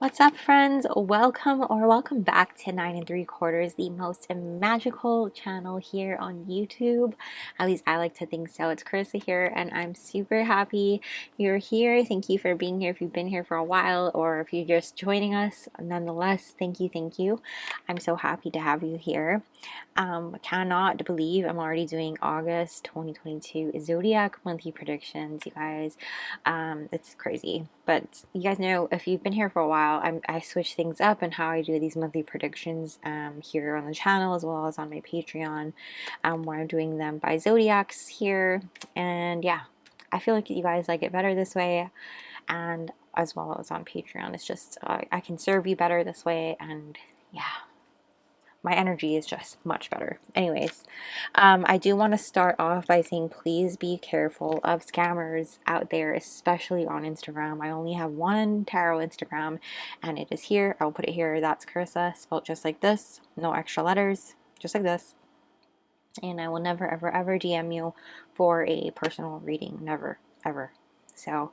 What's up, friends? Welcome back to 9 3/4, the most magical channel here on YouTube. At least I like to think so. It's Krystal here, and I'm super happy you're here. Thank you for being here if you've been here for a while, or if you're just joining us. Nonetheless, thank you. I'm so happy to have you here. Cannot believe I'm already doing August 2022 Zodiac monthly predictions, you guys. It's crazy, but you guys know, if you've been here for a while, I switch things up and how I do these monthly predictions here on the channel as well as on my Patreon, where I'm doing them by zodiacs here. And yeah, I feel like you guys like it better this way, and as well as on Patreon. It's just I can serve you better this way, and yeah, my energy is just much better. Anyways, I do want to start off by saying please be careful of scammers out there, especially on Instagram. I only have one tarot Instagram, and it is here. I'll put it here. That's Carissa, spelled just like this. No extra letters, just like this. And I will never, ever DM you for a personal reading. Never, ever. So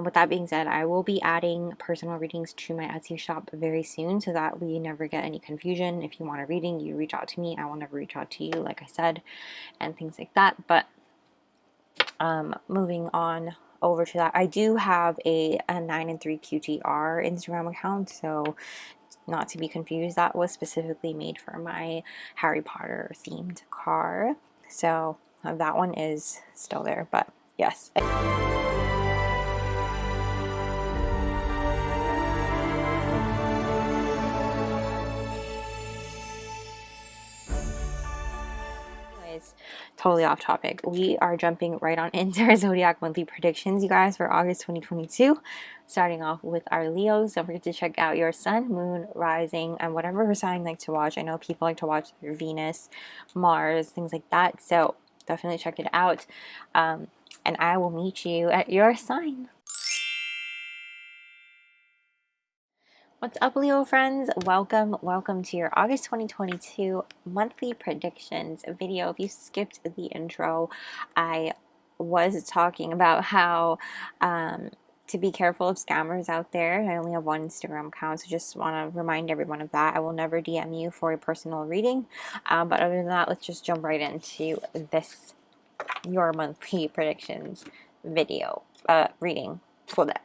with that being said, I will be adding personal readings to my Etsy shop very soon so that we never get any confusion. If you want a reading, you reach out to me. I will never reach out to you, like I said, and things like that. But moving on over to that, I do have a 9 3 QTR Instagram account, so not to be confused, that was specifically made for my Harry Potter themed car. So that one is still there, but yes. Totally off topic. We are jumping right on into our Zodiac monthly predictions, you guys, for August 2022. Starting off with our Leos. Don't forget to check out your sun, moon, rising, and whatever sign you like to watch. I know people like to watch their Venus, Mars, things like that. So definitely check it out. And I will meet you at your sign. What's up, Leo friends? Welcome to your August 2022 monthly predictions video. If you skipped the intro, I was talking about how to be careful of scammers out there. I only have one Instagram account, so just want to remind everyone of that. I will never DM you for a personal reading, but other than that, let's just jump right into this your monthly predictions video reading for that.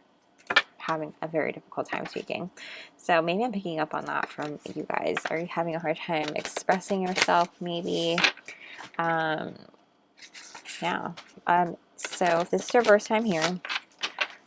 Having a very difficult time speaking, so maybe I'm picking up on that from you guys. Are you having a hard time expressing yourself? Maybe yeah. So if this is your first time here,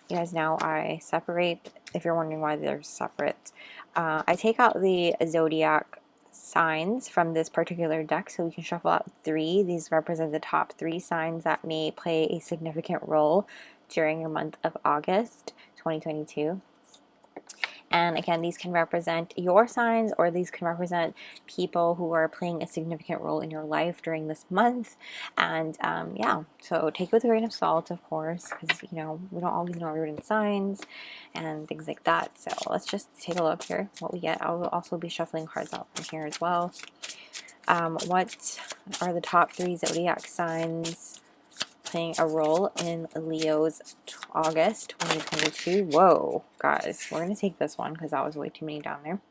you guys know I separate. If you're wondering why they're separate, I take out the zodiac signs from this particular deck, so we can shuffle out 3. These represent the top 3 signs that may play a significant role during your month of August 2022. And again, these can represent your signs, or these can represent people who are playing a significant role in your life during this month. And yeah, so take it with a grain of salt, of course, because you know we don't always know everyone's signs and things like that. So let's just take a look here what we get. I will also be shuffling cards out from here as well. What are the top 3 zodiac signs playing a role in Leo's August 2022? Whoa, guys, we're going to take this one because that was way too many down there.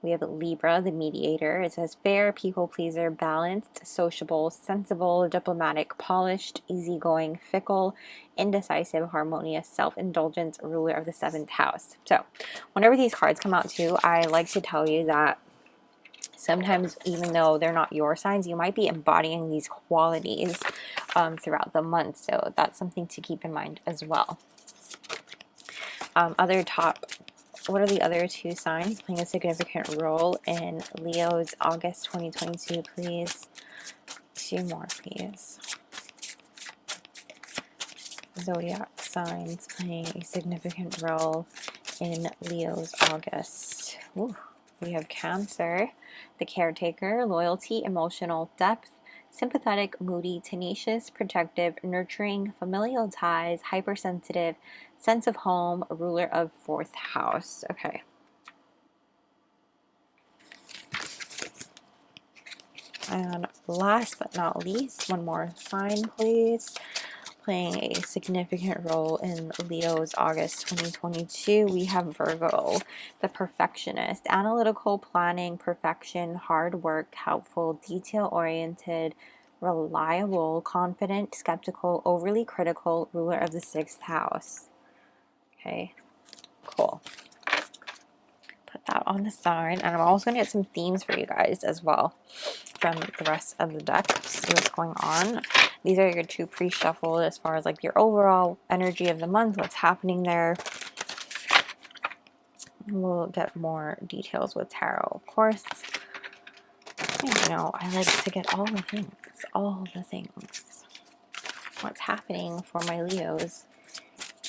We have Libra, the mediator. It says fair, people pleaser, balanced, sociable, sensible, diplomatic, polished, easygoing, fickle, indecisive, harmonious, self-indulgent, ruler of the 7th house. So whenever these cards come out too, I like to tell you that sometimes, even though they're not your signs, you might be embodying these qualities throughout the month. So that's something to keep in mind as well. What are the other 2 signs playing a significant role in Leo's August 2022, please? 2 more, please. Zodiac signs playing a significant role in Leo's August. Ooh. We have Cancer, the caretaker, loyalty, emotional depth, sympathetic, moody, tenacious, protective, nurturing, familial ties, hypersensitive, sense of home, ruler of 4th house. Okay. And last but not least, one more sign, please. playing a significant role in Leo's August 2022, we have Virgo, the perfectionist, analytical, planning, perfection, hard work, helpful, detail-oriented, reliable, confident, skeptical, overly critical, ruler of the 6th house. Okay, cool. Put that on the side, and I'm also going to get some themes for you guys as well from the rest of the deck. See what's going on. These are your 2 pre-shuffled as far as like your overall energy of the month, what's happening there. We'll get more details with tarot, of course. You know, I like to get all the things, all the things. What's happening for my Leos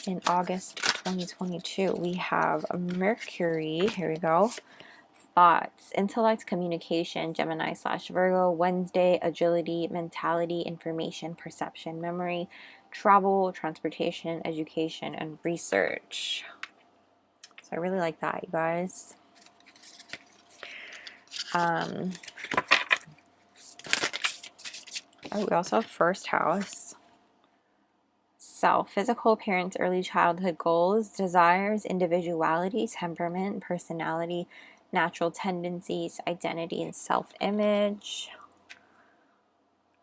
in August 2022? We have Mercury, here we go. Thoughts, intellect, communication, Gemini/Virgo, Wednesday, agility, mentality, information, perception, memory, travel, transportation, education, and research. So I really like that, you guys. Oh, we also have first house. Self, physical appearance, early childhood goals, desires, individuality, temperament, personality, natural tendencies, identity, and self-image.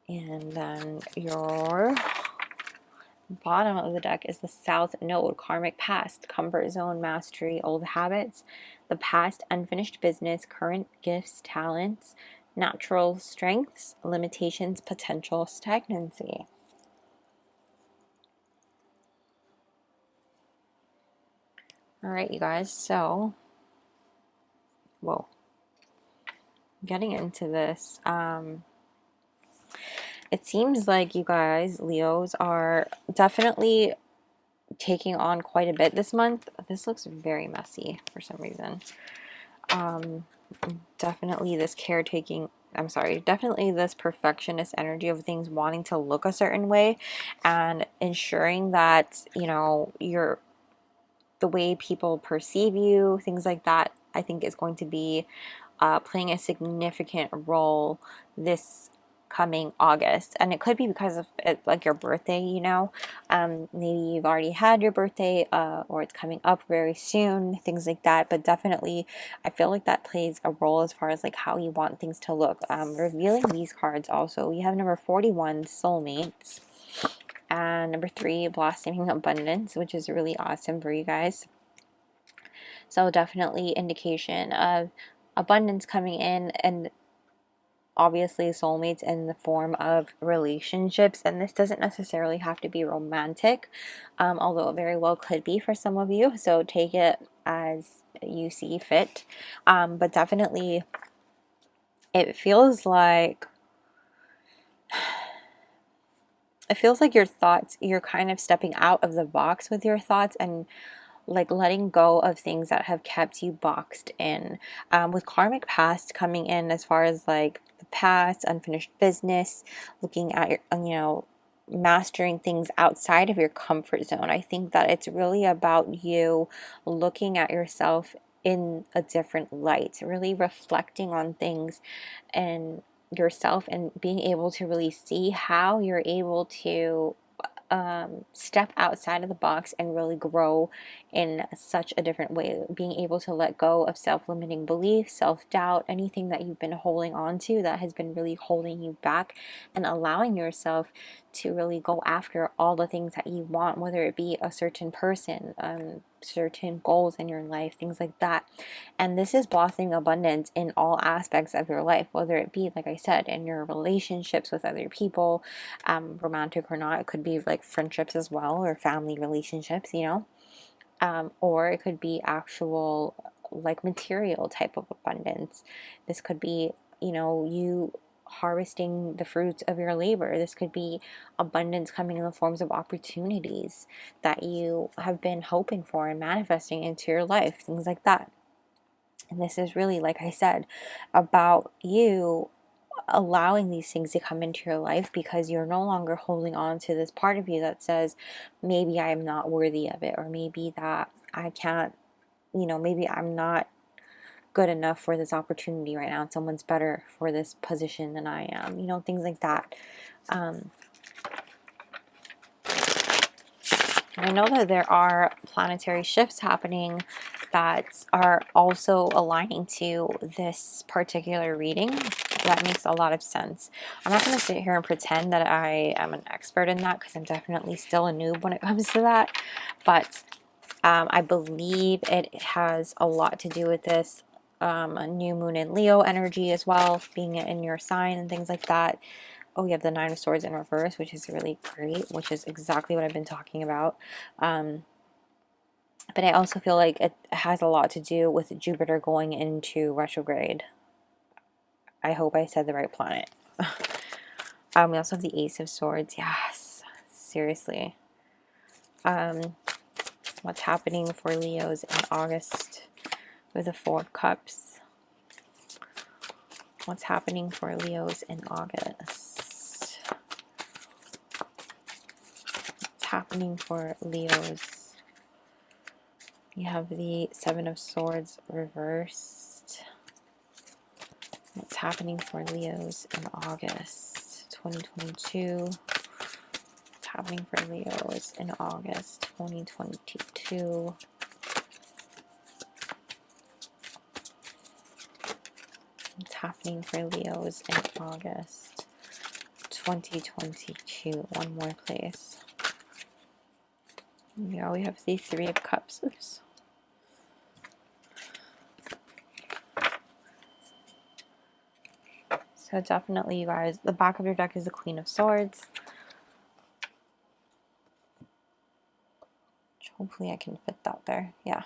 And then your bottom of the deck is the South Node, karmic past, comfort zone, mastery, old habits, the past, unfinished business, current gifts, talents, natural strengths, limitations, potential, stagnancy. All right, you guys, so, whoa, getting into this, it seems like you guys, Leos, are definitely taking on quite a bit this month. This looks very messy for some reason. Definitely this definitely this perfectionist energy of things wanting to look a certain way and ensuring that, you know, the way people perceive you, things like that, I think is going to be playing a significant role this coming August. And it could be because of it, like your birthday, you know. Maybe you've already had your birthday or it's coming up very soon, things like that. But definitely I feel like that plays a role as far as like how you want things to look. Revealing these cards also, we have number 41, soulmates, and number 3, blossoming abundance, which is really awesome for you guys. So definitely indication of abundance coming in, and obviously soulmates in the form of relationships. And this doesn't necessarily have to be romantic, although it very well could be for some of you, so take it as you see fit. But definitely it feels like your thoughts, you're kind of stepping out of the box with your thoughts and like letting go of things that have kept you boxed in. With karmic past coming in as far as like the past, unfinished business, looking at your, you know, mastering things outside of your comfort zone. I think that it's really about you looking at yourself in a different light, really reflecting on things and yourself and being able to really see how you're able to step outside of the box and really grow in such a different way. Being able to let go of self-limiting beliefs, self-doubt, anything that you've been holding on to that has been really holding you back, and allowing yourself to really go after all the things that you want, whether it be a certain person, certain goals in your life, things like that. And this is blossoming abundance in all aspects of your life, whether it be, like I said, in your relationships with other people, romantic or not. It could be like friendships as well, or family relationships, you know, or it could be actual like material type of abundance. This could be, you know, you harvesting the fruits of your labor. This could be abundance coming in the forms of opportunities that you have been hoping for and manifesting into your life, things like that. And this is really, like I said, about you allowing these things to come into your life, because you're no longer holding on to this part of you that says, maybe I am not worthy of it, or maybe that I can't, you know, maybe I'm not good enough for this opportunity right now, and someone's better for this position than I am, you know, things like that. I know that there are planetary shifts happening that are also aligning to this particular reading. That makes a lot of sense. I'm not going to sit here and pretend that I am an expert in that, because I'm definitely still a noob when it comes to that. But I believe it has a lot to do with this a new moon in Leo energy as well, being in your sign and things like that. Oh, you have the Nine of Swords in reverse, which is really great, which is exactly what I've been talking about. But I also feel like it has a lot to do with Jupiter going into retrograde. I hope I said the right planet. We also have the Ace of Swords. Yes, seriously. What's happening for Leos in August with the Four of Cups? What's happening for Leos in August? What's happening for Leos? You have the Seven of Swords reversed. What's happening for Leos in August 2022? What's happening for Leos in August 2022? What's happening for Leos in August 2022? One more, please. Yeah, we have the Three of Cups. Oops. So definitely, you guys, the back of your deck is the Queen of Swords. Which hopefully I can fit that there. Yeah.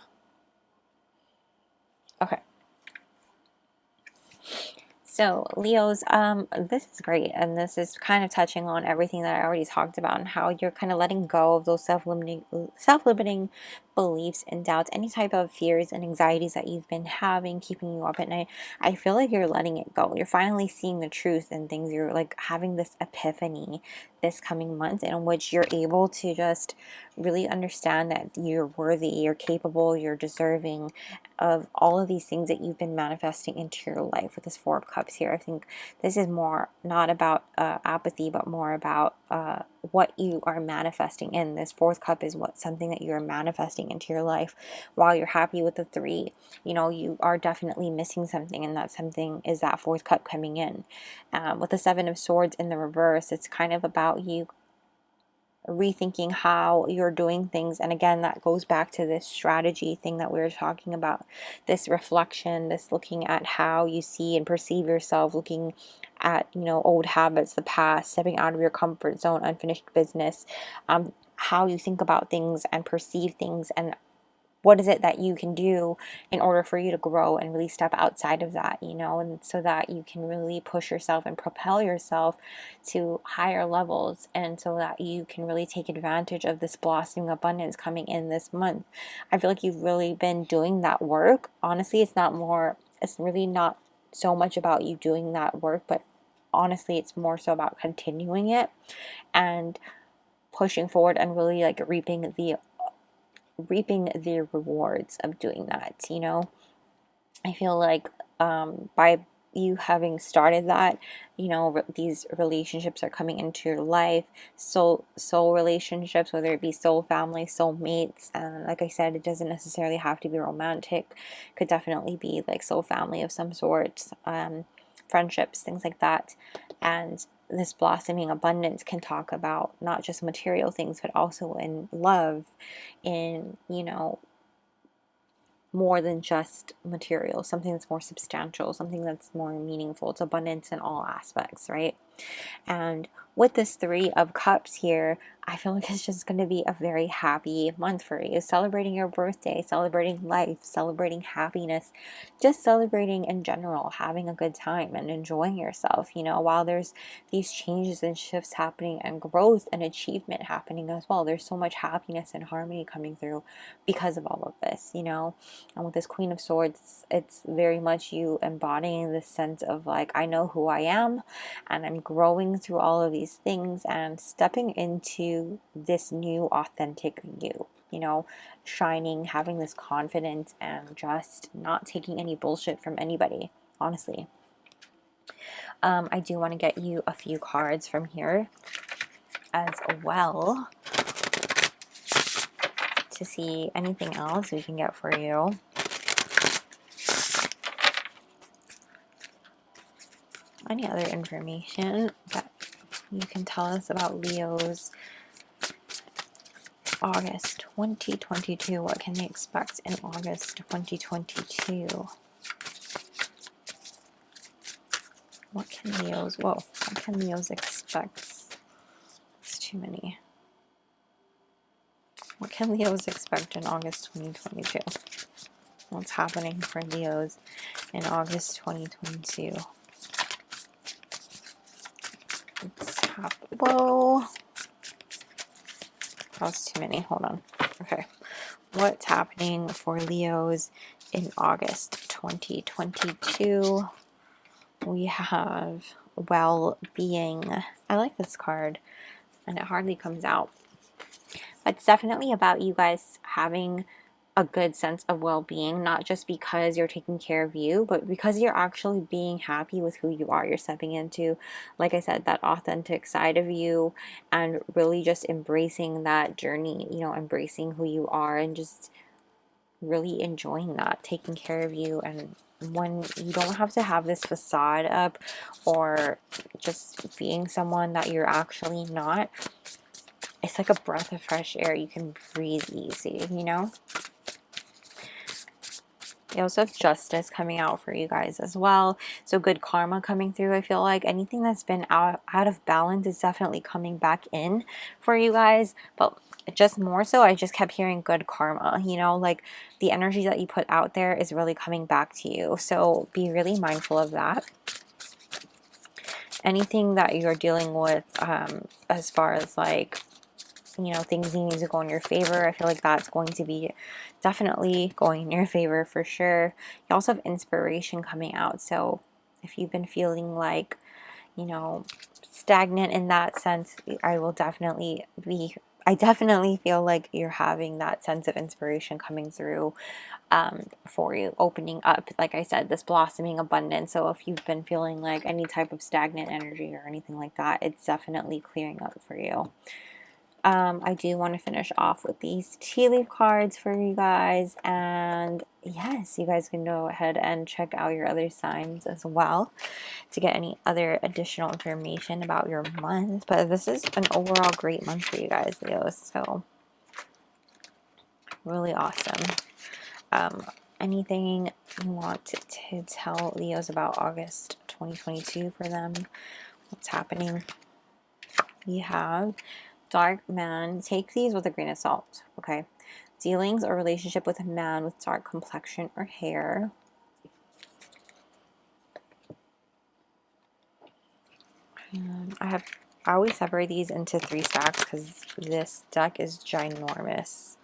Okay. So Leos, this is great, and this is kind of touching on everything that I already talked about, and how you're kind of letting go of those self-limiting beliefs and doubts, any type of fears and anxieties that you've been having, keeping you up at night. I feel like you're letting it go. You're finally seeing the truth in things. You're like having this epiphany this coming month, in which you're able to just really understand that you're worthy, you're capable, you're deserving of all of these things that you've been manifesting into your life with this Four of Cups here. I think this is more not about apathy, but more about what you are manifesting in. This fourth cup is something that you're manifesting into your life. While you're happy with the three, you know, you are definitely missing something, and that something is that fourth cup coming in. With the Seven of Swords in the reverse, it's kind of about you rethinking how you're doing things. And again, that goes back to this strategy thing that we were talking about, this reflection, this looking at how you see and perceive yourself, looking at, you know, old habits, the past, stepping out of your comfort zone, unfinished business, how you think about things and perceive things, and what is it that you can do in order for you to grow and really step outside of that, you know, and so that you can really push yourself and propel yourself to higher levels, and so that you can really take advantage of this blossoming abundance coming in this month. I feel like you've really been doing that work. Honestly, it's really not so much about you doing that work, but honestly, it's more so about continuing it and pushing forward and really like reaping the rewards of doing that, you know. I feel like by you having started that, you know, these relationships are coming into your life, soul relationships, whether it be soul family, soul mates, and like I said, it doesn't necessarily have to be romantic. Could definitely be like soul family of some sort, friendships, things like that. And this blossoming abundance can talk about not just material things, but also in love, in, you know, more than just material, something that's more substantial, something that's more meaningful. It's abundance in all aspects, right? And with this Three of Cups here, I feel like it's just going to be a very happy month for you. Celebrating your birthday, celebrating life, celebrating happiness, just celebrating in general, having a good time and enjoying yourself. You know, while there's these changes and shifts happening and growth and achievement happening as well, there's so much happiness and harmony coming through because of all of this, you know. And with this Queen of Swords, it's very much you embodying this sense of like, I know who I am, and I'm growing through all of these things and stepping into this new authentic you know, shining, having this confidence, and just not taking any bullshit from anybody, honestly. I do want to get you a few cards from here as well. to see anything else we can get for you. Any other information that you can tell us about Leo's August 2022. What can they expect in August 2022? What can Leos, whoa, what can Leos expect? It's too many. What can Leos expect in August 2022? What's happening for Leos in August 2022? Whoa. That was too many. Hold on. Okay. What's happening for Leos in August 2022? We have well-being. I like this card, and it hardly comes out. But it's definitely about you guys having a good sense of well-being, not just because you're taking care of you, but because you're actually being happy with who you are. You're stepping into, like I said, that authentic side of you, and really just embracing that journey, you know, embracing who you are and just really enjoying that, taking care of you. And when you don't have to have this facade up or just being someone that you're actually not, it's like a breath of fresh air. You can breathe easy, you know? You also have justice coming out for you guys as well. So good karma coming through. I feel like anything that's been out of balance is definitely coming back in for you guys. But just more so, I just kept hearing good karma, you know, like the energy that you put out there is really coming back to you. So be really mindful of that. Anything that you're dealing with as far as like, you know, things need to go in your favor, I feel like that's going to be definitely going in your favor for sure. You also have inspiration coming out. So if you've been feeling like, you know, stagnant in that sense, I definitely feel like you're having that sense of inspiration coming through for you, opening up, like I said, this blossoming abundance. So if you've been feeling like any type of stagnant energy or anything like that, it's definitely clearing up for you. I do want to finish off with these tea leaf cards for you guys, and yes, you guys can go ahead and check out your other signs as well to get any other additional information about your month. But this is an overall great month for you guys, Leos, so really awesome. Anything you want to tell Leos about August 2022 for them? What's happening? We have dark man. Take these with a grain of salt, okay? Dealings or relationship with a man with dark complexion or hair. I always separate these into 3 stacks because this deck is ginormous.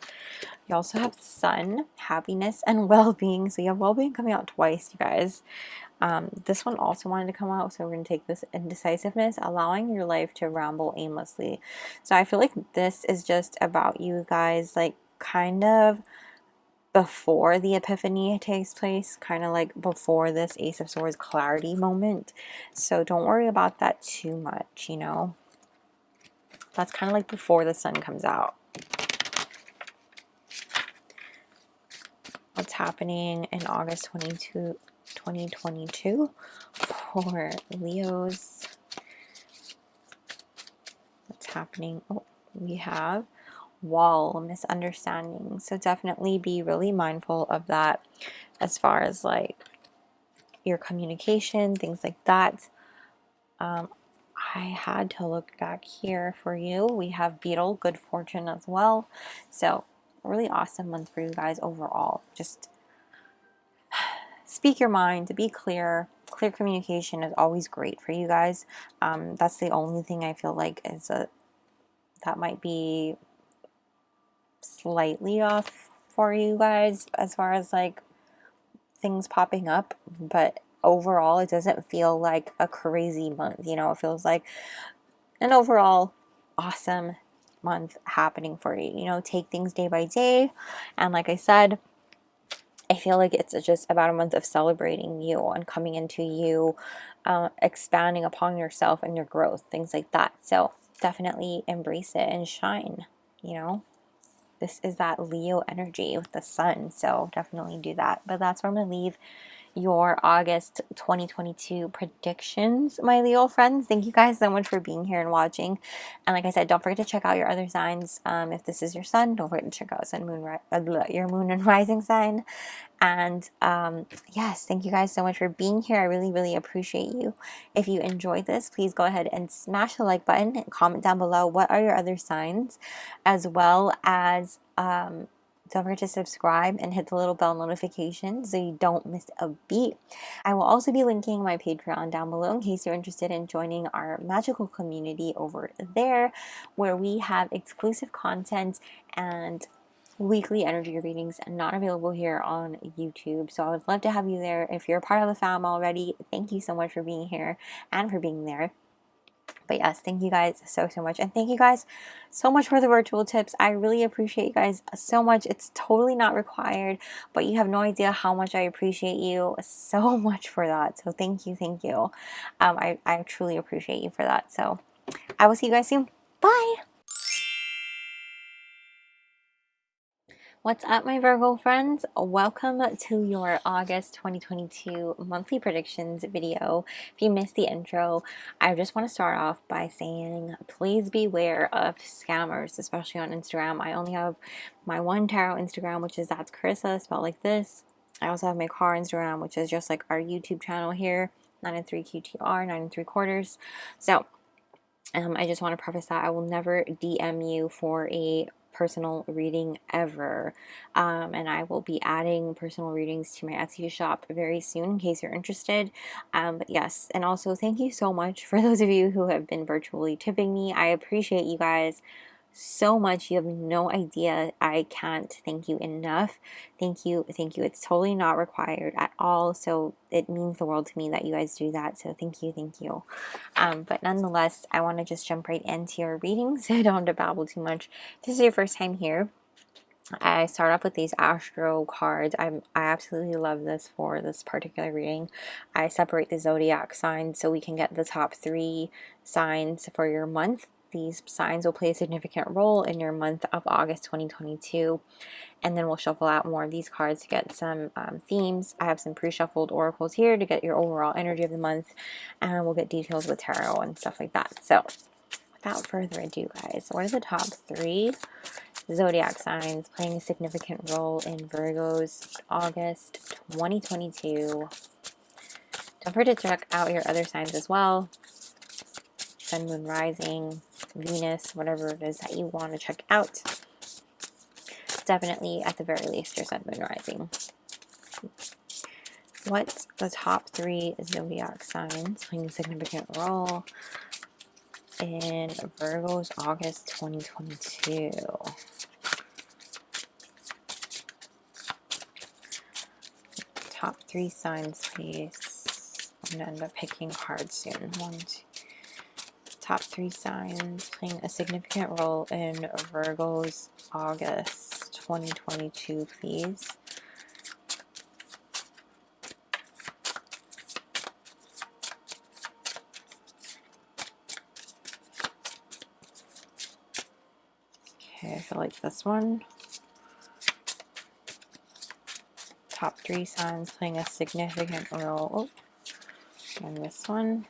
You also have sun, happiness, and well-being. So you have well-being coming out twice, you guys. This one also wanted to come out, so we're going to take this indecisiveness, allowing your life to ramble aimlessly. So I feel like this is just about you guys, like kind of before the epiphany takes place, kind of like before this Ace of Swords clarity moment. So don't worry about that too much, you know. That's kind of like before the sun comes out. What's happening in August 2022 for Leos? What's happening? Oh, we have wall, misunderstanding. So definitely be really mindful of that as far as like your communication, things like that. I had to look back here for you. We have beetle, good fortune as well. So really awesome month for you guys overall. Just speak your mind, be clear. Clear communication is always great for you guys. That's the only thing I feel like is that might be slightly off for you guys as far as like things popping up, but overall it doesn't feel like a crazy month, you know. It feels like an overall awesome month happening for you, you know. Take things day by day, and like I said, I feel like it's just about a month of celebrating you and coming into you, expanding upon yourself and your growth, things like that. So definitely embrace it and shine, you know. this is that Leo energy with the sun, so definitely do that. But that's where I'm going to leave your August 2022 predictions, my Leo friends. Thank you guys so much for being here and watching. And like I said, don't forget to check out your other signs. If this is your sun, don't forget to check out your moon and rising sign. And yes, thank you guys so much for being here. I really, really appreciate you. If you enjoyed this, please go ahead and smash the like button and comment down below what are your other signs, as well as don't forget to subscribe and hit the little bell notification so you don't miss a beat. I will also be linking my Patreon down below in case you're interested in joining our magical community over there, where we have exclusive content and weekly energy readings not available here on YouTube. So I would love to have you there. If you're a part of the fam already, thank you so much for being here and for being there. But yes, thank you guys so much, and thank you guys so much for the virtual tips. I really appreciate you guys so much. It's totally not required, but you have no idea how much I appreciate you so much for that. So thank you. I truly appreciate you for that. So I will see you guys soon. Bye. What's up, my Virgo friends? Welcome to your August 2022 monthly predictions video. If you missed the intro, I just want to start off by saying please beware of scammers, especially on Instagram. I only have my one tarot Instagram, which is that's Krystal, spelled like this. I also have my car Instagram, which is just like our YouTube channel here, 9-3QTR, 9 3/4. So I just want to preface that I will never DM you for a personal reading ever, and I will be adding personal readings to my Etsy shop very soon in case you're interested. But yes, and also thank you so much for those of you who have been virtually tipping me. I appreciate you guys so much. You have no idea. I can't thank you enough. Thank you. It's totally not required at all, so it means the world to me that you guys do that. So thank you. But nonetheless, I want to just jump right into your readings. I don't have to babble too much. If this is your first time here, I start off with these Astro cards. I absolutely love this for this particular reading. I separate the Zodiac signs so we can get the top 3 signs for your month. These signs will play a significant role in your month of August 2022. And then we'll shuffle out more of these cards to get some themes. I have some pre-shuffled oracles here to get your overall energy of the month. And we'll get details with tarot and stuff like that. So without further ado, guys, what are the top 3 Zodiac signs playing a significant role in Virgo's August 2022? Don't forget to check out your other signs as well. Sun, Moon, Rising, Venus, whatever it is that you want to check out. Definitely, at the very least, your Sun, Moon, Rising. What's the top 3 Zodiac signs playing a significant role in Virgo's August 2022? Top 3 signs, please. I'm going to end up picking cards soon. 1, 2. Top 3 signs playing a significant role in Virgo's August 2022, please. Okay, I feel like this one. Top 3 signs playing a significant role. Oh, and this one.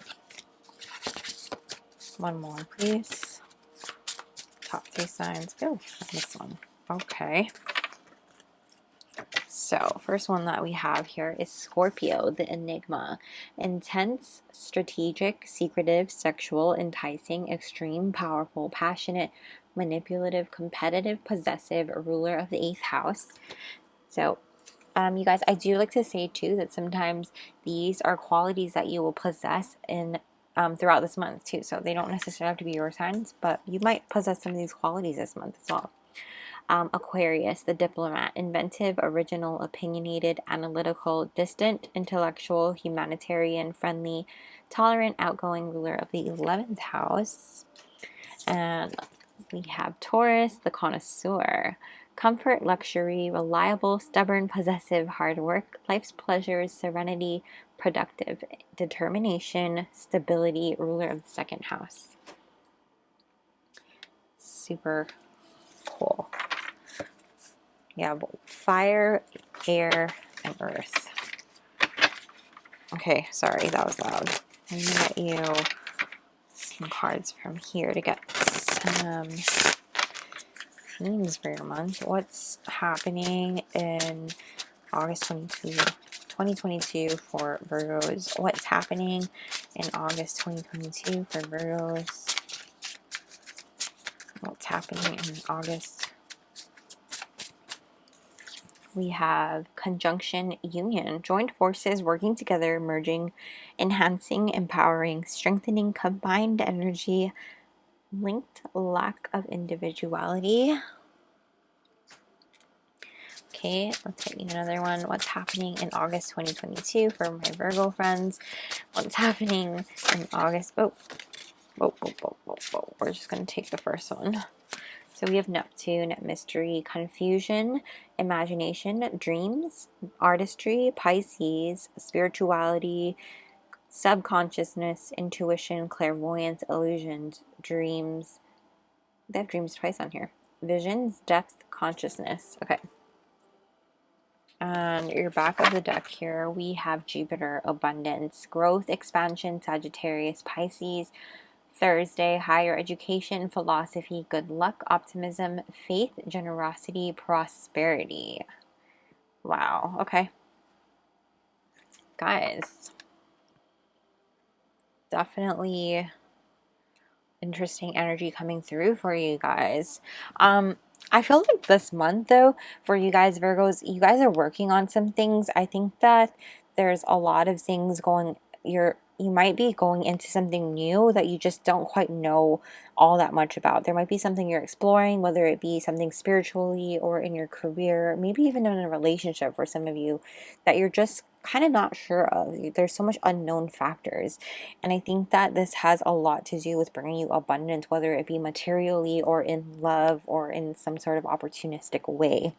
One more, please. Top 3 signs. Oh, this one. Okay. So, first one that we have here is Scorpio, the Enigma. Intense, strategic, secretive, sexual, enticing, extreme, powerful, passionate, manipulative, competitive, possessive, ruler of the 8th house. So, you guys, I do like to say too that sometimes these are qualities that you will possess in throughout this month too. So they don't necessarily have to be your signs, but you might possess some of these qualities this month as well. Aquarius, the diplomat, inventive, original, opinionated, analytical, distant, intellectual, humanitarian, friendly, tolerant, outgoing, ruler of the 11th house. And we have Taurus, the connoisseur. Comfort, luxury, reliable, stubborn, possessive, hard work, life's pleasures, serenity, productive, determination, stability, ruler of the 2nd house. Super cool. Yeah, fire, air, and earth. Okay, sorry, that was loud. I'm gonna get you some cards from here to get some themes for your month. What's happening in August 2022 for Virgos? What's happening in August 2022 for Virgos? What's happening in August? We have conjunction union, joined forces, working together, merging, enhancing, empowering, strengthening, combined energy, linked, lack of individuality. Okay, let's get you another one. What's happening in August 2022 for my Virgo friends? What's happening in August? We're just going to take the first one. So we have Neptune, mystery, confusion, imagination, dreams, artistry, Pisces, spirituality, subconsciousness, intuition, clairvoyance, illusions, dreams. They have dreams twice on here. Visions, depth, consciousness. Okay. And your back of the deck here, we have Jupiter, abundance, growth, expansion, Sagittarius, Pisces, Thursday, higher education, philosophy, good luck, optimism, faith, generosity, prosperity. Wow, okay. Guys, definitely interesting energy coming through for you guys. I feel like this month though, for you guys Virgos, you guys are working on some things. I think that there's a lot of things going, you might be going into something new that you just don't quite know all that much about. There might be something you're exploring, whether it be something spiritually or in your career, maybe even in a relationship for some of you, that you're just kind of not sure of. There's so much unknown factors. And I think that this has a lot to do with bringing you abundance, whether it be materially or in love or in some sort of opportunistic way.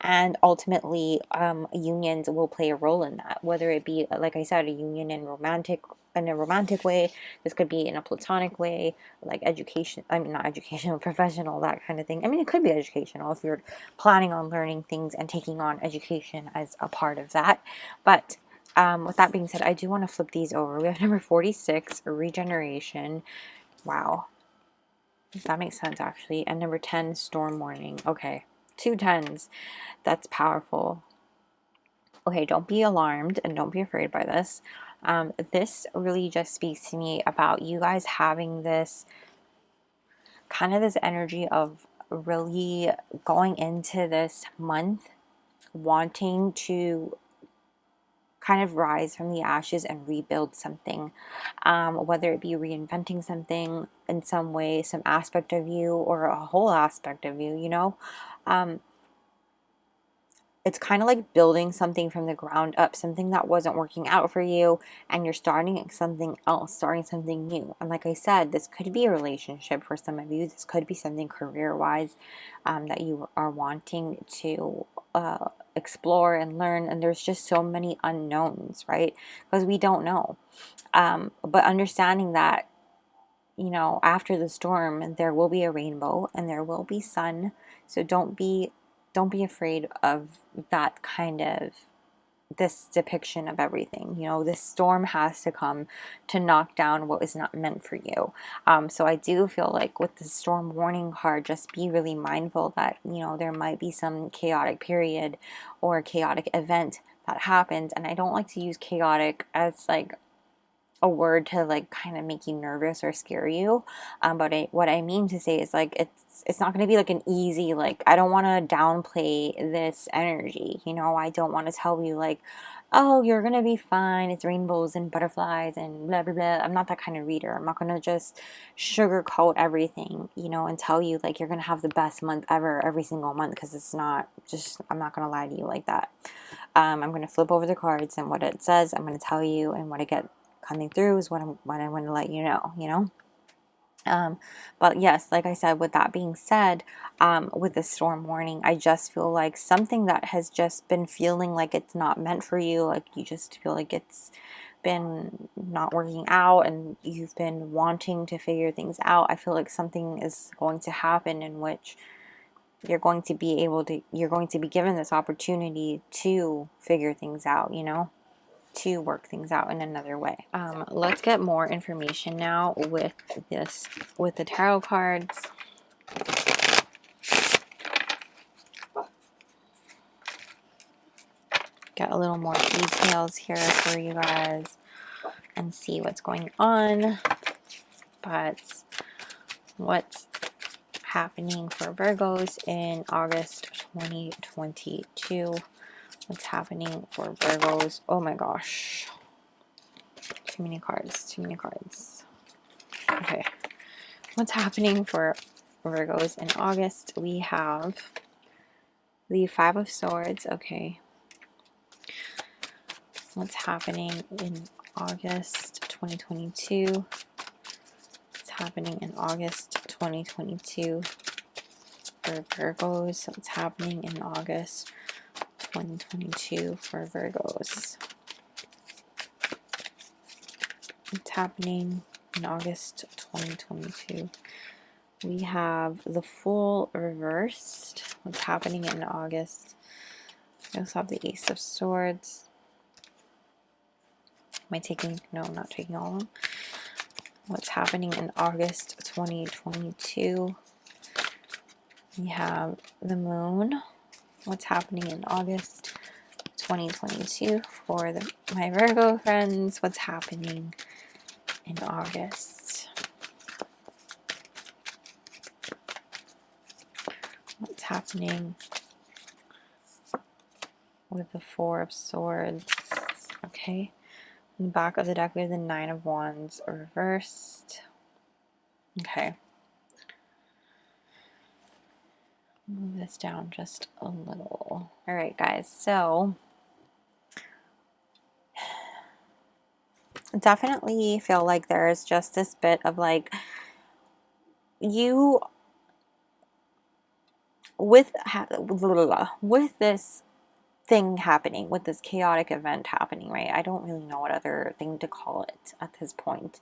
And ultimately, unions will play a role in that, whether it be, like I said, a union in a romantic way. This could be in a platonic way, like education. I mean, not educational, professional, that kind of thing. I mean, it could be educational if you're planning on learning things and taking on education as a part of that. But with that being said, I do want to flip these over. We have number 46, regeneration. Wow. That makes sense, actually. And number 10, storm warning. Okay. 2 tens. That's powerful. Okay, don't be alarmed and don't be afraid by this. This really just speaks to me about you guys having this kind of this energy of really going into this month wanting to kind of rise from the ashes and rebuild something, whether it be reinventing something in some way, some aspect of you, or a whole aspect of you, you know. It's kind of like building something from the ground up, something that wasn't working out for you, and you're starting something else, starting something new. And like I said, this could be a relationship for some of you. This could be something career-wise that you are wanting to explore and learn. And there's just so many unknowns, right? Because we don't know. But understanding that, you know, after the storm, there will be a rainbow and there will be sun. So don't be afraid of that kind of this depiction of everything. You know, this storm has to come to knock down what is not meant for you. So I do feel like with the storm warning card, just be really mindful that, you know, there might be some chaotic period or chaotic event that happens. And I don't like to use chaotic as like a word to like kind of make you nervous or scare you, but what I mean to say is like it's not going to be like an easy, like I don't want to downplay this energy, you know. I don't want to tell you like, oh, you're going to be fine, it's rainbows and butterflies and blah blah blah. I'm not that kind of reader. I'm not going to just sugarcoat everything, you know, and tell you like you're going to have the best month ever every single month, because it's not. Just, I'm not going to lie to you like that. I'm going to flip over the cards and what it says I'm going to tell you, and what I get coming through is what I want to let you know, you know. But yes, like I said, with that being said, with the storm warning, I just feel like something that has just been feeling like it's not meant for you, like you just feel like it's been not working out and you've been wanting to figure things out. I feel like something is going to happen in which you're going to be given this opportunity to figure things out, you know, to work things out in another way. Let's get more information now with the tarot cards. Get a little more details here for you guys and see what's going on. But what's happening for Virgos in August 2022? What's happening for Virgos? Oh my gosh. Too many cards. Too many cards. Okay. What's happening for Virgos in August? We have the Five of Swords. Okay. What's happening in August 2022? What's happening in August 2022 for Virgos? What's happening in August 2022 for Virgos? What's happening in August 2022? We have the Fool reversed. What's happening in August? We also have the Ace of Swords. Am I taking, no, I'm not taking all of them. What's happening in August 2022? We have the Moon. What's happening in August 2022 for my Virgo friends? What's happening in August? What's happening with the Four of Swords? Okay. In the back of the deck, we have the Nine of Wands reversed. Okay. Move this down just a little. All right, guys. So definitely feel like there's just this bit of like you with this thing happening, with this chaotic event happening, right? I don't really know what other thing to call it at this point.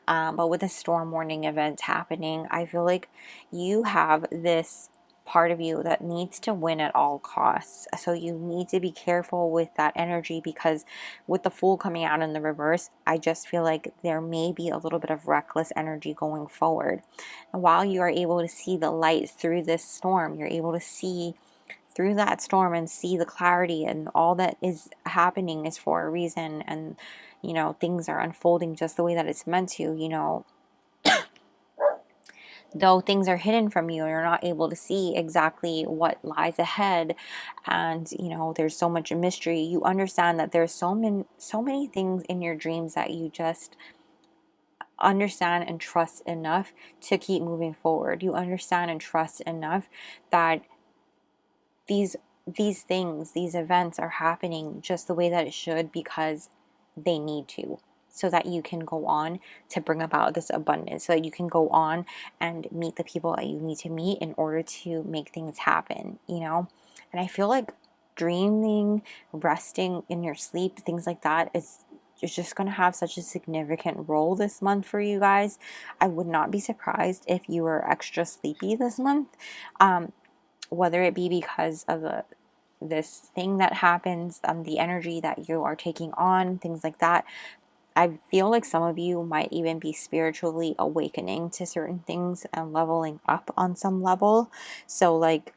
But with the storm warning event happening, I feel like you have this part of you that needs to win at all costs. So you need to be careful with that energy, because with the Fool coming out in the reverse, I just feel like there may be a little bit of reckless energy going forward. And while you are able to see the light through this storm, you're able to see through that storm and see the clarity, and all that is happening is for a reason, and you know, things are unfolding just the way that it's meant to, you know. Though things are hidden from you, you're not able to see exactly what lies ahead, and you know, there's so much mystery. You understand that there's so many things in your dreams that you just understand and trust enough to keep moving forward. You understand and trust enough that these things, these events are happening just the way that it should, because they need to, so that you can go on to bring about this abundance, so that you can go on and meet the people that you need to meet in order to make things happen, you know. And I feel like dreaming, resting in your sleep, things like that is just going to have such a significant role this month for you guys. I would not be surprised if you were extra sleepy this month, whether it be because of this thing that happens, the energy that you are taking on, things like that. I feel like some of you might even be spiritually awakening to certain things and leveling up on some level. So like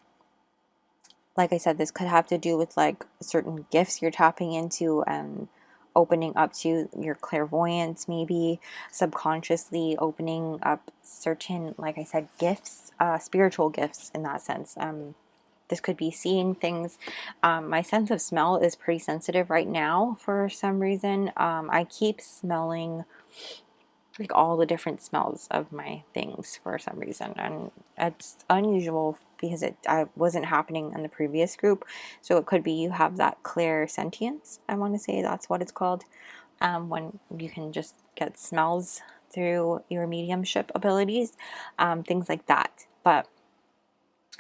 I said, this could have to do with like certain gifts you're tapping into and opening up to your clairvoyance, maybe subconsciously opening up certain, like I said, gifts, spiritual gifts in that sense. This could be seeing things. My sense of smell is pretty sensitive right now for some reason. I keep smelling like all the different smells of my things for some reason, and it's unusual because I wasn't happening in the previous group. So it could be you have that clairsentience, I want to say that's what it's called, when you can just get smells through your mediumship abilities, things like that. But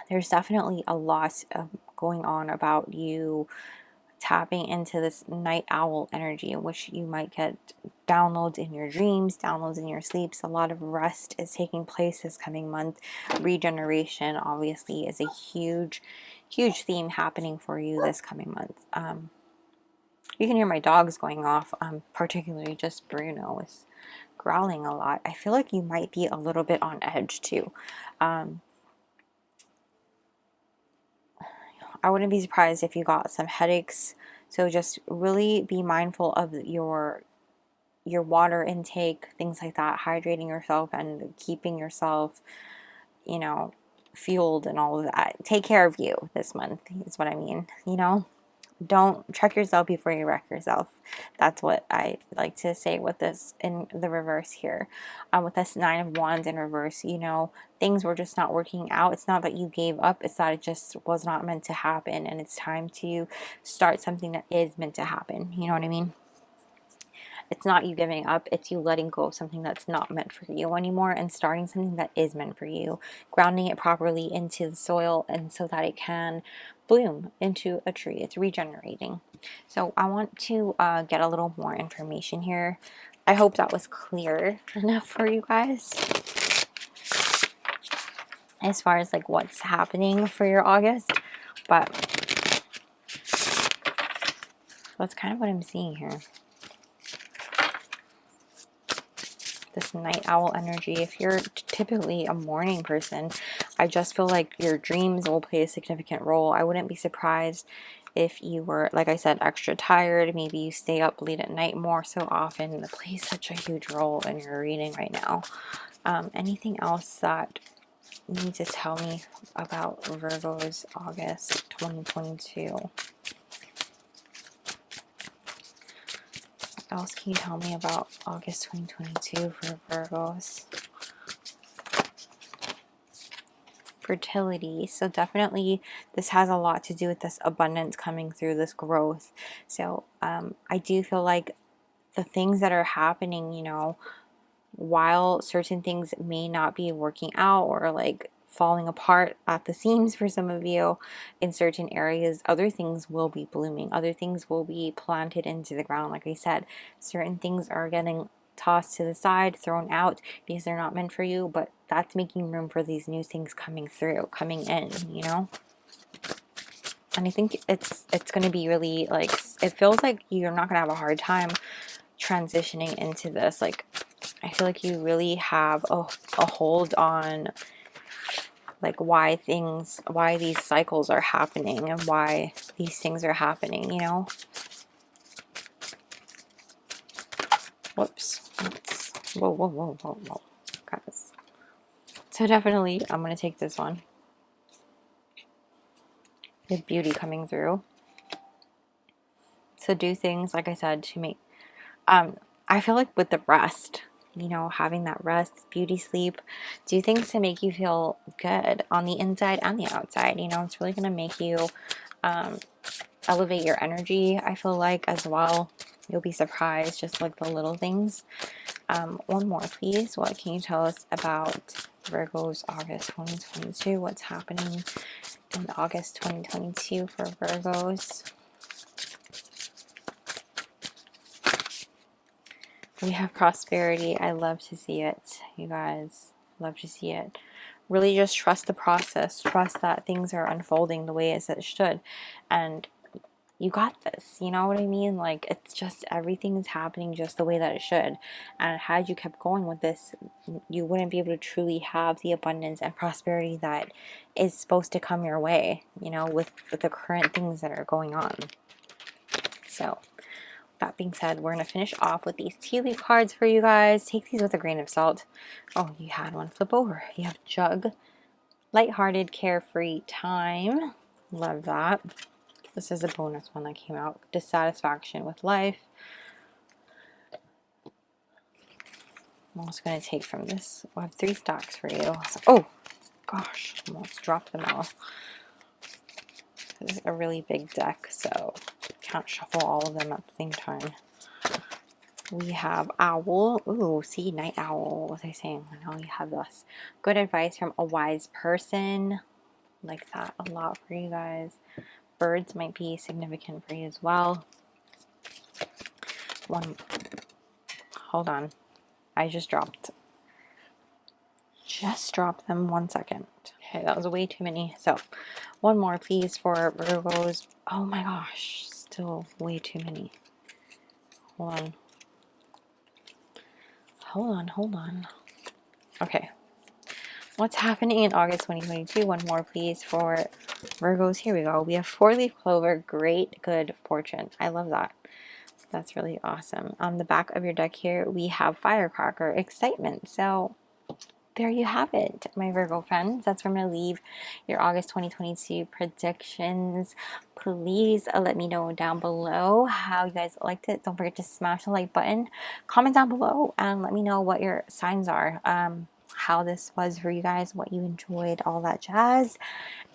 there's definitely a lot going on about you tapping into this night owl energy, in which you might get downloads in your dreams, downloads in your sleeps. A lot of rest is taking place this coming month. Regeneration obviously is a huge theme happening for you this coming month. You can hear my dogs going off, particularly just Bruno is growling a lot. I feel like you might be a little bit on edge too. I wouldn't be surprised if you got some headaches. So just really be mindful of your water intake, things like that, hydrating yourself and keeping yourself, you know, fueled and all of that. Take care of you this month is what I mean, you know. Don't check yourself before you wreck yourself. That's what I like to say with this in the reverse here. With this 9 of Wands in reverse, you know, things were just not working out. It's not that you gave up. It's that it just was not meant to happen. And it's time to start something that is meant to happen. You know what I mean? It's not you giving up, it's you letting go of something that's not meant for you anymore and starting something that is meant for you, grounding it properly into the soil and so that it can bloom into a tree. It's regenerating. So I want to get a little more information here. I hope that was clear enough for you guys as far as like what's happening for your August, but that's kind of what I'm seeing here. This night owl energy. If you're typically a morning person, I just feel like your dreams will play a significant role. I wouldn't be surprised if you were, like I said, extra tired. Maybe you stay up late at night more so often. It plays such a huge role in your reading right now. Anything else that you need to tell me about Virgo's August 2022? What else can you tell me about August 2022 for Virgos? Fertility. So definitely this has a lot to do with this abundance coming through, this growth. So I do feel like the things that are happening, you know, while certain things may not be working out or like falling apart at the seams for some of you in certain areas, other things will be blooming, other things will be planted into the ground. Like I said, certain things are getting tossed to the side, thrown out because they're not meant for you, but that's making room for these new things coming through, coming in, you know. And I think it's going to be really like, it feels like you're not going to have a hard time transitioning into this. Like I feel like you really have a hold on like why these cycles are happening and why these things are happening, you know. Whoops. Whoa, guys. So definitely I'm going to take this one. The beauty coming through. So do things, like I said, to make, I feel like with the rest, you know, having that rest, beauty sleep, do things to make you feel good on the inside and the outside. You know, it's really going to make you elevate your energy, I feel like, as well. You'll be surprised, just like the little things. One more, please. What can you tell us about Virgo's August 2022? What's happening in August 2022 for Virgos? We have prosperity. I love to see it, you guys. Love to see it. Really just trust the process. Trust that things are unfolding the way as it should. And you got this. You know what I mean? Like, it's just everything is happening just the way that it should. And had you kept going with this, you wouldn't be able to truly have the abundance and prosperity that is supposed to come your way, you know, with the current things that are going on. So that being said, we're going to finish off with these tea leaf cards for you guys. Take these with a grain of salt. Oh, you had one flip over. You have Jug, lighthearted, carefree time. Love that. This is a bonus one that came out. Dissatisfaction with life. I'm also going to take from this. We'll have 3 stacks for you. Oh, gosh. Almost dropped them all. This is a really big deck, so can't shuffle all of them at the same time. We have Owl. Ooh, see, Night Owl. What was I saying? I know you have this. Good advice from a wise person. Like that a lot for you guys. birds might be significant for you as well. Hold on. I just dropped them. 1 second. Okay, that was way too many. So one more please for Virgos. Oh my gosh, still way too many. Hold on. Okay. What's happening in August 2022? One more please for Virgos. Here we go. We have 4-leaf clover, great good fortune. I love that. That's really awesome. On the back of your deck here, we have firecracker, excitement. So there you have it, my Virgo friends. That's where I'm going to leave your August 2022 predictions. Please let me know down below how you guys liked it. Don't forget to smash the like button. Comment down below and let me know what your signs are. How this was for you guys, what you enjoyed, all that jazz.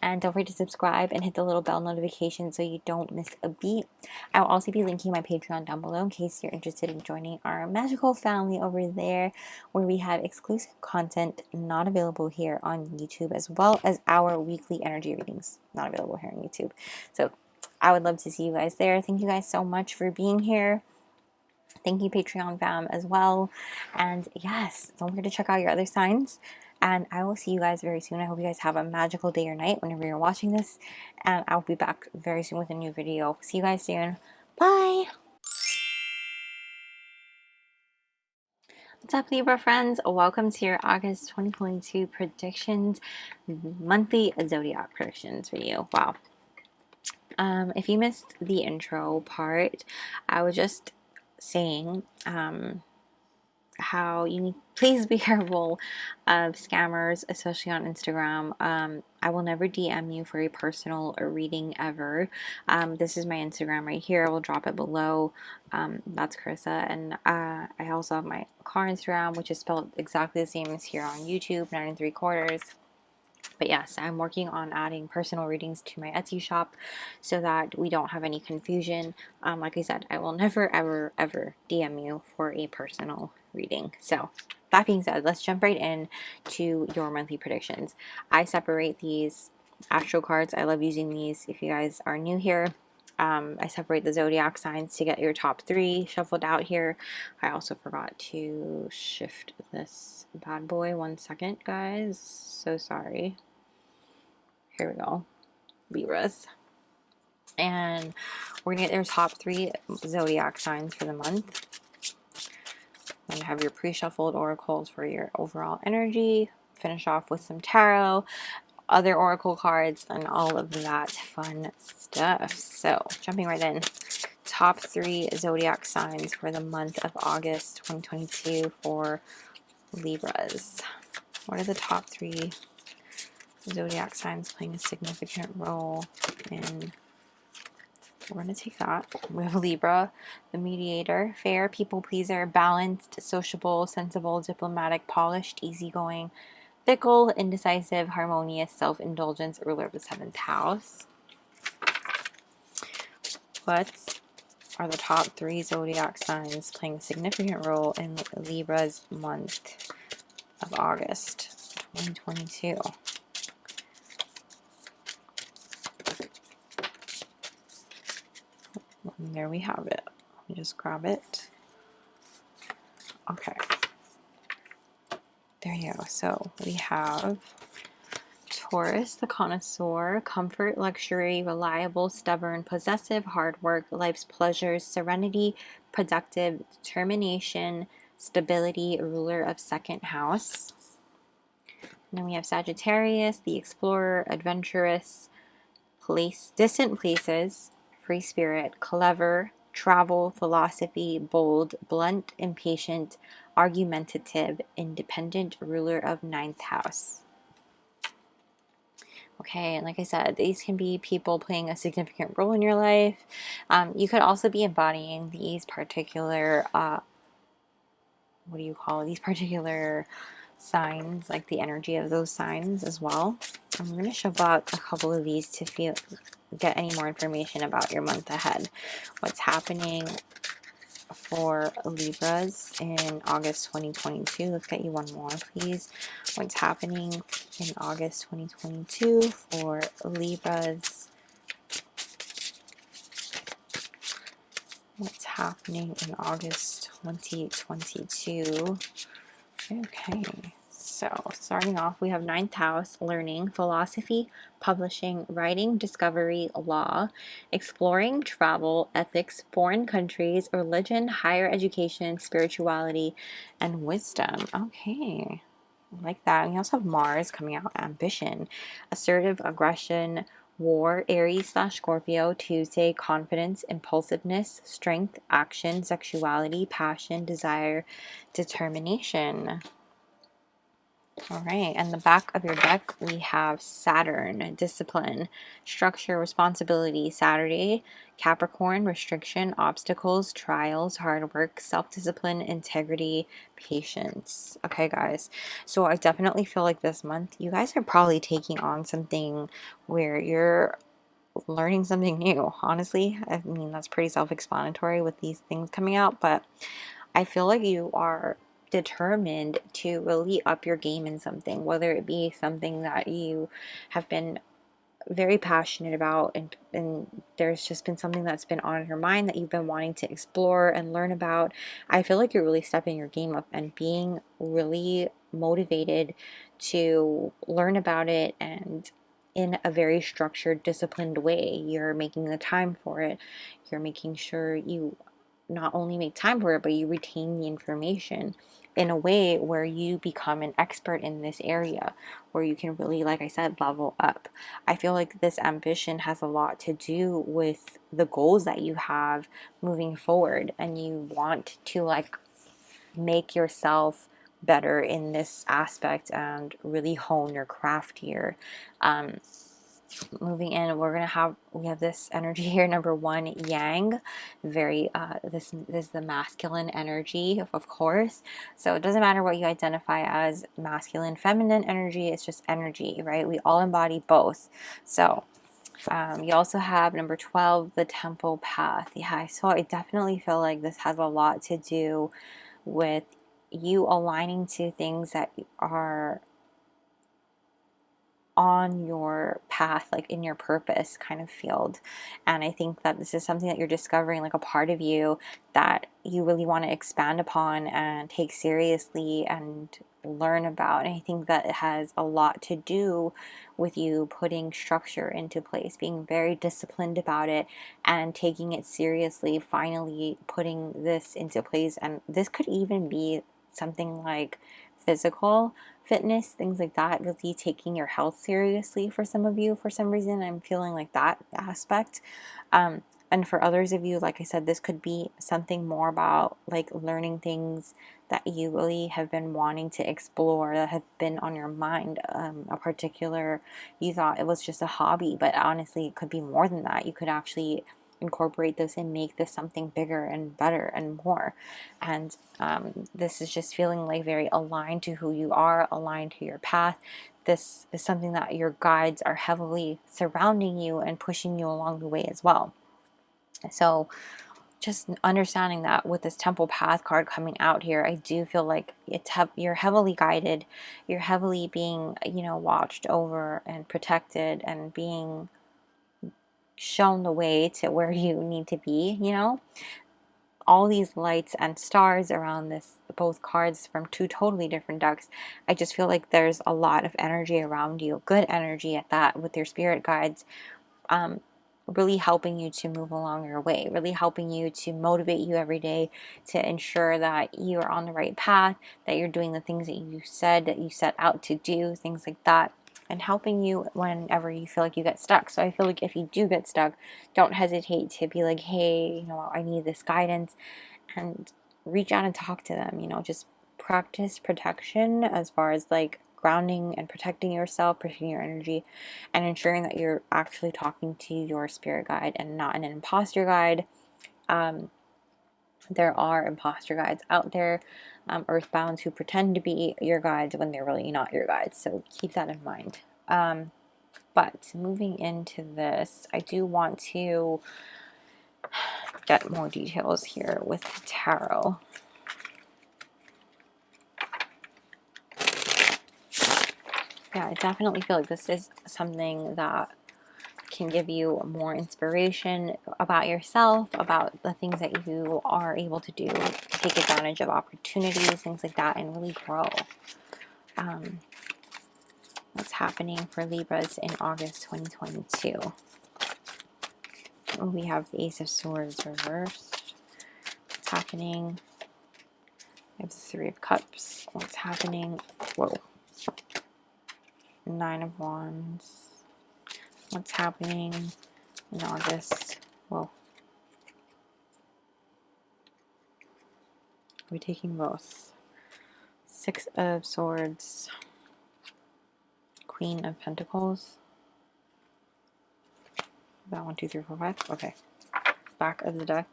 And don't forget to subscribe and hit the little bell notification so you don't miss a beat. I will also be linking my Patreon down below in case you're interested in joining our magical family over there, where we have exclusive content not available here on YouTube, as well as our weekly energy readings not available here on YouTube. So I would love to see you guys there. Thank you guys so much for being here. Thank you, Patreon fam, as well. And yes, don't forget to check out your other signs. And I will see you guys very soon. I hope you guys have a magical day or night whenever you're watching this. And I'll be back very soon with a new video. See you guys soon. Bye. What's up, Libra friends? Welcome to your August 2022 predictions, monthly zodiac predictions video. Wow. If you missed the intro part, I was just saying how you need, please be careful of scammers, especially on Instagram. I will never DM you for a personal reading ever. This is my Instagram right here. I will drop it below. That's Krystal, and I also have my car Instagram, which is spelled exactly the same as here on YouTube, 9 3/4. But yes, I'm working on adding personal readings to my Etsy shop so that we don't have any confusion. Like I said, I will never, ever, ever DM you for a personal reading. So that being said, let's jump right in to your monthly predictions. I separate these astro cards. I love using these if you guys are new here. I separate the zodiac signs to get your top 3 shuffled out here. I also forgot to shift this bad boy. 1 second, guys. So sorry. Here we go. Libras. And we're going to get your top 3 zodiac signs for the month. Then you have your pre-shuffled oracles for your overall energy. Finish off with some tarot, other oracle cards, and all of that fun stuff. So, jumping right in. Top 3 zodiac signs for the month of August 2022 for Libras. What are the top 3 zodiac signs playing a significant role in? We're going to take that. We have Libra, the mediator, fair, people pleaser, balanced, sociable, sensible, diplomatic, polished, easygoing, fickle, indecisive, harmonious, self-indulgence, ruler of the 7th house. What are the top 3 zodiac signs playing a significant role in Libra's month of August 2022? And there we have it. Let me just grab it. Okay. There you go. So we have Taurus, the connoisseur, comfort, luxury, reliable, stubborn, possessive, hard work, life's pleasures, serenity, productive, determination, stability, ruler of 2nd house. And then we have Sagittarius, the explorer, adventurous, distant places, free spirit, clever, travel, philosophy, bold, blunt, impatient, argumentative, independent, ruler of 9th house. Okay, and like I said, these can be people playing a significant role in your life. You could also be embodying these particular, what do you call it? These particular signs, like the energy of those signs as well. I'm going to shuffle out a couple of these to get any more information about your month ahead. What's happening for Libras in August 2022. Let's get you one more, please. What's happening in August 2022 for Libras What's happening in August 2022? Okay, so starting off, we have ninth house, learning, philosophy, publishing, writing, discovery, law, exploring, travel, ethics, foreign countries, religion, higher education, spirituality, and wisdom. Okay, I like that. And we also have Mars coming out, ambition, assertive aggression, war, Aries / Scorpio, Tuesday, confidence, impulsiveness, strength, action, sexuality, passion, desire, determination. All right, and the back of your deck, we have Saturn, discipline, structure, responsibility, Saturday, Capricorn, restriction, obstacles, trials, hard work, self-discipline, integrity, patience. Okay, guys, so I definitely feel like this month, you guys are probably taking on something where you're learning something new. Honestly, I mean, that's pretty self-explanatory with these things coming out, but I feel like you are determined to really up your game in something, whether it be something that you have been very passionate about, and there's just been something that's been on your mind that you've been wanting to explore and learn about. I feel like you're really stepping your game up and being really motivated to learn about it, and in a very structured, disciplined way. You're making the time for it. You're making sure you not only make time for it, but you retain the information in a way where you become an expert in this area, where you can really, like I said, level up. I feel like this ambition has a lot to do with the goals that you have moving forward, and you want to like make yourself better in this aspect and really hone your craft here. Moving in, we have this energy here, number one, yang, very this is the masculine energy, of course. So it doesn't matter what you identify as, masculine, feminine energy, it's just energy, right? We all embody both. So you also have number 12, the temple path. Yeah, so I definitely feel like this has a lot to do with you aligning to things that are on your path, like in your purpose kind of field. And I think that this is something that you're discovering, like a part of you that you really want to expand upon and take seriously and learn about. And I think that it has a lot to do with you putting structure into place, being very disciplined about it, and taking it seriously, finally putting this into place. And this could even be something like physical fitness, things like that, really taking your health seriously. For some of you, for some reason, I'm feeling like that aspect. And for others of you, like I said, this could be something more about like learning things that you really have been wanting to explore, that have been on your mind. A particular, you thought it was just a hobby, but honestly, it could be more than that. You could actually incorporate this and make this something bigger and better and more. And this is just feeling like very aligned to who you are, aligned to your path. This is something that your guides are heavily surrounding you and pushing you along the way as well. So just understanding that with this temple path card coming out here, I do feel like you're heavily guided, you're heavily being, watched over and protected, and being shown the way to where you need to be. All these lights and stars around this, both cards from two totally different decks. I just feel like there's a lot of energy around you, good energy at that, with your spirit guides, really helping you to move along your way, really helping you to motivate you every day, to ensure that you are on the right path, that you're doing the things that you said that you set out to do, things like that, and helping you whenever you feel like you get stuck. So I feel like if you do get stuck, don't hesitate to be like, hey, I need this guidance, and reach out and talk to them. Just practice protection as far as like grounding and protecting yourself, protecting your energy, and ensuring that you're actually talking to your spirit guide and not an imposter guide. There are imposter guides out there, earthbounds, who pretend to be your guides when they're really not your guides. So keep that in mind. But moving into this, I do want to get more details here with tarot. Yeah, I definitely feel like this is something that can give you more inspiration about yourself, about the things that you are able to do, take advantage of opportunities, things like that, and really grow. What's happening for Libras in August 2022? We have the Ace of Swords reversed. What's happening? We have the Three of Cups. What's happening? Whoa. Nine of Wands. What's happening in August? Whoa. We're taking both. Six of Swords. Queen of Pentacles. That 1, 2, 3, 4, 5. Okay. Back of the deck.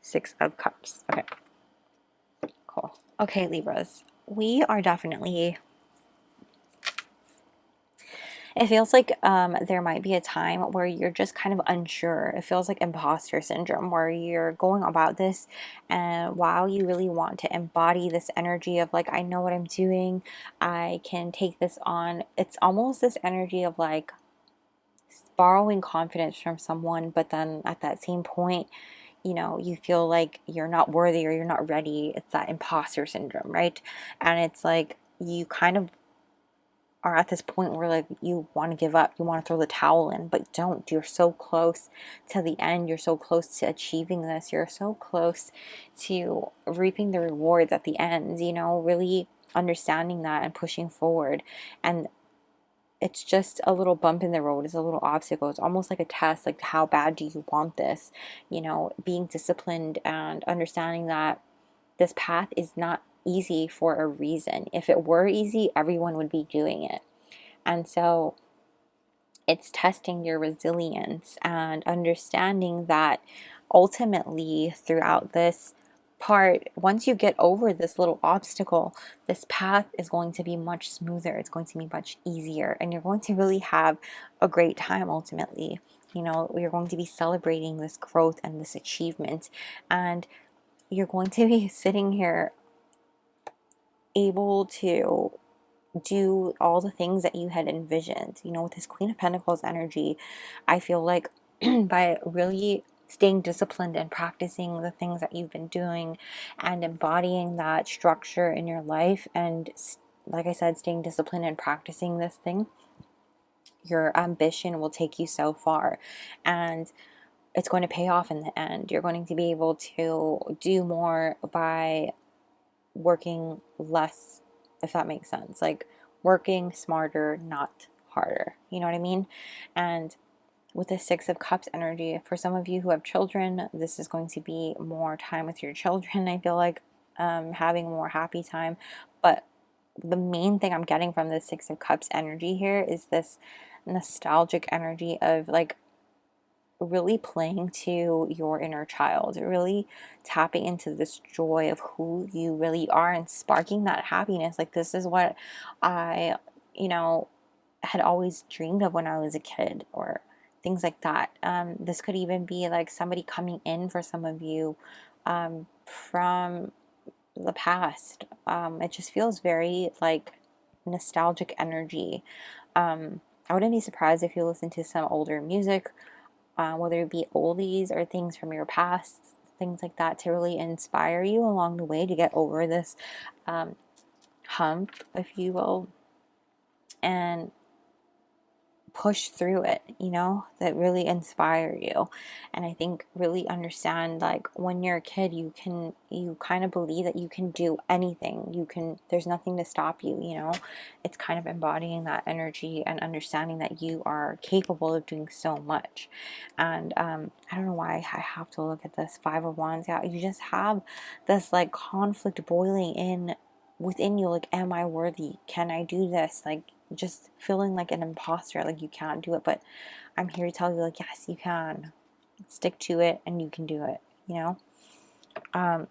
Six of Cups. Okay. Cool. Okay, Libras. We are definitely... It feels like there might be a time where you're just kind of unsure. It feels like imposter syndrome, where you're going about this and while you really want to embody this energy of like, I know what I'm doing, I can take this on. It's almost this energy of like borrowing confidence from someone, but then at that same point, you know, you feel like you're not worthy or you're not ready. It's that imposter syndrome, right? And it's like you kind of are at this point where like you want to give up, you want to throw the towel in, but don't. You're so close to the end, you're so close to achieving this, you're so close to reaping the rewards at the end, you know, really understanding that and pushing forward. And it's just a little bump in the road, it's a little obstacle, it's almost like a test, like how bad do you want this, you know, being disciplined and understanding that this path is not easy for a reason. If it were easy, everyone would be doing it. And so it's testing your resilience and understanding that ultimately throughout this part, once you get over this little obstacle, this path is going to be much smoother. It's going to be much easier, and you're going to really have a great time ultimately. You know, you're going to be celebrating this growth and this achievement, and you're going to be sitting here able to do all the things that you had envisioned. You know, with this Queen of Pentacles energy, I feel like by really staying disciplined and practicing the things that you've been doing and embodying that structure in your life, and like I said, staying disciplined and practicing this thing, your ambition will take you so far, and it's going to pay off in the end. You're going to be able to do more by working less, if that makes sense. Like working smarter, not harder. You know what I mean? And with the Six of Cups energy, for some of you who have children, this is going to be more time with your children. I feel like having more happy time. But the main thing I'm getting from the Six of Cups energy here is this nostalgic energy of like really playing to your inner child, really tapping into this joy of who you really are and sparking that happiness. Like, this is what I, you know, had always dreamed of when I was a kid, or things like that. This could even be like somebody coming in for some of you from the past. It just feels very like nostalgic energy. I wouldn't be surprised if you listen to some older music, whether it be oldies or things from your past, things like that, to really inspire you along the way to get over this hump, if you will, and push through it, you know, that really inspire you. And I think really understand, like, when you're a kid, you kind of believe that you can do anything. There's nothing to stop you, you know. It's kind of embodying that energy and understanding that you are capable of doing so much. And I don't know why I have to look at this Five of Wands. Yeah, you just have this like conflict boiling in within you, like, am I worthy? Can I do this? Like, just feeling like an imposter, like you can't do it. But I'm here to tell you, like, yes, you can. Stick to it and you can do it, you know. I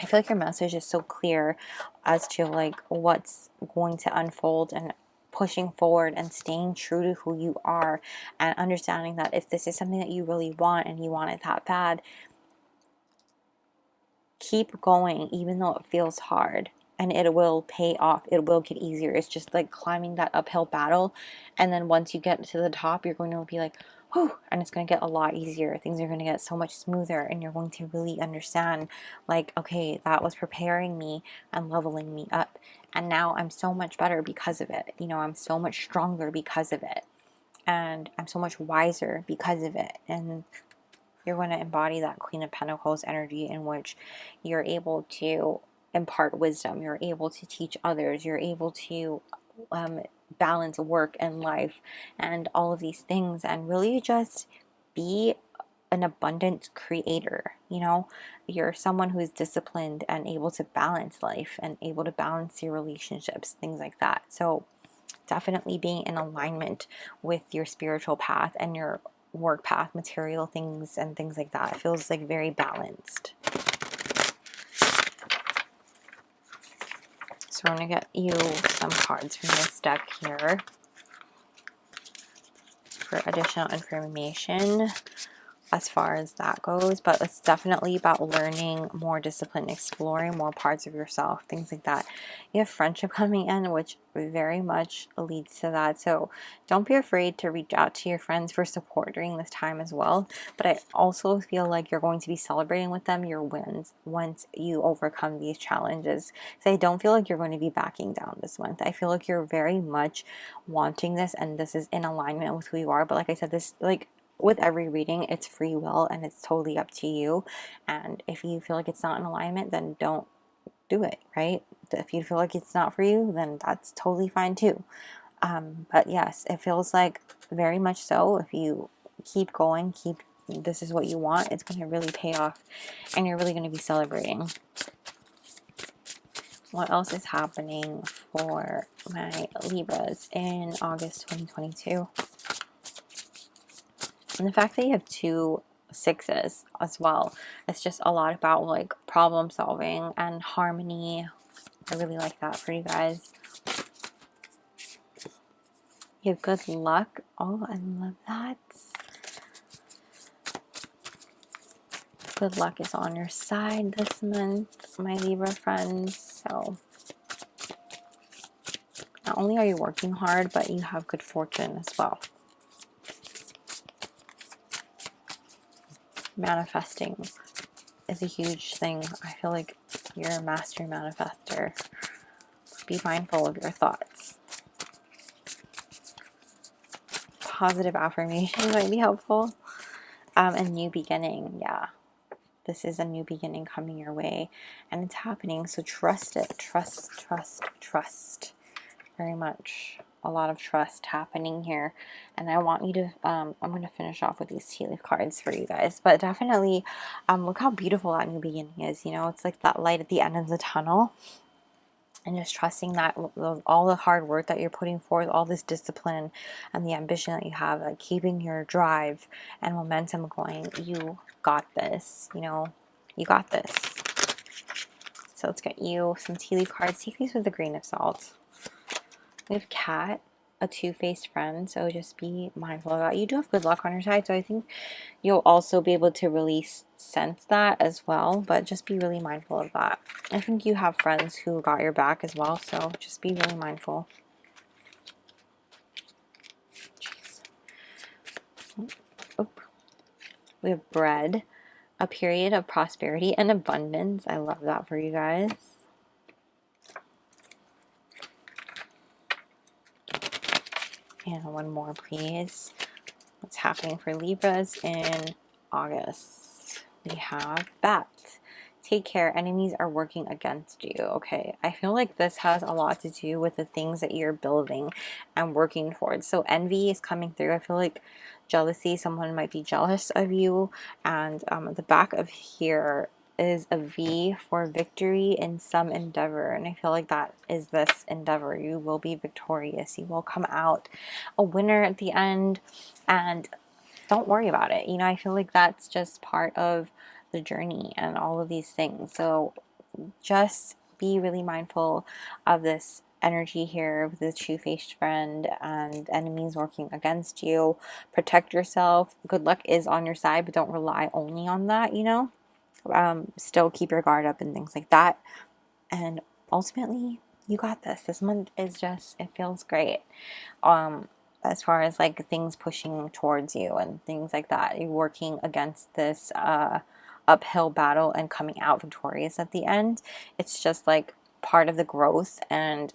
feel like your message is so clear as to like what's going to unfold, and pushing forward and staying true to who you are, and understanding that if this is something that you really want and you want it that bad, keep going even though it feels hard. and it will pay off. It will get easier. It's just like climbing that uphill battle. And then once you get to the top, you're going to be like, whew, and it's going to get a lot easier. Things are going to get so much smoother, and you're going to really understand, like, okay, that was preparing me and leveling me up. And now I'm so much better because of it. You know, I'm so much stronger because of it. And I'm so much wiser because of it. And you're going to embody that Queen of Pentacles energy, in which you're able to impart wisdom. You're able to teach others. You're able to balance work and life and all of these things, and really just be an abundant creator. You know, you're someone who is disciplined and able to balance life and able to balance your relationships, things like that. So definitely being in alignment with your spiritual path and your work path, material things and things like that. It feels like very balanced. So I'm going to get you some cards from this deck here for additional information as far as that goes. But it's definitely about learning more discipline, exploring more parts of yourself, things like that. You have friendship coming in, which very much leads to that. So don't be afraid to reach out to your friends for support during this time as well. But I also feel like you're going to be celebrating with them your wins once you overcome these challenges. So I don't feel like you're going to be backing down this month. I feel like you're very much wanting this, and this is in alignment with who you are. But like I said, this, like, with every reading, it's free will and it's totally up to you. And if you feel like it's not in alignment, then don't do it, right? If you feel like it's not for you, then that's totally fine too. But yes, it feels like very much so. If you keep going, this is what you want, it's going to really pay off, and you're really going to be celebrating. What else is happening for my Libras in August 2022? And the fact that you have 2 6s as well, it's just a lot about like problem solving and harmony. I really like that for you guys. You have good luck. Oh, I love that. Good luck is on your side this month, my Libra friends. So not only are you working hard, but you have good fortune as well. Manifesting is a huge thing. I feel like you're a master manifester. Be mindful of your thoughts. Positive affirmation might be helpful. A new beginning. Yeah. This is a new beginning coming your way, and it's happening. So trust it. Trust, trust, trust. Very much. A lot of trust happening here. And I want you to, I'm going to finish off with these tea leaf cards for you guys. But definitely, look how beautiful that new beginning is. You know, it's like that light at the end of the tunnel. And just trusting that all the hard work that you're putting forth, all this discipline and the ambition that you have, like keeping your drive and momentum going, you got this. You know, you got this. So let's get you some tea leaf cards. Take these with a grain of salt. We have Cat, a two-faced friend, so just be mindful of that. You do have good luck on your side, so I think you'll also be able to really sense that as well, but just be really mindful of that. I think you have friends who got your back as well, so just be really mindful. Jeez. Oh. We have Bread, a period of prosperity and abundance. I love that for you guys. And one more, please. What's happening for Libras in August? We have Bat. Take care. Enemies are working against you. Okay. I feel like this has a lot to do with the things that you're building and working towards. So envy is coming through. I feel like jealousy. Someone might be jealous of you. And the back of here is a V for victory in some endeavor, and I feel like that is this endeavor. You will be victorious. You will come out a winner at the end, and don't worry about it. You know, I feel like that's just part of the journey and all of these things. So just be really mindful of this energy here with the two-faced friend and enemies working against you. Protect yourself. Good luck is on your side, but don't rely only on that, you know. Still keep your guard up and things like that. And ultimately, you got this. This month is just, it feels great. As far as like things pushing towards you and things like that, you're working against this uphill battle and coming out victorious at the end. It's just like part of the growth and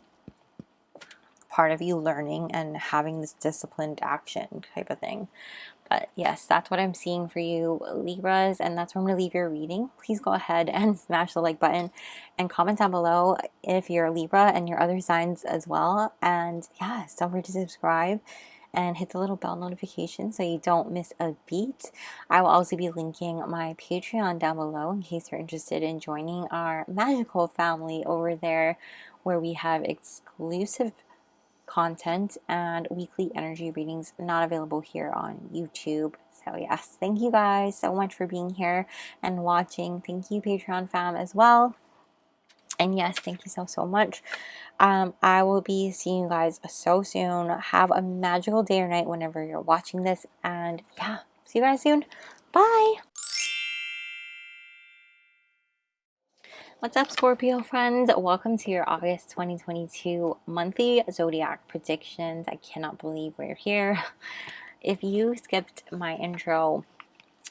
part of you learning and having this disciplined action type of thing. But yes, that's what I'm seeing for you, Libras, and that's where I'm going to leave your reading. Please go ahead and smash the like button and comment down below if you're a Libra and your other signs as well. And yes, don't forget to subscribe and hit the little bell notification so you don't miss a beat. I will also be linking my Patreon down below in case you're interested in joining our magical family over there, where we have exclusive content and weekly energy readings not available here on YouTube. So yes, thank you guys so much for being here and watching. Thank you, Patreon fam, as well. And yes, thank you so much. I will be seeing you guys so soon. Have a magical day or night whenever you're watching this, and yeah, see you guys soon. Bye. What's up, Scorpio friends? Welcome to your August 2022 monthly Zodiac predictions. I cannot believe we're here. If you skipped my intro,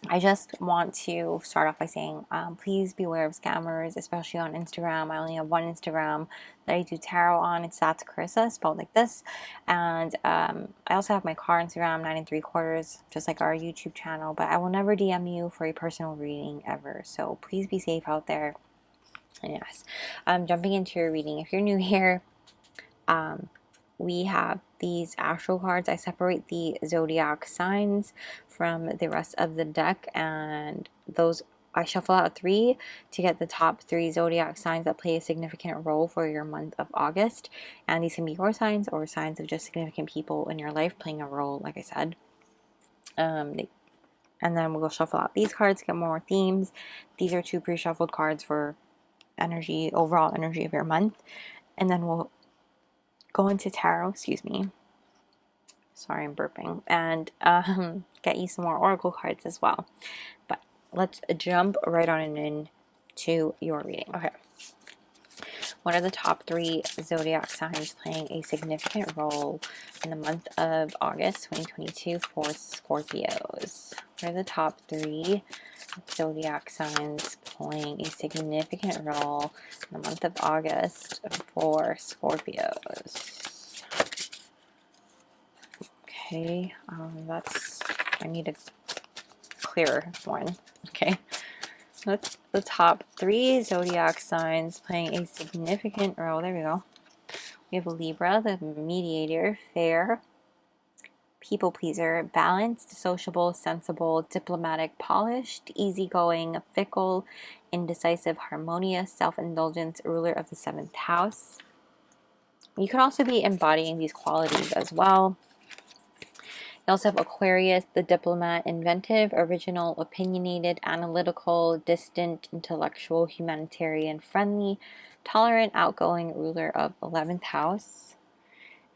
I just want to start off by saying please beware of scammers, especially on Instagram. I only have one Instagram that I do tarot on. It's That's Carissa, spelled like this. And I also have my car Instagram, 9 3/4, just like our YouTube channel. But I will never DM you for a personal reading ever. So please be safe out there. And yes, jumping into your reading. If you're new here, we have these astral cards. I separate the zodiac signs from the rest of the deck, and those I shuffle out 3 to get the top 3 zodiac signs that play a significant role for your month of August. And these can be your signs or signs of just significant people in your life playing a role, like I said. And then we'll shuffle out these cards to get more themes. These are 2 pre-shuffled cards for energy, overall energy of your month. And then we'll go into tarot, excuse me, sorry I'm burping, and get you some more oracle cards as well. But let's jump right on into your reading. Okay, what are the top 3 zodiac signs playing a significant role in the month of August 2022 for Scorpios? What are the top 3 zodiac signs playing a significant role in the month of August for Scorpios? Okay, I need a clearer one. Okay, that's the top 3 zodiac signs playing a significant role. There we go. We have Libra, the mediator, fair, people pleaser, balanced, sociable, sensible, diplomatic, polished, easygoing, fickle, indecisive, harmonious, self-indulgence, ruler of the 7th house. You could also be embodying these qualities as well. You also have Aquarius, the diplomat, inventive, original, opinionated, analytical, distant, intellectual, humanitarian, friendly, tolerant, outgoing, ruler of 11th house.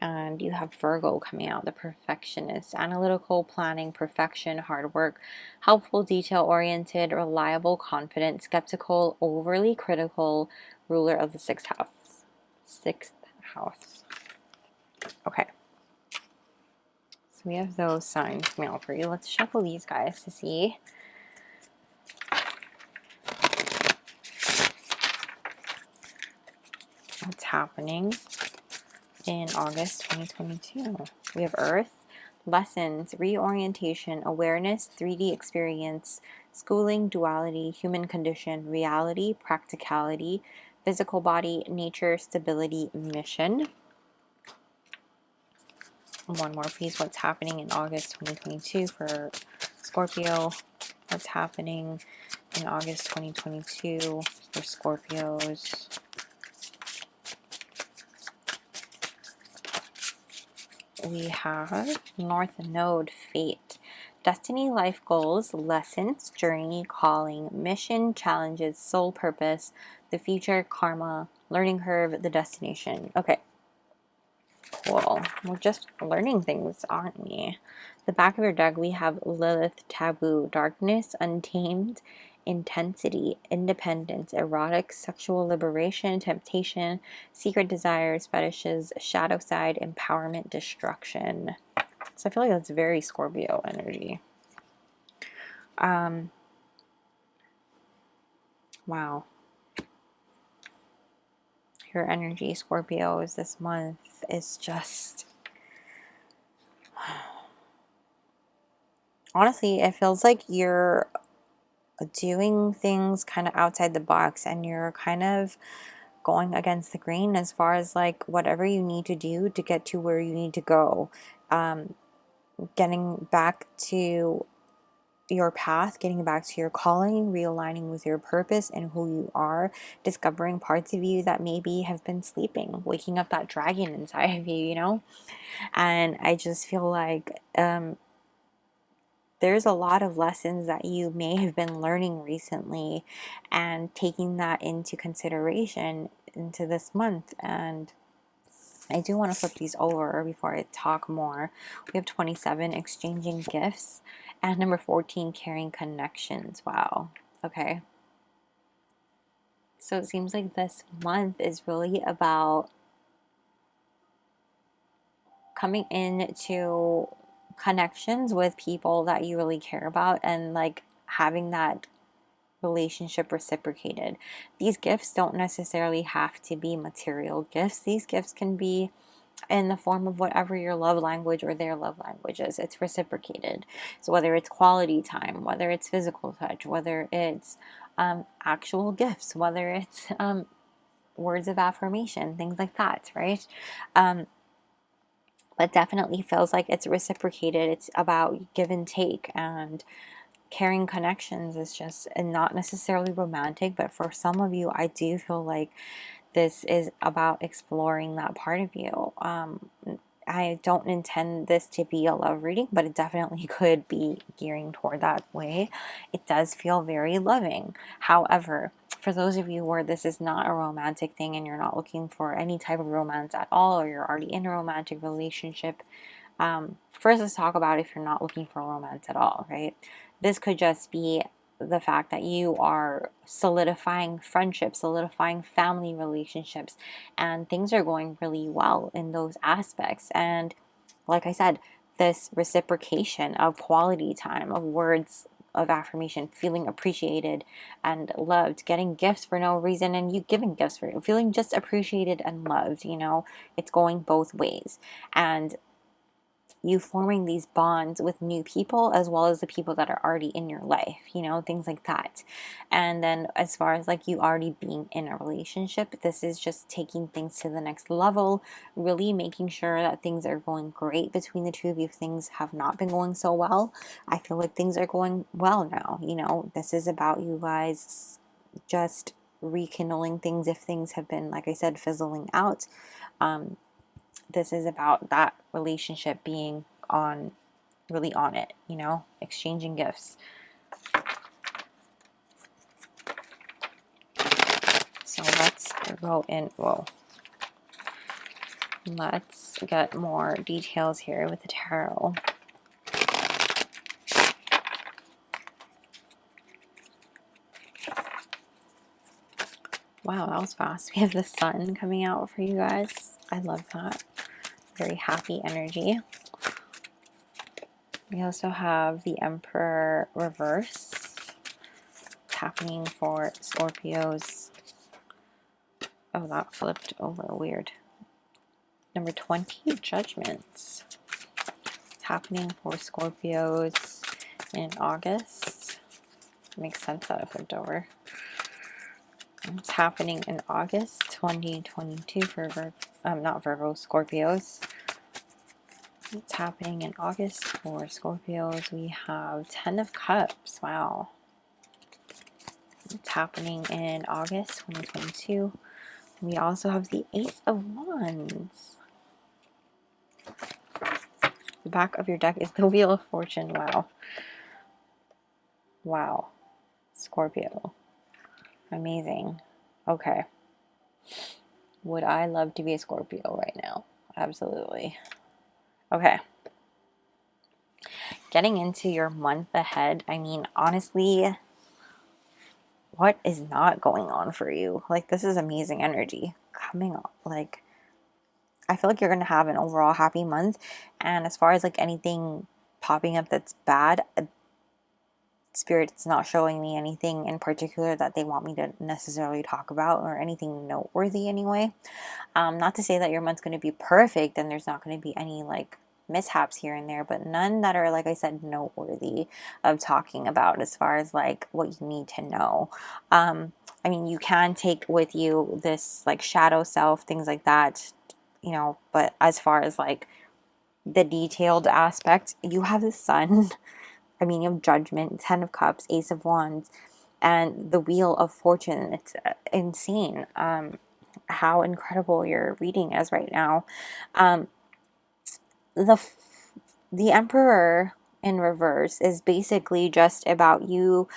And you have Virgo coming out, the perfectionist, analytical, planning, perfection, hard work, helpful, detail-oriented, reliable, confident, skeptical, overly critical, ruler of the 6th house. 6th house. Okay. So we have those signs coming out for you. Let's shuffle these guys to see what's happening in August 2022. We have Earth, lessons, reorientation, awareness, 3D experience, schooling, duality, human condition, reality, practicality, physical body, nature, stability, mission. One more piece, what's happening in August 2022 for Scorpio. What's happening in August 2022 for Scorpios. We have North Node, fate, destiny, life goals, lessons, journey, calling, mission, challenges, soul purpose, the future, karma, learning curve, the destination. Okay. Cool. We're just learning things, aren't we? The back of your deck, we have Lilith, taboo, darkness, untamed, intensity, independence, erotic, sexual liberation, temptation, secret desires, fetishes, shadow side, empowerment, destruction. So I feel like that's very Scorpio energy. Wow. Your energy, Scorpios, this month is just... honestly, it feels like you're doing things kind of outside the box, and you're kind of going against the grain as far as like whatever you need to do to get to where you need to go. Getting back to your path, getting back to your calling, realigning with your purpose and who you are, discovering parts of you that maybe have been sleeping, waking up that dragon inside of you, you know? And I just feel like there's a lot of lessons that you may have been learning recently, and taking that into consideration into this month. And I do want to flip these over before I talk more. We have 27, exchanging gifts, and number 14, carrying connections. Wow. Okay. So it seems like this month is really about coming into connections with people that you really care about, and like having that relationship reciprocated. These gifts don't necessarily have to be material gifts. These gifts can be in the form of whatever your love language or their love language is. It's reciprocated. So whether it's quality time, whether it's physical touch, whether it's actual gifts, whether it's words of affirmation, things like that, right? But definitely feels like it's reciprocated. It's about give and take, and carrying connections is just not necessarily romantic, but for some of you, I do feel like this is about exploring that part of you. I don't intend this to be a love reading, but it definitely could be gearing toward that way. It does feel very loving. However, for those of you where this is not a romantic thing and you're not looking for any type of romance at all, or you're already in a romantic relationship, first let's talk about if you're not looking for romance at all, right? This could just be the fact that you are solidifying friendships, solidifying family relationships, and things are going really well in those aspects. And like I said, this reciprocation of quality time, of words of affirmation, feeling appreciated and loved, getting gifts for no reason, and you giving gifts for feeling just appreciated and loved, you know, it's going both ways. And you forming these bonds with new people as well as the people that are already in your life, you know, things like that. And then as far as like you already being in a relationship, this is just taking things to the next level, really making sure that things are going great between the two of you. If things have not been going so well, I feel like things are going well now. You know, this is about you guys just rekindling things if things have been, like I said, fizzling out. This is about that relationship being really on it, you know, exchanging gifts. So let's go in. Whoa. Let's get more details here with the tarot. Wow, that was fast. We have the sun coming out for you guys. I love that. Very happy energy. We also have the Emperor reverse. It's happening for Scorpios. Oh, that flipped over. Weird. Number 20, Judgments. It's happening for Scorpios in August. Makes sense that it flipped over. It's happening in August 2022 for not Virgo, Scorpios. It's happening in August for Scorpios. We have 10 of Cups. Wow. It's happening in August 2022. We also have the Ace of Wands. The back of your deck is the Wheel of Fortune. Wow. Wow. Scorpio. Amazing. Okay. Would I love to be a Scorpio right now? Absolutely. Okay. Getting into your month ahead, I mean, honestly, what is not going on for you. Like, this is amazing energy coming up. Like, I feel like you're going to have an overall happy month. And as far as like anything popping up that's bad, Spirit's not showing me anything in particular that they want me to necessarily talk about, or anything noteworthy anyway. Not to say that your month's going to be perfect and there's not going to be any like mishaps here and there, but none that are, like I said, noteworthy of talking about as far as like what you need to know. I mean, you can take with you this like shadow self, things like that, you know, but as far as like the detailed aspect, you have the sun. I mean, you have Judgment, Ten of Cups, Ace of Wands, and the Wheel of Fortune. It's insane how incredible your reading is right now. Um, the the Emperor in reverse is basically just about you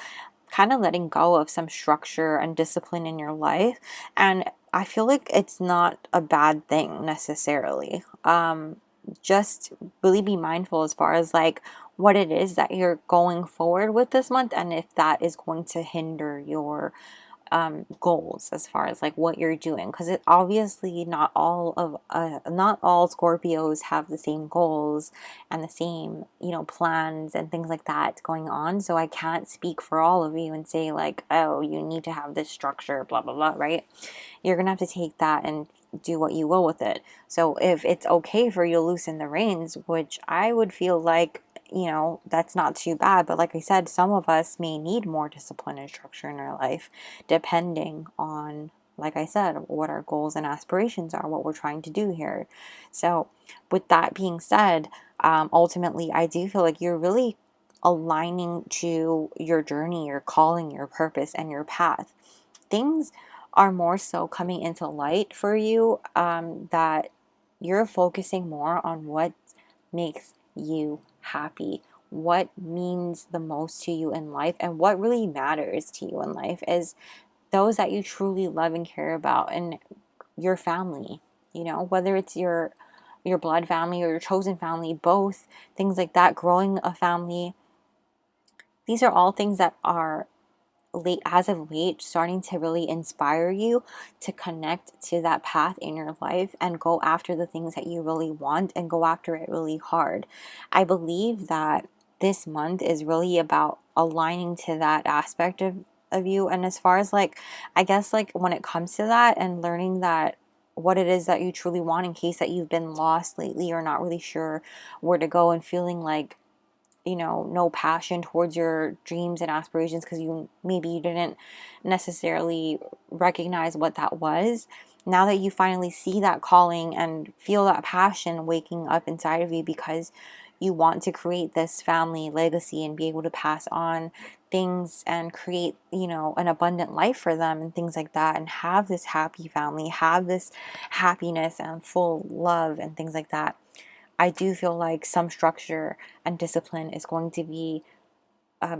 kind of letting go of some structure and discipline in your life, and I feel like it's not a bad thing necessarily. Just really be mindful as far as like what it is that you're going forward with this month, and if that is going to hinder your goals as far as like what you're doing, because it obviously not all Scorpios have the same goals and the same, you know, plans and things like that going on. So I can't speak for all of you and say like, oh, you need to have this structure, blah blah blah, right? You're gonna have to take that and do what you will with it. So if it's okay for you to loosen the reins, which I would feel like, you know, that's not too bad. But like I said, some of us may need more discipline and structure in our life, depending on, like I said, what our goals and aspirations are, what we're trying to do here. So with that being said, ultimately, I do feel like you're really aligning to your journey, your calling, your purpose, and your path. Things are more so coming into light for you, that you're focusing more on what makes you happy, what means the most to you in life, and what really matters to you in life is those that you truly love and care about, and your family, you know, whether it's your blood family or your chosen family, both things like that, growing a family. These are all things that are as of late starting to really inspire you to connect to that path in your life and go after the things that you really want and go after it really hard. I believe that this month is really about aligning to that aspect of you. And as far as like, I guess like when it comes to that and learning that what it is that you truly want, in case that you've been lost lately or not really sure where to go and feeling like, you know, no passion towards your dreams and aspirations because you didn't necessarily recognize what that was. Now that you finally see that calling and feel that passion waking up inside of you because you want to create this family legacy and be able to pass on things and create, you know, an abundant life for them and things like that, and have this happy family, have this happiness and full love and things like that. I do feel like some structure and discipline is going to be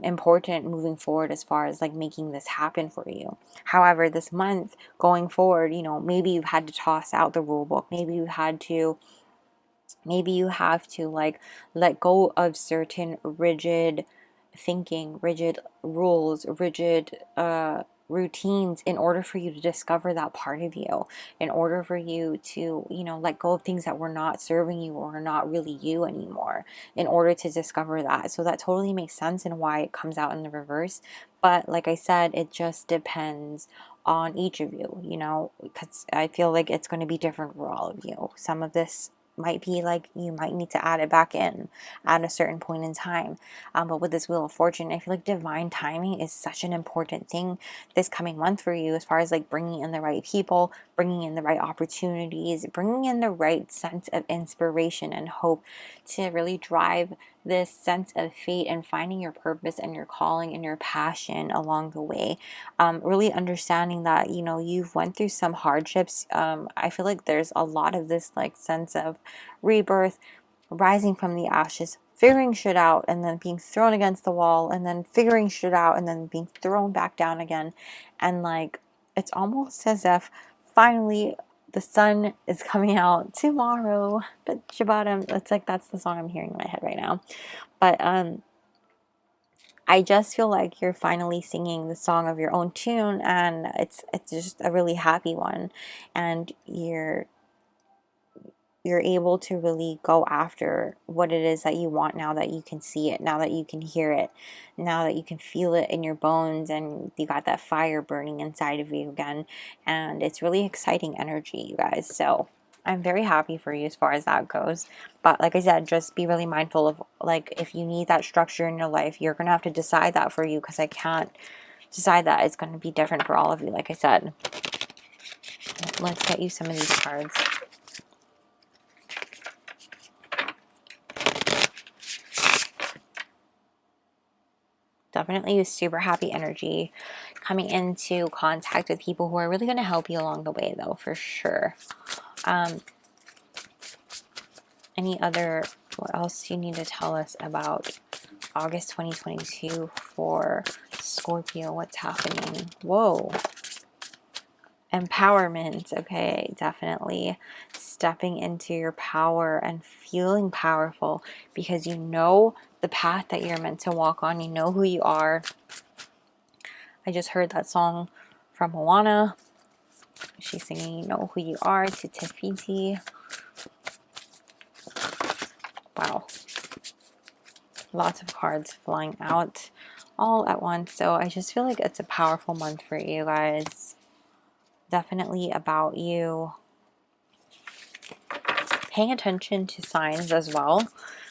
important moving forward as far as like making this happen for you. However, this month going forward, you know, maybe you've had to toss out the rule book. Maybe you have to like let go of certain rigid thinking, rigid rules, rigid routines in order for you to discover that part of you, in order for you to, you know, let go of things that were not serving you or are not really you anymore, in order to discover that. So that totally makes sense and why it comes out in the reverse. But like I said, it just depends on each of you, you know, because I feel like it's going to be different for all of you. Some of this might be like you might need to add it back in at a certain point in time. But with this Wheel of Fortune, I feel like divine timing is such an important thing this coming month for you, as far as like bringing in the right people, bringing in the right opportunities, bringing in the right sense of inspiration and hope to really drive this sense of fate and finding your purpose and your calling and your passion along the way. Really understanding that, you know, you've went through some hardships. I feel like there's a lot of this like sense of rebirth, rising from the ashes, figuring shit out, and then being thrown against the wall, and then figuring shit out, and then being thrown back down again. And like, it's almost as if finally the sun is coming out tomorrow. But Shabbat, it's like that's the song I'm hearing in my head right now. But I just feel like you're finally singing the song of your own tune, and it's just a really happy one, and you're able to really go after what it is that you want now that you can see it, now that you can hear it, now that you can feel it in your bones, and you got that fire burning inside of you again. And it's really exciting energy, you guys. So I'm very happy for you as far as that goes. But like I said, just be really mindful of, like, if you need that structure in your life, you're going to have to decide that for you, because I can't decide that. It's going to be different for all of you, like I said. Let's get you some of these cards. Definitely a super happy energy coming into contact with people who are really going to help you along the way, though, for sure. Any other, what else do you need to tell us about August 2022 for Scorpio? What's happening? Whoa. Empowerment. Okay, definitely stepping into your power and feeling powerful, because you know the path that you're meant to walk on. You know who you are. I just heard that song from Moana. She's singing "You Know Who You Are" to Tefiti. Wow. Lots of cards flying out all at once. So I just feel like it's a powerful month for you guys. Definitely about you paying attention to signs as well.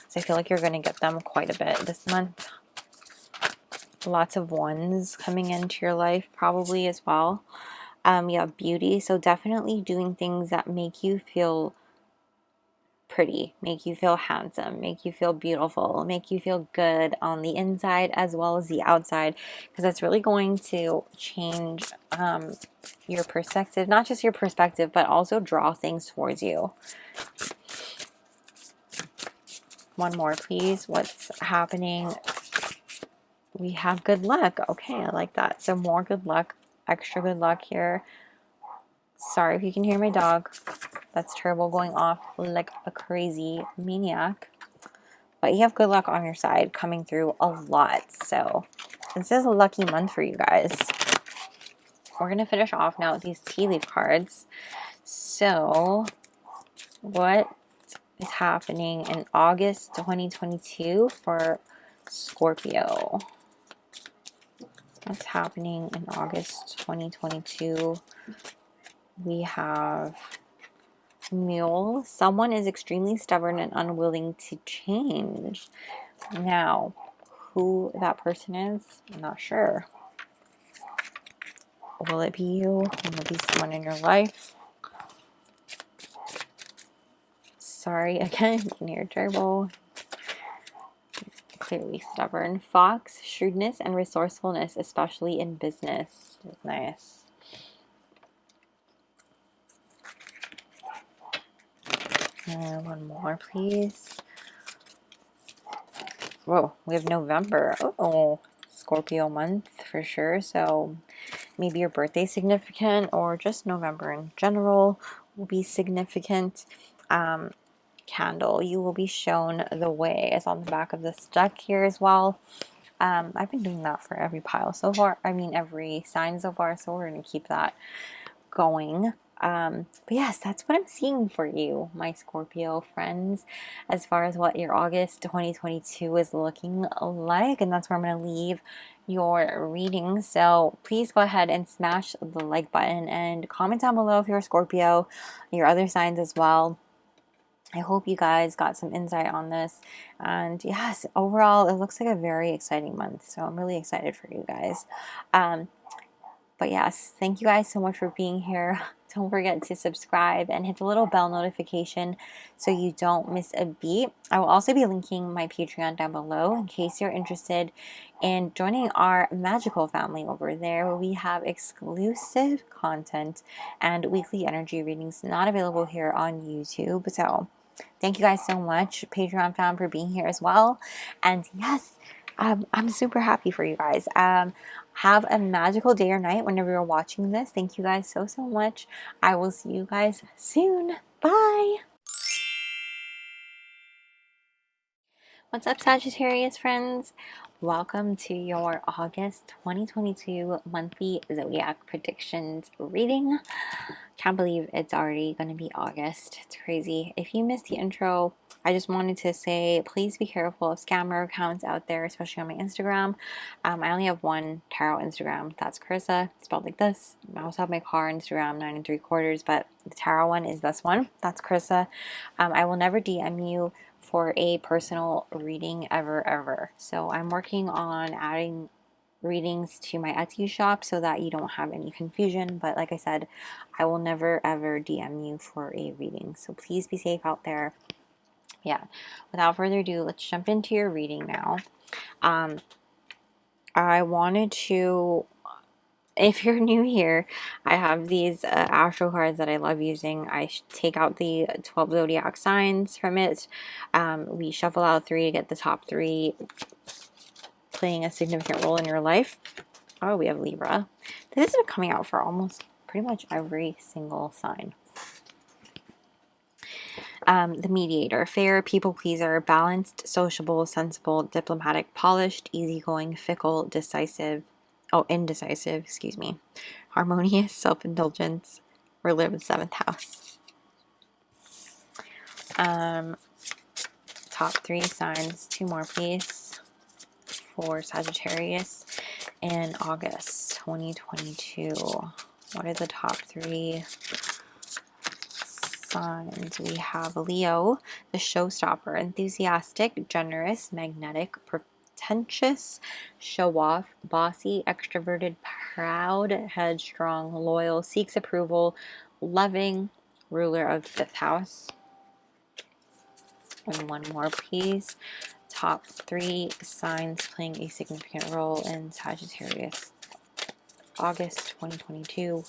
So I feel like you're going to get them quite a bit this month. Lots of ones coming into your life probably as well. You have beauty. So definitely doing things that make you feel pretty, make you feel handsome, make you feel beautiful, make you feel good on the inside as well as the outside, because that's really going to change your perspective, not just your perspective, but also draw things towards you. One more, please. What's happening? We have good luck. Okay, I like that. So more good luck, extra good luck here. Sorry if you can hear my dog. That's terrible, going off like a crazy maniac. But you have good luck on your side, coming through a lot. So this is a lucky month for you guys. We're going to finish off now with these tea leaf cards. So what is happening in August 2022 for Scorpio? What's happening in August 2022? We have Mule. Someone is extremely stubborn and unwilling to change. Now, who that person is, I'm not sure. Will it be you? Will it be someone in your life? Sorry again, you can hear turbo. Clearly stubborn. Fox, shrewdness and resourcefulness, especially in business. Nice. And one more, please. Whoa, we have November. Oh, Scorpio month for sure. So maybe your birthday significant, or just November in general will be significant. Candle, you will be shown the way. It's on the back of this deck here as well. I've been doing that for every pile so far. I mean, every sign so far. So we're going to keep that going. But yes, that's what I'm seeing for you, my Scorpio friends, as far as what your August 2022 is looking like. And that's where I'm going to leave your reading. So please go ahead and smash the like button and comment down below if you're a Scorpio, your other signs as well. I hope you guys got some insight on this. And yes, overall, it looks like a very exciting month. So I'm really excited for you guys. But yes, thank you guys so much for being here. Don't forget to subscribe and hit the little bell notification so you don't miss a beat. I will also be linking my Patreon down below in case you're interested in joining our magical family over there, where we have exclusive content and weekly energy readings not available here on YouTube. So thank you guys so much, Patreon fam, for being here as well. And yes, I'm super happy for you guys. Have a magical day or night whenever you're watching this. Thank you guys so much. I will see you guys soon. Bye. What's up, Sagittarius friends? Welcome to your August 2022 monthly Zodiac predictions reading. Can't believe it's already going to be August. It's crazy. If you missed the intro, I just wanted to say please be careful of scammer accounts out there, especially on my Instagram. I only have one tarot Instagram. That's Carissa, spelled like this. I also have my car Instagram, 9 3/4, but the tarot one is this one. That's Carissa. I will never DM you for a personal reading ever. So I'm working on adding readings to my Etsy shop so that you don't have any confusion, but like I said, I will never ever DM you for a reading, so please be safe out there. Yeah, without further ado, let's jump into your reading now. I wanted to, if you're new here, I have these astro cards that I love using. I take out the 12 zodiac signs from it. We shuffle out 3 to get the top 3 playing a significant role in your life. Oh, we have Libra. This has been coming out for almost pretty much every single sign. The mediator, fair, people pleaser, balanced, sociable, sensible, diplomatic, polished, easygoing, fickle, indecisive, excuse me, harmonious, self-indulgence, ruler of the 7th house. Top 3 signs, 2 more please, for Sagittarius in August 2022. What are the top 3 signs? We have Leo, the showstopper, enthusiastic, generous, magnetic, pretentious, show-off, bossy, extroverted, proud, headstrong, loyal, seeks approval, loving, ruler of 5th house. And one more please. Top 3 signs playing a significant role in Sagittarius August 2022.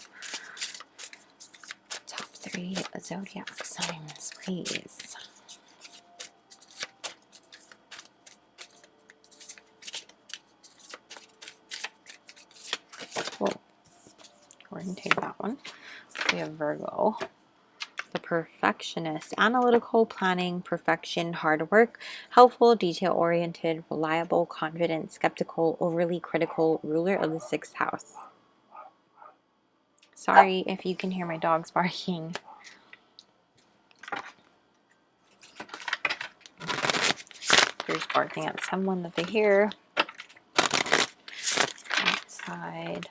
Top 3 zodiac signs, please. Whoa. We're going to take that one. We have Virgo, the perfectionist, analytical, planning, perfection, hard work, helpful, detail-oriented, reliable, confident, skeptical, overly critical, ruler of the 6th house. Sorry if you can hear my dogs barking. They're just barking at someone that they hear outside.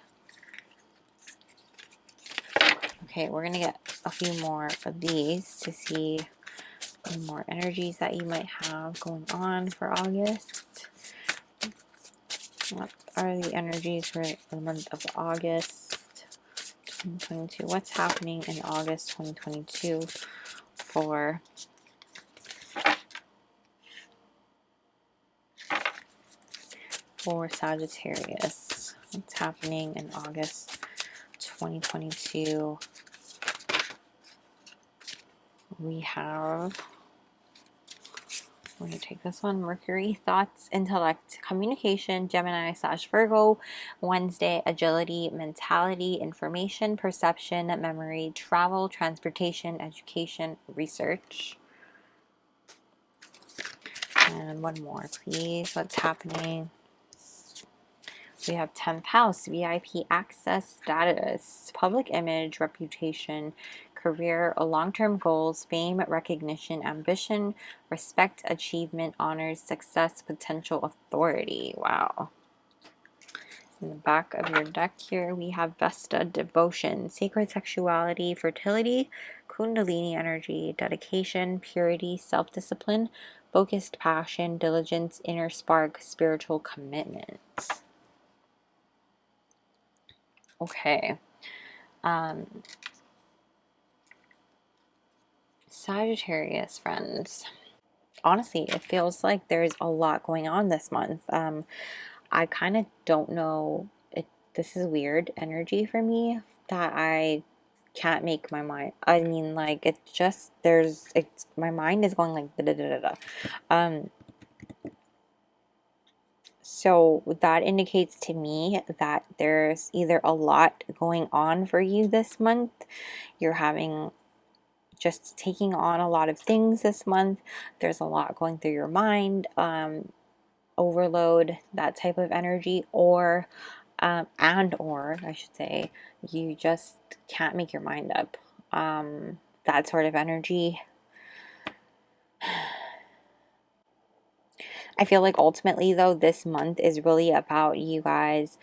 Okay, we're going to get a few more of these to see any more energies that you might have going on for August. What are the energies for the month of August 2022? What's happening in August 2022 for Sagittarius? What's happening in August 2022? We have, we're going to take this one, Mercury, thoughts, intellect, communication, Gemini/Virgo, Wednesday, agility, mentality, information, perception, memory, travel, transportation, education, research. And one more, please. What's happening? We have 10th house, VIP access, status, public image, reputation, career, long-term goals, fame, recognition, ambition, respect, achievement, honors, success, potential, authority. Wow. In the back of your deck here, we have Vesta, devotion, sacred sexuality, fertility, Kundalini energy, dedication, purity, self-discipline, focused passion, diligence, inner spark, spiritual commitment. Okay. Sagittarius friends. Honestly, it feels like there's a lot going on this month. I kind of don't know. This is weird energy for me that I can't make my mind. I mean, like, it's just, my mind is going like da da da da da. So that indicates to me that there's either a lot going on for you this month. You're having just taking on a lot of things this month. There's a lot going through your mind, overload, that type of energy, or or I should say, you just can't make your mind up. That sort of energy. I feel like ultimately, though, this month is really about you guys.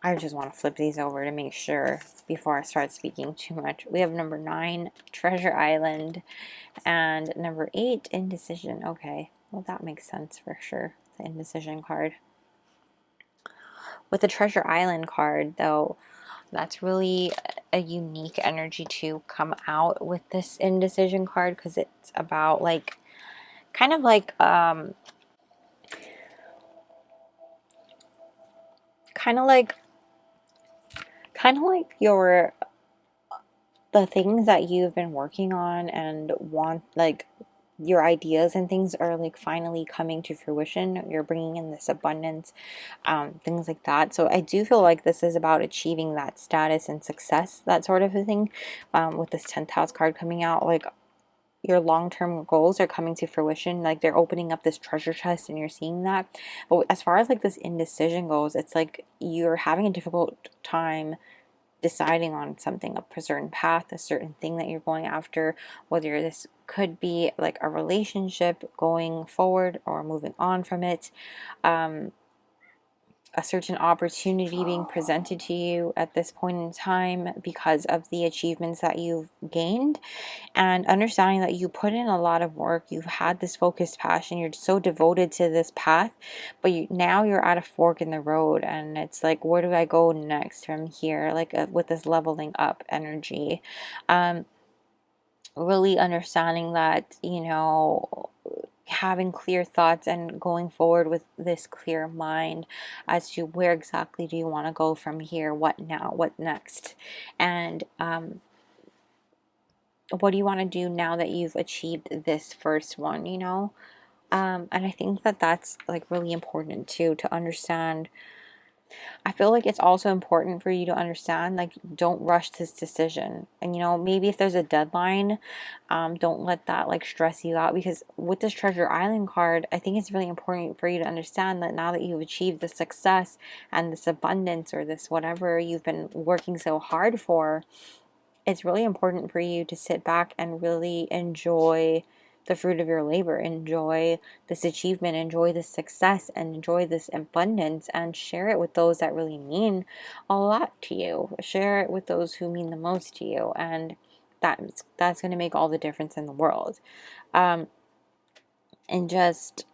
I just want to flip these over to make sure before I start speaking too much. We have number 9, Treasure Island, and number 8, Indecision. Okay, well, that makes sense for sure. The Indecision card. With the Treasure Island card, though, that's really a unique energy to come out with this Indecision card, because it's about like kind of like kind of like your the things that you've been working on and want, like your ideas and things are like finally coming to fruition. You're bringing in this abundance, things like that. So I do feel like this is about achieving that status and success, that sort of a thing. With this 10th house card coming out, like your long-term goals are coming to fruition, like they're opening up this treasure chest and you're seeing that. But as far as like this indecision goes, it's like you're having a difficult time deciding on something, a certain path, a certain thing that you're going after, whether this could be like a relationship going forward or moving on from it, a certain opportunity being presented to you at this point in time because of the achievements that you've gained, and understanding that you put in a lot of work. You've had this focused passion, you're so devoted to this path, but now you're at a fork in the road, and it's like, where do I go next from here, like with this leveling up energy. Really understanding that, you know, having clear thoughts and going forward with this clear mind as to where exactly do you want to go from here, what now, what next, and what do you want to do now that you've achieved this first one, you know. And I think that that's like really important too, to understand. I feel like it's also important for you to understand, like, don't rush this decision. And, you know, maybe if there's a deadline, don't let that like stress you out, because with this Treasure Island card, I think it's really important for you to understand that now that you've achieved the success and this abundance, or this whatever you've been working so hard for, it's really important for you to sit back and really enjoy the fruit of your labor, enjoy this achievement, enjoy this success, and enjoy this abundance, and share it with those that really mean a lot to you. Share it with those who mean the most to you, and that's going to make all the difference in the world. And just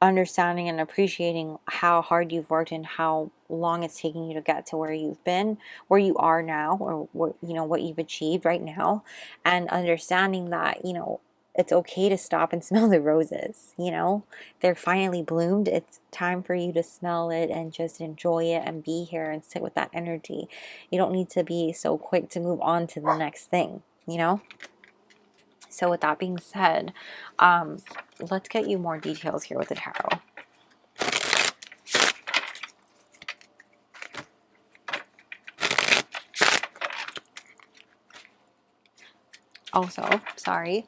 understanding and appreciating how hard you've worked and how long it's taking you to get to where you've been, where you are now, or what, you know, what you've achieved right now, and understanding that, you know, it's okay to stop and smell the roses. You know, they're finally bloomed. It's time for you to smell it and just enjoy it and be here and sit with that energy. You don't need to be so quick to move on to the next thing, you know. So with that being said, let's get you more details here with the tarot. Also, sorry,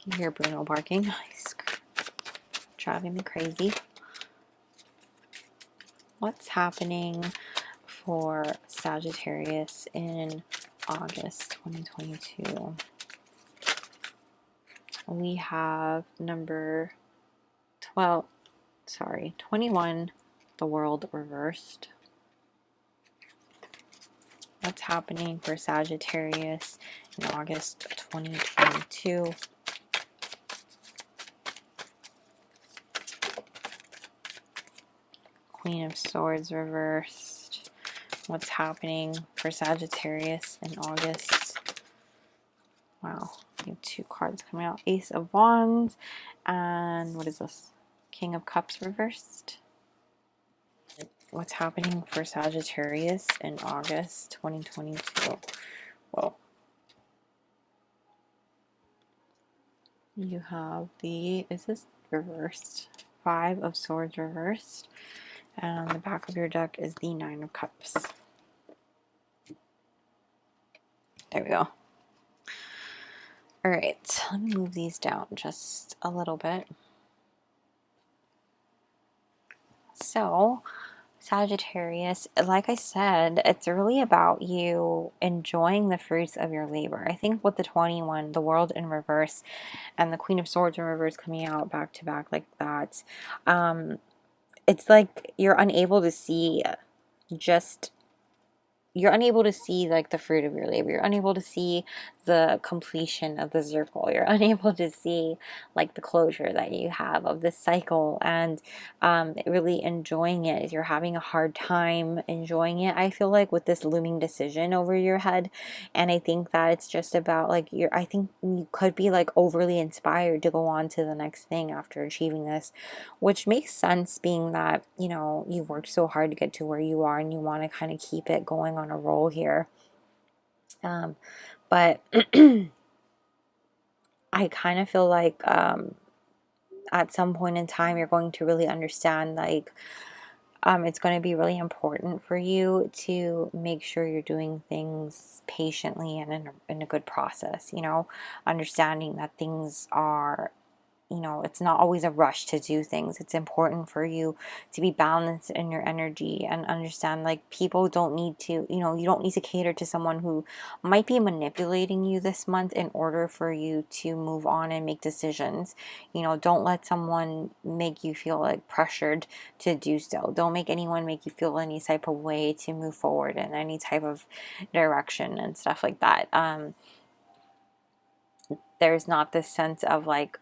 you hear Bruno barking. He's driving me crazy. What's happening for Sagittarius in August 2022? We have number 21, the World reversed. What's happening for Sagittarius in August 2022? Queen of Swords reversed. What's happening for Sagittarius in August? Wow, we have 2 cards coming out. Ace of Wands, and what is this? King of Cups reversed. What's happening for Sagittarius in August 2022? Whoa. You have the, is this reversed? 5 of Swords reversed. And the back of your deck is the Nine of Cups. There we go. All right, let me move these down just a little bit. So, Sagittarius, like I said, it's really about you enjoying the fruits of your labor. I think with the 21, the World in reverse, and the Queen of Swords in reverse coming out back to back like that, it's like you're unable to see just you're unable to see like the fruit of your labor. You're unable to see the completion of the circle. You're unable to see like the closure that you have of this cycle, and really enjoying it. You're having a hard time enjoying it, I feel like, with this looming decision over your head. And I think that it's just about like I think you could be like overly inspired to go on to the next thing after achieving this, which makes sense, being that, you know, you've worked so hard to get to where you are and you want to kind of keep it going on a roll here. But I kind of feel like at some point in time you're going to really understand like it's going to be really important for you to make sure you're doing things patiently and in a good process, you know, understanding that things are, you know, it's not always a rush to do things. It's important for you to be balanced in your energy and understand like people don't need to, you know, you don't need to cater to someone who might be manipulating you this month in order for you to move on and make decisions. You know, don't let someone make you feel like pressured to do so. Don't make anyone make you feel any type of way to move forward in any type of direction and stuff like that. There's not this sense of like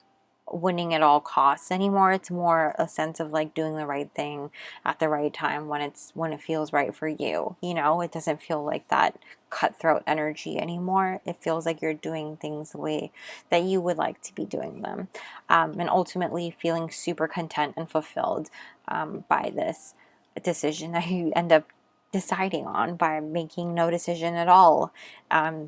winning at all costs anymore. It's more a sense of like doing the right thing at the right time when it feels right for you. You know, it doesn't feel like that cutthroat energy anymore. It feels like you're doing things the way that you would like to be doing them, and ultimately feeling super content and fulfilled by this decision that you end up deciding on by making no decision at all.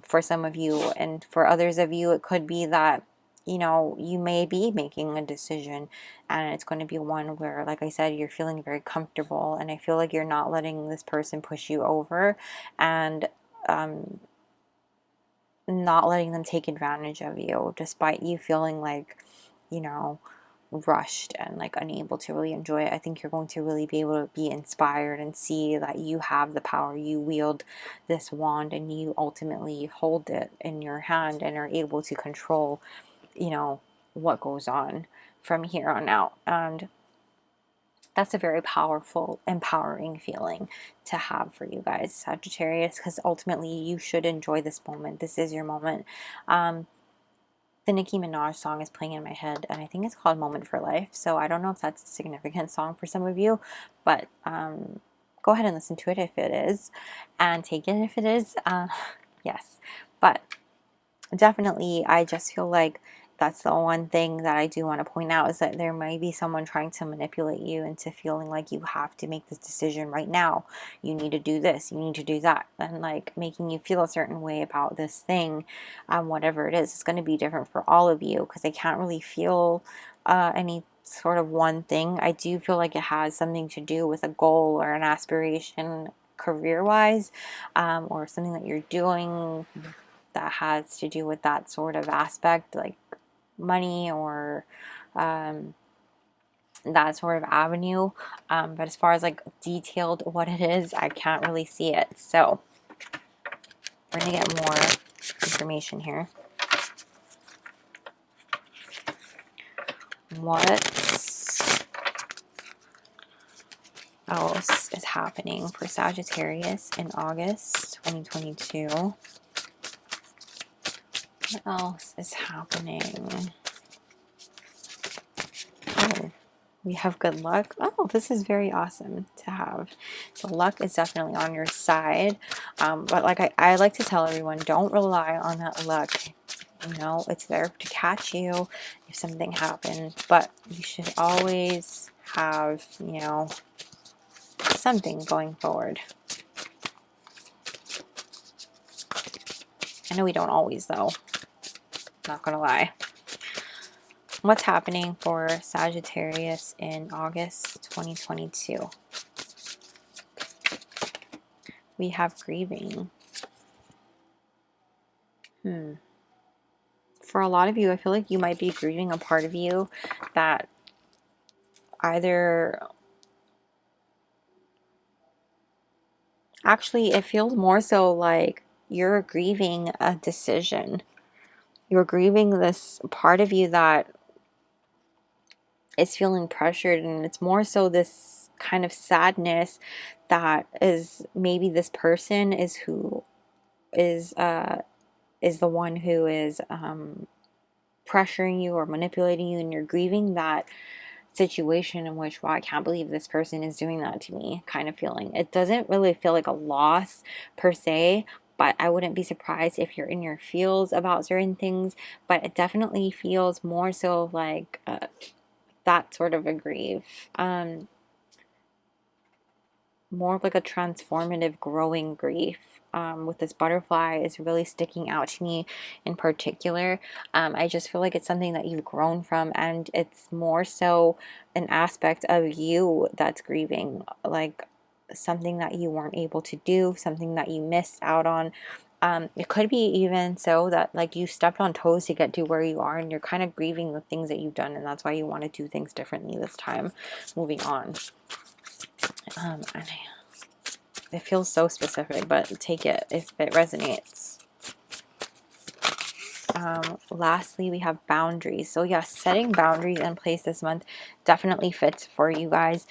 For some of you, and for others of you, it could be that, you know, you may be making a decision and it's going to be one where, like I said, you're feeling very comfortable, and I feel like you're not letting this person push you over, and not letting them take advantage of you despite you feeling like, you know, rushed and like unable to really enjoy it. I think you're going to really be able to be inspired and see that you have the power. You wield this wand and you ultimately hold it in your hand and are able to control, you know, what goes on from here on out. And that's a very powerful, empowering feeling to have for you guys, Sagittarius, because ultimately you should enjoy this moment. This is your moment. The Nicki Minaj song is playing in my head, and I think it's called Moment for Life. So I don't know if that's a significant song for some of you, but go ahead and listen to it if it is, and take it if it is. Yes, but definitely, I just feel like that's the one thing that I do want to point out, is that there might be someone trying to manipulate you into feeling like you have to make this decision right now. You need to do this, you need to do that, and like making you feel a certain way about this thing, whatever it is. It's going to be different for all of you, because I can't really feel any sort of one thing. I do feel like it has something to do with a goal or an aspiration career-wise, or something that you're doing that has to do with that sort of aspect, like money or that sort of avenue. But as far as like detailed what it is, I can't really see it. So we're gonna get more information here. What else is happening for Sagittarius in August 2022? What else is happening? Oh, we have good luck. Oh, this is very awesome to have. So luck is definitely on your side. But like I like to tell everyone, don't rely on that luck. You know, it's there to catch you if something happens. But you should always have, you know, something going forward. I know we don't always, though. Not gonna lie. What's happening for Sagittarius in August 2022? we have grieving. For a lot of you, I feel like you might be grieving a part of you that either... Actually, it feels more so like you're grieving a decision. You're grieving this part of you that is feeling pressured, and it's more so this kind of sadness that is maybe this person is who is the one who is pressuring you or manipulating you, and you're grieving that situation in which, wow, I can't believe this person is doing that to me kind of feeling. It doesn't really feel like a loss per se, but I wouldn't be surprised if you're in your feels about certain things, but it definitely feels more so like that sort of a grief. More of like a transformative, growing grief. With this butterfly is really sticking out to me in particular. I just feel like it's something that you've grown from, and it's more so an aspect of you that's grieving, like something that you weren't able to do, something that you missed out on. It could be even so that like you stepped on toes to get to where you are, and you're kind of grieving the things that you've done, and that's why you want to do things differently this time moving on. And it feels so specific, but take it if it resonates. Lastly, we have boundaries. So yeah, setting boundaries in place this month definitely fits for you guys.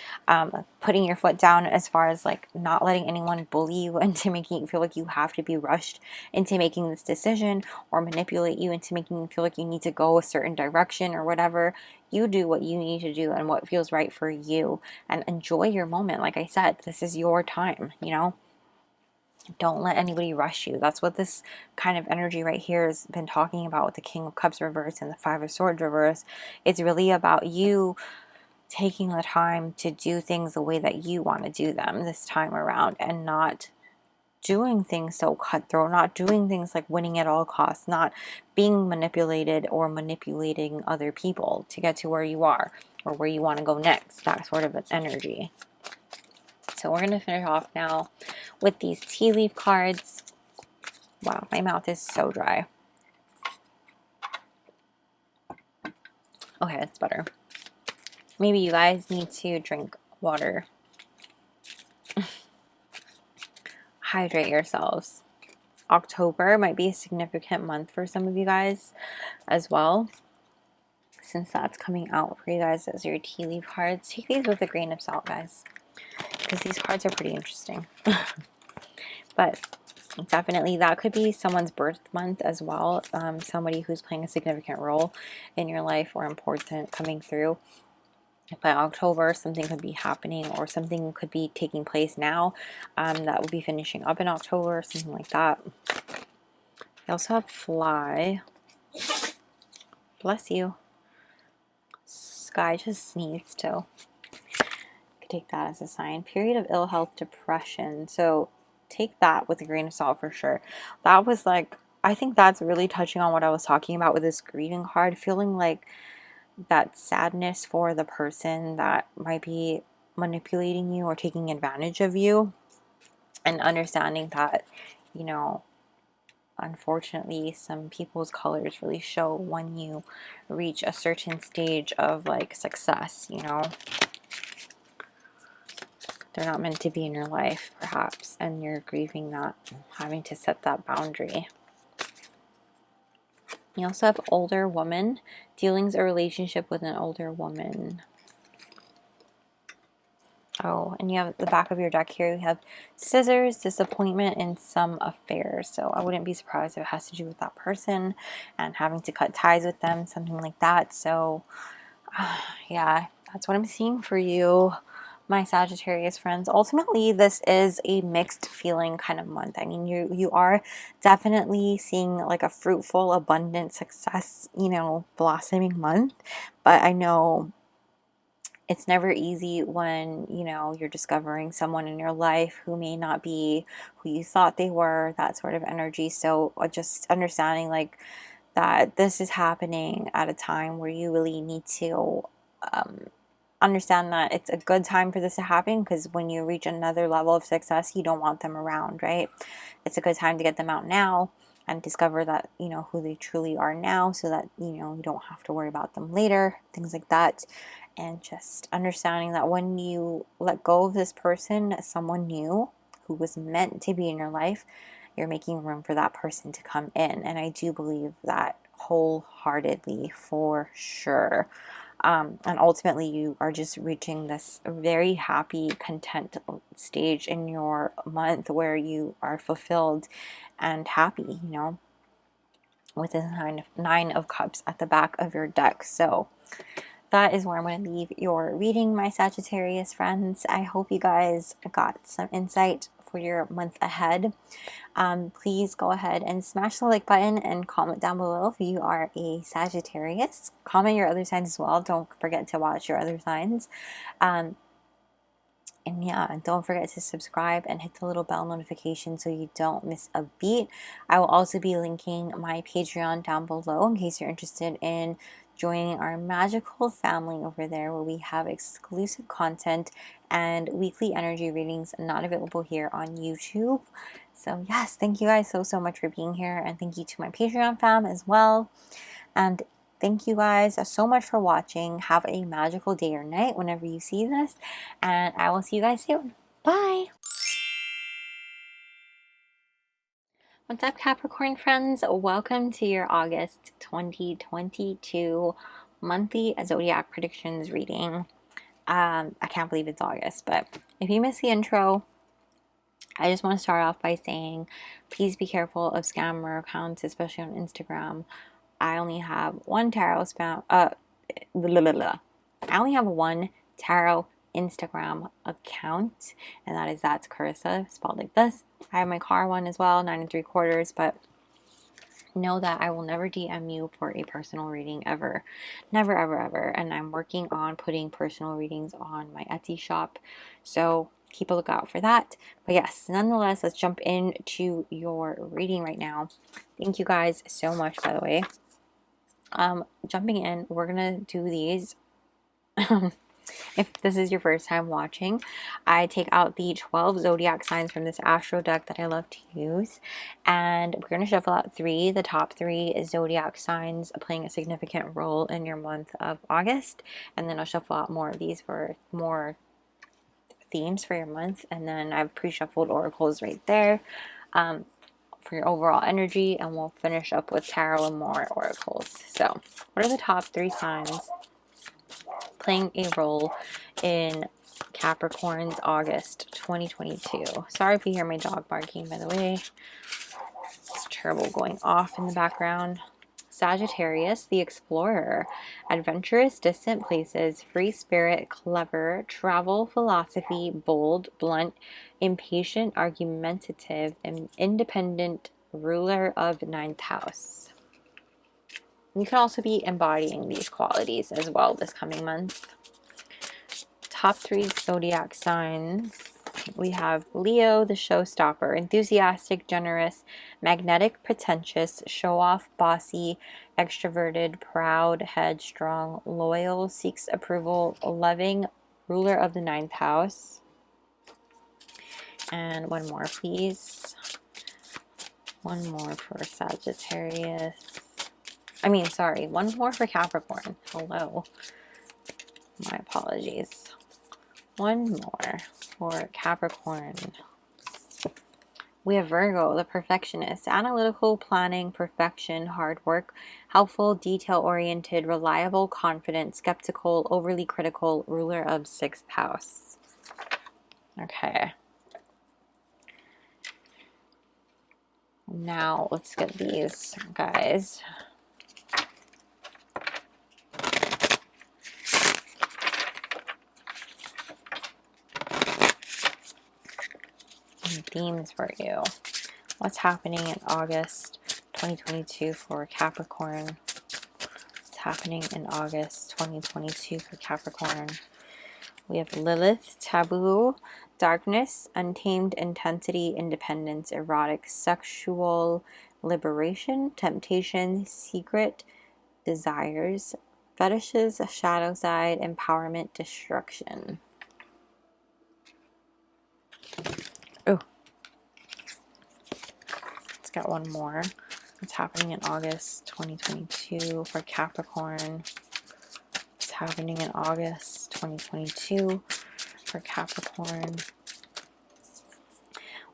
Putting your foot down as far as like not letting anyone bully you into making you feel like you have to be rushed into making this decision, or manipulate you into making you feel like you need to go a certain direction or whatever. You do what you need to do and what feels right for you, and enjoy your moment. Like I said, this is your time, you know? Don't let anybody rush you. That's what this kind of energy right here has been talking about with the King of Cups reverse and the Five of Swords reverse. It's really about you taking the time to do things the way that you want to do them this time around, and not doing things so cutthroat, not doing things like winning at all costs, not being manipulated or manipulating other people to get to where you are or where you want to go next. That sort of an energy. So we're going to finish off now with these tea leaf cards. Wow, my mouth is so dry. Okay, that's better. Maybe you guys need to drink water. Hydrate yourselves. October might be a significant month for some of you guys as well, since that's coming out for you guys as your tea leaf cards. Take these with a grain of salt, guys, because these cards are pretty interesting. But definitely that could be someone's birth month as well. Somebody who's playing a significant role in your life or important coming through. By October, something could be happening, or something could be taking place now that will be finishing up in October, something like that. We also have fly. Bless you. Sky just sneezed too. Could take that as a sign. Period of ill health, depression. So take that with a grain of salt for sure. That was like, I think that's really touching on what I was talking about with this grieving card, feeling like that sadness for the person that might be manipulating you or taking advantage of you, and understanding that, you know, unfortunately some people's colors really show when you reach a certain stage of like success, you know. They're not meant to be in your life perhaps, and you're grieving that, having to set that boundary. You also have older woman, dealings or relationship with an older woman. Oh, and you have the back of your deck here, you have scissors, disappointment in some affairs. So I wouldn't be surprised if it has to do with that person and having to cut ties with them, something like that. So yeah, that's what I'm seeing for you, my Sagittarius friends. Ultimately, this is a mixed feeling kind of month. I mean, you are definitely seeing like a fruitful, abundant success, you know, blossoming month. But I know it's never easy when, you know, you're discovering someone in your life who may not be who you thought they were, that sort of energy. So just understanding like that this is happening at a time where you really need to understand that it's a good time for this to happen, because when you reach another level of success, you don't want them around, right? It's a good time to get them out now and discover that, you know, who they truly are now, so that, you know, you don't have to worry about them later, things like that. And just understanding that when you let go of this person, someone new who was meant to be in your life, you're making room for that person to come in. And I do believe that wholeheartedly, for sure. And ultimately, you are just reaching this very happy, content stage in your month where you are fulfilled and happy, you know, with the nine of cups at the back of your deck. So that is where I'm going to leave your reading, my Sagittarius friends. I hope you guys got some insight for your month ahead. Please go ahead and smash the like button and comment down below if you are a Sagittarius. Comment your other signs as well. Don't forget to watch your other signs. And yeah, don't forget to subscribe and hit the little bell notification so you don't miss a beat. I will also be linking my Patreon down below in case you're interested in joining our magical family over there, where we have exclusive content and weekly energy readings not available here on YouTube. So yes, thank you guys so much for being here, and thank you to my Patreon fam as well. And thank you guys so much for watching. Have a magical day or night whenever you see this, and I will see you guys soon. Bye! What's up, Capricorn friends? Welcome to your August 2022 monthly Zodiac predictions reading. I can't believe it's August, but if you missed the intro, I just want to start off by saying please be careful of scammer accounts, especially on Instagram. I only have one tarot I only have one tarot Instagram account, and that's Carissa, spelled like this. I have my car one as well, 9 3/4, but know that I will never DM you for a personal reading ever. Never, ever, ever. And I'm working on putting personal readings on my Etsy shop, so keep a lookout for that. But yes, nonetheless, let's jump into your reading right now. Thank you guys so much, by the way. Jumping in, we're gonna do these. If this is your first time watching, I take out the 12 zodiac signs from this astro deck that I love to use, and we're going to shuffle out the top 3 zodiac signs playing a significant role in your month of August, and then I'll shuffle out more of these for more themes for your month, and then I've pre-shuffled oracles right there for your overall energy, and we'll finish up with tarot and more oracles. So what are the top 3 signs playing a role in Capricorn's August 2022? Sorry if you hear my dog barking, by the way. It's terrible going off in the background. Sagittarius, the explorer, adventurous, distant places, free spirit, clever, travel, philosophy, bold, blunt, impatient, argumentative, and independent, ruler of 9th house. You can also be embodying these qualities as well this coming month. Top 3 zodiac signs. We have Leo, the showstopper, enthusiastic, generous, magnetic, pretentious, show-off, bossy, extroverted, proud, headstrong, loyal, seeks approval, loving, ruler of the 9th house. And one more, please. One more for Sagittarius. One more for Capricorn. Hello. My apologies. One more for Capricorn. We have Virgo, the perfectionist, analytical, planning, perfection, hard work, helpful, detail-oriented, reliable, confident, skeptical, overly critical, ruler of 6th house. Okay. Now let's get these guys. Themes for you. What's happening in August 2022 for Capricorn? What's happening in August 2022 for Capricorn? We have Lilith, taboo, darkness, untamed intensity, independence, erotic, sexual liberation, temptation, secret desires, Fetishes, shadow side, empowerment, destruction. Oh, let's get one more. What's happening in August 2022 for Capricorn? What's happening in August 2022 for Capricorn?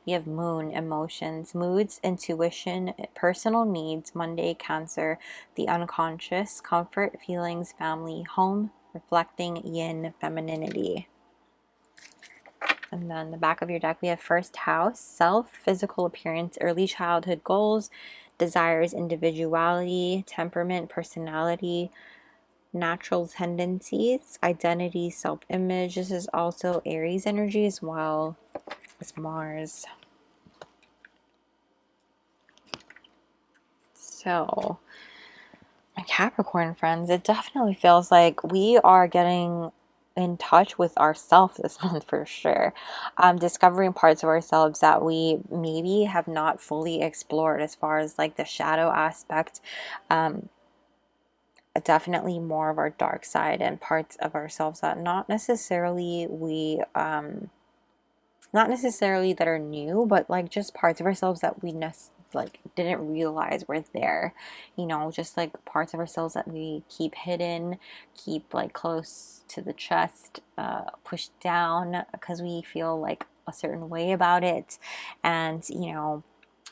We have moon, emotions, moods, intuition, personal needs, Monday, Cancer, the unconscious, comfort, feelings, family, home, reflecting yin, femininity. And then the back of your deck, we have first house, self, physical appearance, early childhood goals, desires, individuality, temperament, personality, natural tendencies, identity, self-image. This is also Aries energy as well as Mars. So, my Capricorn friends, it definitely feels like we are getting in touch with ourselves this month for sure. Discovering parts of ourselves that we maybe have not fully explored, as far as like the shadow aspect. Definitely more of our dark side and parts of ourselves that not necessarily not necessarily that are new, but like just parts of ourselves that we like didn't realize were there, you know, just like parts of ourselves that we keep hidden, keep like close to the chest, pushed down because we feel like a certain way about it. And you know,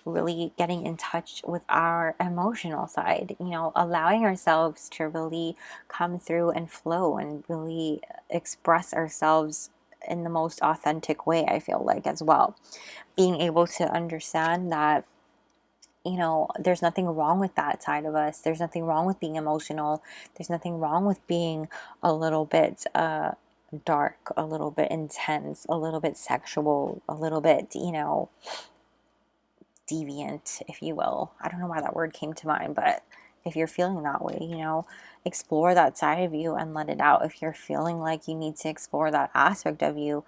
really getting in touch with our emotional side, you know, allowing ourselves to really come through and flow and really express ourselves in the most authentic way, I feel like, as well. Being able to understand that, you know, there's nothing wrong with that side of us. There's nothing wrong with being emotional. There's nothing wrong with being a little bit dark, a little bit intense, a little bit sexual, a little bit, you know, deviant, if you will. I don't know why that word came to mind, but if you're feeling that way, you know, explore that side of you and let it out. If you're feeling like you need to explore that aspect of you,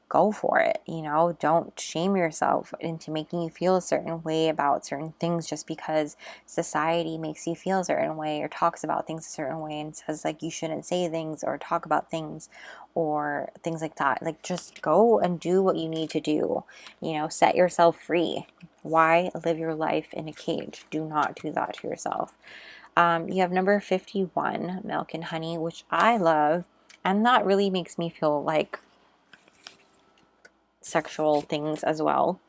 go for it. You know, don't shame yourself into making you feel a certain way about certain things just because society makes you feel a certain way or talks about things a certain way and says like you shouldn't say things or talk about things or things like that. Like just go and do what you need to do. You know, set yourself free. Why live your life in a cage? Do not do that to yourself. You have number 51, Milk and Honey, which I love. And that really makes me feel like sexual things as well.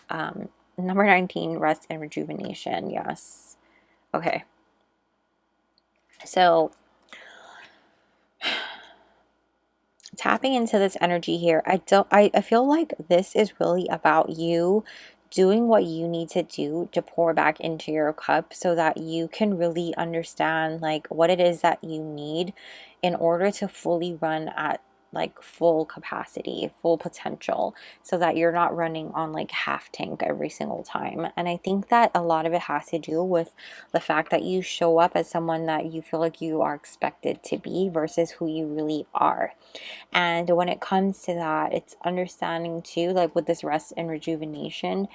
Number 19, Rest and Rejuvenation. Yes. Okay. So tapping into this energy here, I feel like this is really about you doing what you need to do to pour back into your cup so that you can really understand like what it is that you need in order to fully run at like full capacity, full potential, so that you're not running on like half tank every single time. And I think that a lot of it has to do with the fact that you show up as someone that you feel like you are expected to be versus who you really are. And when it comes to that, it's understanding too, like with this rest and rejuvenation,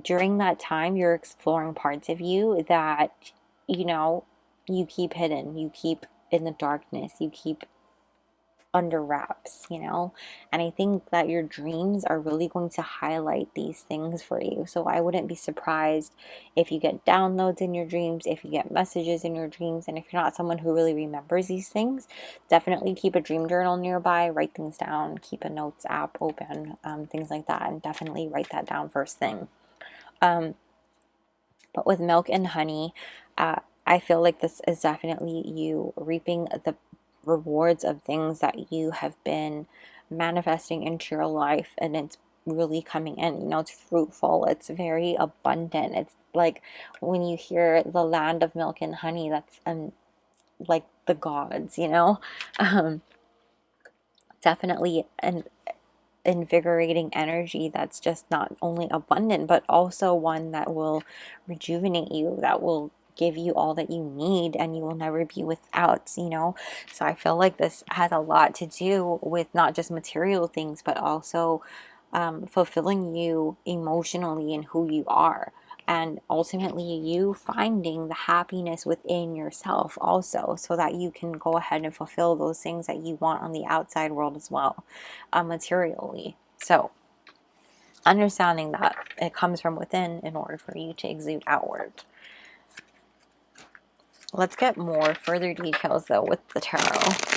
during that time, you're exploring parts of you that, you know, you keep hidden, you keep in the darkness, you keep under wraps, you know. And I think that your dreams are really going to highlight these things for you. So I wouldn't be surprised if you get downloads in your dreams, if you get messages in your dreams. And if you're not someone who really remembers these things, definitely keep a dream journal nearby, write things down, keep a notes app open, things like that, and definitely write that down first thing. But with Milk and Honey, I feel like this is definitely you reaping the rewards of things that you have been manifesting into your life, and it's really coming in. You know, it's fruitful, it's very abundant. It's like when you hear the land of milk and honey, that's like the gods, you know. Definitely an invigorating energy that's just not only abundant but also one that will rejuvenate you, that will give you all that you need, and you will never be without, you know. So I feel like this has a lot to do with not just material things but also fulfilling you emotionally and who you are. and ultimately you finding the happiness within yourself also, so that you can go ahead and fulfill those things that you want on the outside world as well, materially. So understanding that it comes from within in order for you to exude outward. Let's get more further details though with the tarot.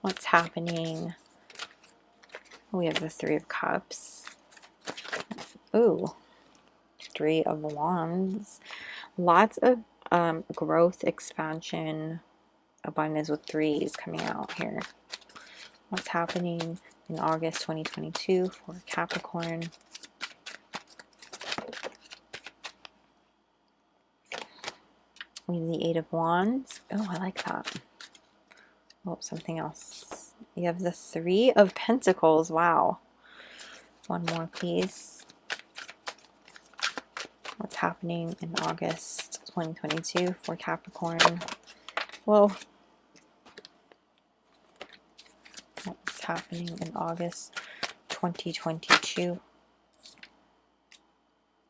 What's happening? We have the Three of Cups. Ooh, Three of Wands. Lots of growth, expansion, abundance with threes coming out here. What's happening in August 2022 for Capricorn? We have the Eight of Wands. Oh, I like that. Oh, something else. You have the Three of Pentacles. Wow. One more, please. What's happening in August 2022 for Capricorn? Whoa. What's happening in August 2022?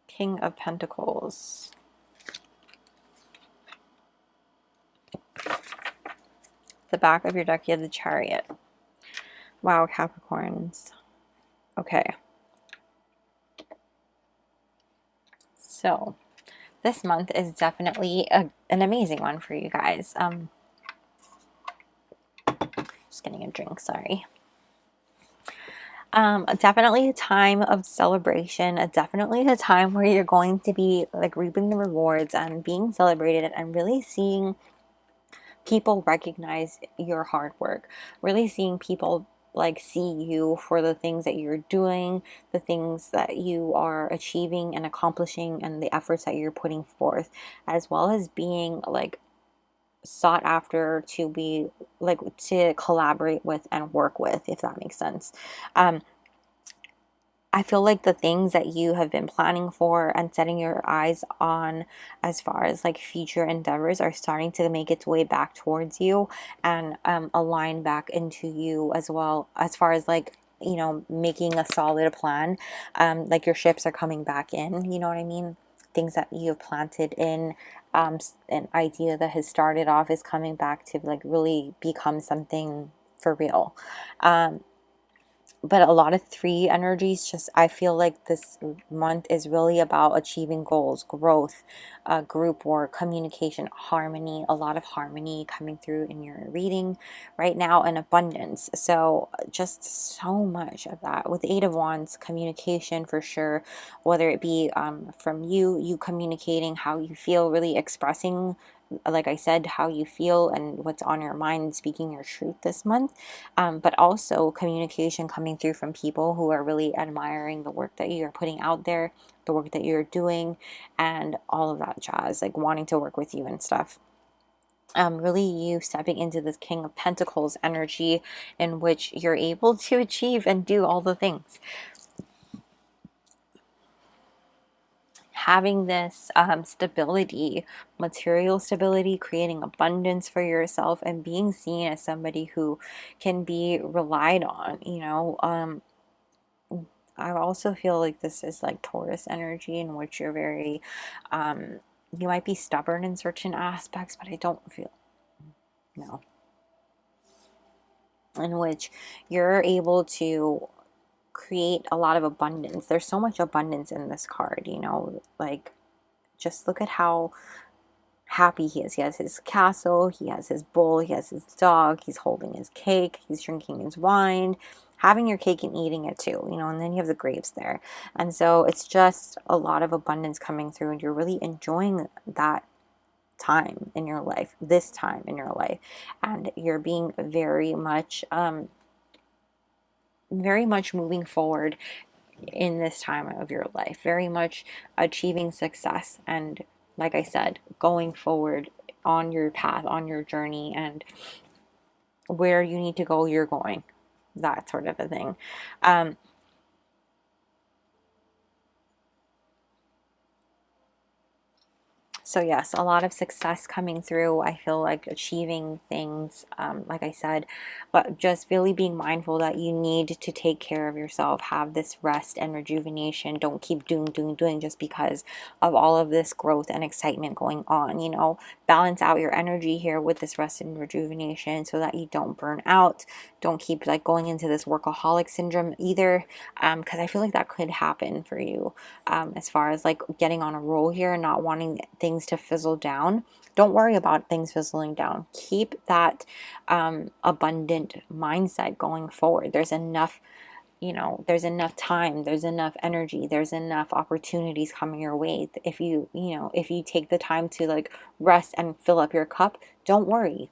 King of Pentacles. The back of your deck, you have the Chariot. Wow, Capricorns. Okay. So, this month is definitely an amazing one for you guys. Just getting a drink, sorry. Definitely a time of celebration. Definitely a time where you're going to be like reaping the rewards and being celebrated and really seeing people recognize your hard work. Really seeing people like see you for the things that you're doing, the things that you are achieving and accomplishing, and the efforts that you're putting forth, as well as being like sought after to be like to collaborate with and work with, if that makes sense. I feel like the things that you have been planning for and setting your eyes on as far as like future endeavors are starting to make its way back towards you and align back into you as well, as far as like, you know, making a solid plan. Like your ships are coming back in, you know what I mean? Things that you have planted in, an idea that has started off is coming back to like really become something for real. But a lot of three energies, just I feel like this month is really about achieving goals, growth, group work, communication, harmony, a lot of harmony coming through in your reading right now, and abundance. So just so much of that with the Eight of Wands, communication for sure, whether it be from you communicating how you feel, really expressing, like I said, how you feel and what's on your mind, speaking your truth this month, but also communication coming through from people who are really admiring the work that you're putting out there, the work that you're doing, and all of that jazz, like wanting to work with you and stuff. Really you stepping into this King of Pentacles energy in which you're able to achieve and do all the things. Having this stability, material stability, creating abundance for yourself, and being seen as somebody who can be relied on, you know. I also feel like this is like Taurus energy in which you're very, you might be stubborn in certain aspects, but I don't feel, no. In which you're able to create a lot of abundance. There's so much abundance in this card, you know, like just look at how happy he is. He has his castle, he has his bull, he has his dog, he's holding his cake, he's drinking his wine, having your cake and eating it too, you know, and then you have the grapes there. And so it's just a lot of abundance coming through, and you're really enjoying that time in your life, this time in your life, and you're being very much moving forward in this time of your life, very much achieving success, and like I said, going forward on your path, on your journey, and where you need to go, you're going, that sort of a thing. So yes, a lot of success coming through. I feel like achieving things, like I said, but just really being mindful that you need to take care of yourself, have this rest and rejuvenation. Don't keep doing just because of all of this growth and excitement going on. You know, balance out your energy here with this rest and rejuvenation so that you don't burn out. Don't keep like going into this workaholic syndrome either, because I feel like that could happen for you, as far as like getting on a roll here and not wanting things to fizzle down. Don't worry about things fizzling down. Keep that abundant mindset going forward. There's enough, you know, there's enough time, there's enough energy, there's enough opportunities coming your way. If you know, if you take the time to like rest and fill up your cup, don't worry.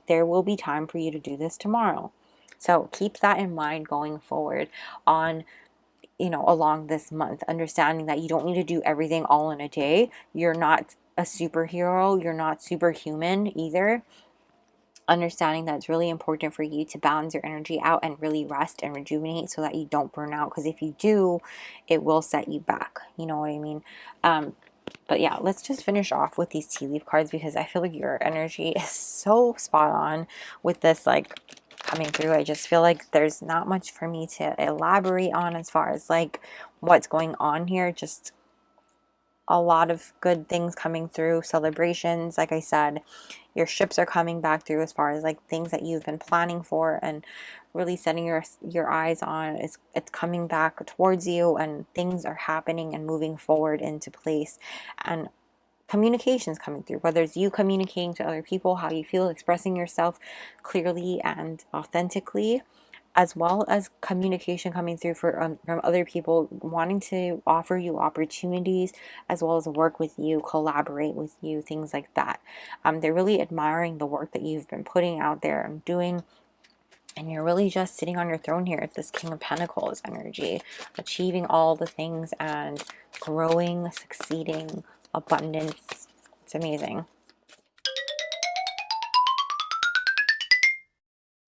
There will be time for you to do this tomorrow. So keep that in mind going forward on, you know, along this month, understanding that you don't need to do everything all in a day. You're not a superhero, you're not superhuman either. Understanding that it's really important for you to balance your energy out and really rest and rejuvenate so that you don't burn out, because if you do, it will set you back. You know what I mean? But yeah, let's just finish off with these tea leaf cards, because I feel like your energy is so spot on with this like coming through. I just feel like there's not much for me to elaborate on as far as like what's going on here. Just a lot of good things coming through, celebrations. Like I said, your ships are coming back through as far as like things that you've been planning for and really setting your eyes on. It's coming back towards you, and things are happening and moving forward into place, and communications coming through, whether it's you communicating to other people how you feel, expressing yourself clearly and authentically, as well as communication coming through from other people wanting to offer you opportunities, as well as work with you, collaborate with you, things like that. They're really admiring the work that you've been putting out there and doing, and you're really just sitting on your throne here at this King of Pentacles energy, achieving all the things and growing, succeeding, abundance. It's amazing.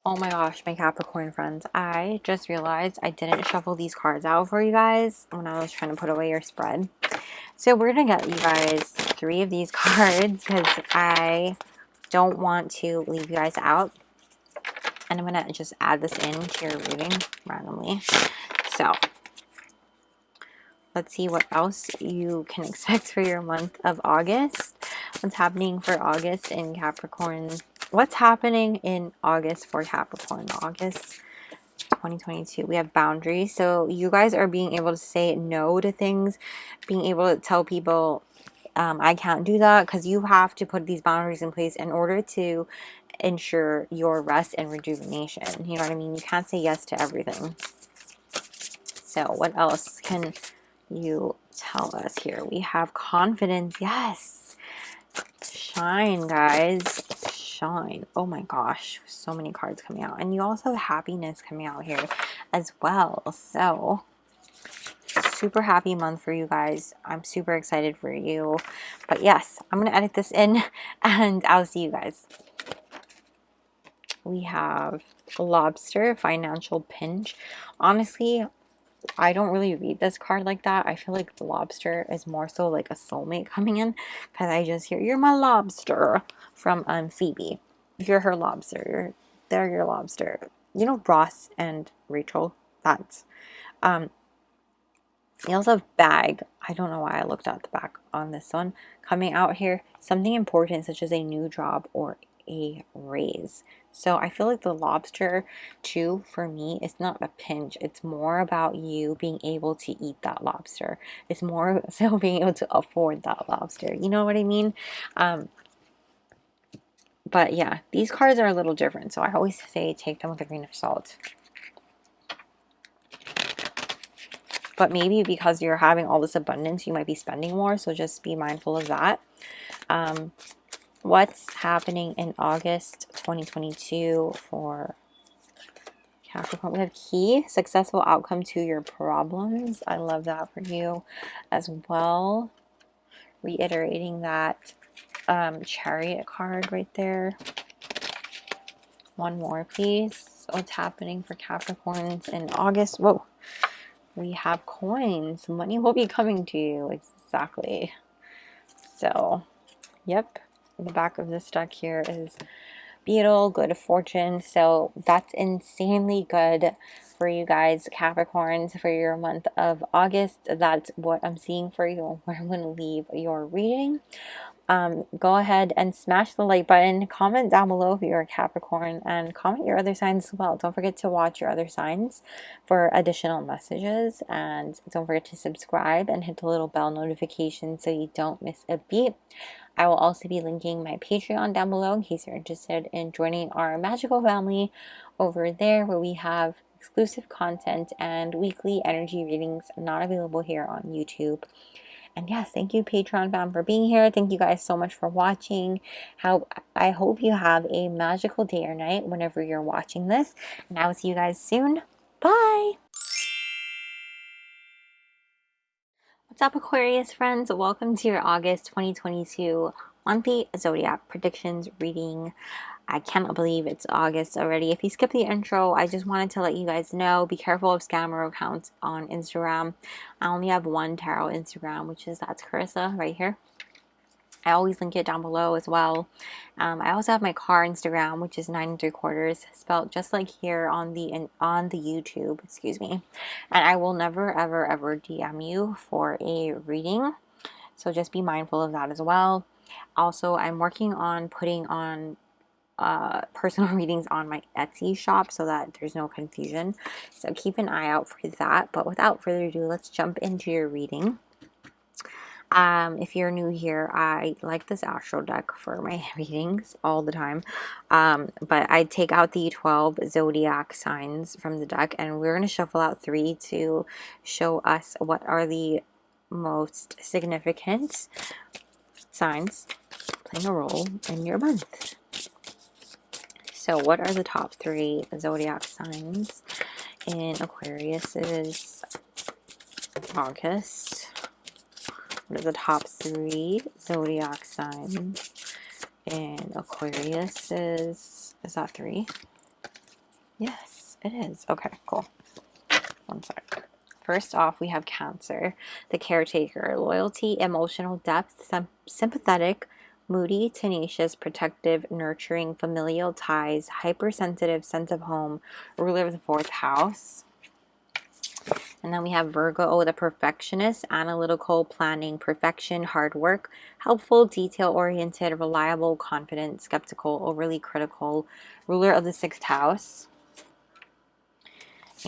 Oh my gosh, my Capricorn friends, I just realized I didn't shuffle these cards out for you guys when I was trying to put away your spread. So we're going to get you guys 3 of these cards because I don't want to leave you guys out. And I'm going to just add this into your reading randomly. So let's see what else you can expect for your month of August. What's happening for August in Capricorn? What's happening in August for Capricorn? August 2022. We have boundaries. So you guys are being able to say no to things, being able to tell people, I can't do that, because you have to put these boundaries in place in order to ensure your rest and rejuvenation. You know what I mean? You can't say yes to everything. So what else can you tell us here? We have confidence. Yes. Shine, guys. Shine. Oh my gosh. So many cards coming out. And you also have happiness coming out here as well. So super happy month for you guys. I'm super excited for you. But yes, I'm going to edit this in and I'll see you guys. We have lobster, financial pinch. Honestly, I don't really read this card like that. I feel like the lobster is more so like a soulmate coming in, because I just hear, you're my lobster, from Phoebe. You're her lobster. They're your lobster. You know, Ross and Rachel. That's you also have bag. I don't know why I looked at the back on this one. Coming out here, something important such as a new job or a raise. So I feel like the lobster too, for me, it's not a pinch. It's more about you being able to eat that lobster. It's more so being able to afford that lobster. You know what I mean? But yeah, these cards are a little different. So I always say take them with a grain of salt. But maybe because you're having all this abundance, you might be spending more. So just be mindful of that. What's happening in August 2022 for Capricorn? We have key, successful outcome to your problems. I love that for you as well. Reiterating that chariot card right there. One more, please. What's happening for Capricorns in August? Whoa. We have coins. Money will be coming to you. Exactly. So Yep, the back of this deck here is Beetle, good fortune. So that's insanely good for you guys, Capricorns, for your month of August. That's what I'm seeing for you. Where I'm going to leave your reading. Go ahead and smash the like button. Comment down below if you're a Capricorn, and comment your other signs as well. Don't forget to watch your other signs for additional messages, and don't forget to subscribe and hit the little bell notification so you don't miss a beat. I will also be linking my Patreon down below in case you're interested in joining our magical family over there, where we have exclusive content and weekly energy readings not available here on YouTube. And yes, thank you, Patreon fam, for being here. Thank you guys so much for watching. I hope you have a magical day or night whenever you're watching this. And I will see you guys soon. Bye! What's up, Aquarius friends? Welcome to your August 2022 monthly Zodiac predictions reading. I cannot believe it's August already. If you skip the intro, I just wanted to let you guys know, be careful of scammer accounts on Instagram. I only have one tarot Instagram, which is that's Krystal right here. I always link it down below as well. I also have my car Instagram, which is 9 3/4, spelled just like here on the YouTube, excuse me. And I will never ever ever DM you for a reading, so just be mindful of that as well. Also, I'm working on putting on personal readings on my Etsy shop so that there's no confusion. So keep an eye out for that. But without further ado, let's jump into your reading. If you're new here, I like this astro deck for my readings all the time. But I take out the 12 zodiac signs from the deck, and we're going to shuffle out 3 to show us what are the most significant signs playing a role in your month. So what are the top 3 zodiac signs in Aquarius's August? What are the top 3 zodiac signs in Aquarius's? Is that 3? Yes, it is. Okay, cool. One sec. First off, we have Cancer, the caretaker, loyalty, emotional depth, sympathetic, moody, tenacious, protective, nurturing, familial ties, hypersensitive, sense of home, ruler of the 4th house. And then we have Virgo, the perfectionist, analytical, planning, perfection, hard work, helpful, detail-oriented, reliable, confident, skeptical, overly critical, ruler of the 6th house.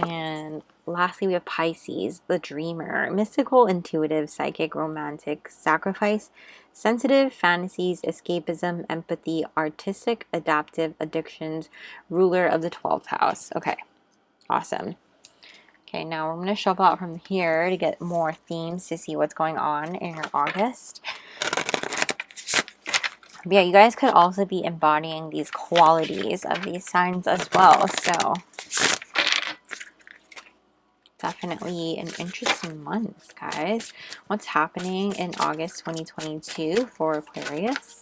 And lastly, we have Pisces, the dreamer, mystical, intuitive, psychic, romantic, sacrifice, sensitive, fantasies, escapism, empathy, artistic, adaptive, addictions, ruler of the 12th house. Okay, awesome. Okay, now we're going to shuffle out from here to get more themes to see what's going on in your August. But yeah, you guys could also be embodying these qualities of these signs as well. So definitely an interesting month, guys. What's happening in August 2022 for Aquarius?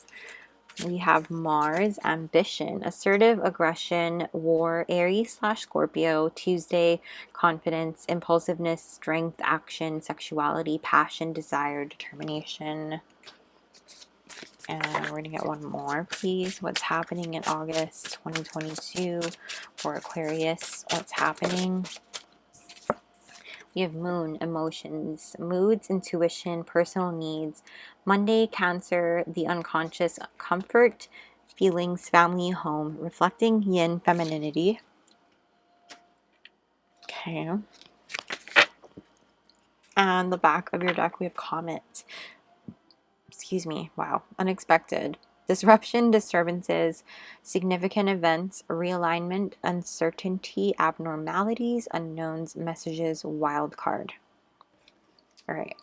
We have Mars, ambition, assertive, aggression, war, Aries / Scorpio, Tuesday, confidence, impulsiveness, strength, action, sexuality, passion, desire, determination. And we're going to get one more, please. What's happening in August 2022 for Aquarius? What's happening? We have moon, emotions, moods, intuition, personal needs. Monday, Cancer, the unconscious, comfort, feelings, family, home, reflecting yin, femininity. Okay. And the back of your deck, we have comet. Excuse me. Wow. Unexpected. Disruption, disturbances, significant events, realignment, uncertainty, abnormalities, unknowns, messages, wild card. All right.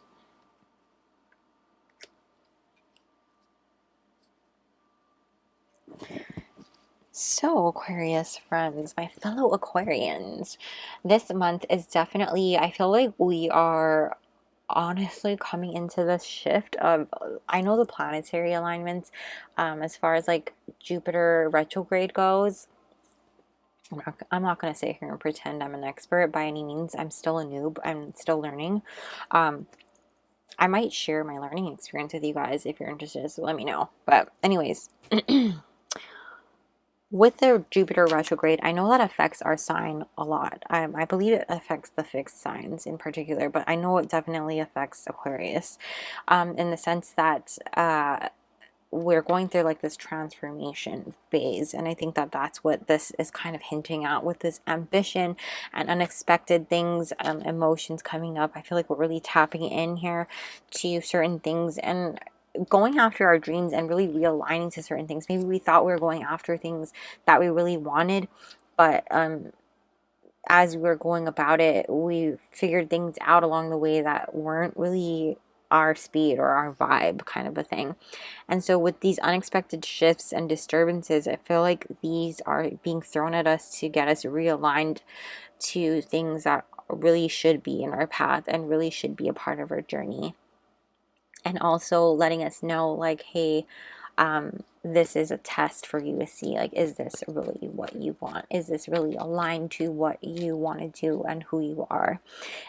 So, Aquarius friends, my fellow Aquarians, this month is definitely, I feel like we are honestly coming into this shift of, I know the planetary alignments, as far as like Jupiter retrograde goes. I'm not going to sit here and pretend I'm an expert by any means. I'm still a noob. I'm still learning. I might share my learning experience with you guys if you're interested, so let me know. But anyways, with the Jupiter retrograde, I know that affects our sign a lot. I believe it affects the fixed signs in particular, but I know it definitely affects Aquarius, in the sense that we're going through like this transformation phase, and I think that that's what this is kind of hinting at with this ambition and unexpected things, emotions coming up. I feel like we're really tapping in here to certain things and going after our dreams and really realigning to certain things. Maybe we thought we were going after things that we really wanted, but as we were going about it, we figured things out along the way that weren't really our speed or our vibe, kind of a thing. And so with these unexpected shifts and disturbances, I feel like these are being thrown at us to get us realigned to things that really should be in our path and really should be a part of our journey. And also letting us know, like, hey, this is a test for you to see, like, is this really what you want? Is this really aligned to what you want to do and who you are?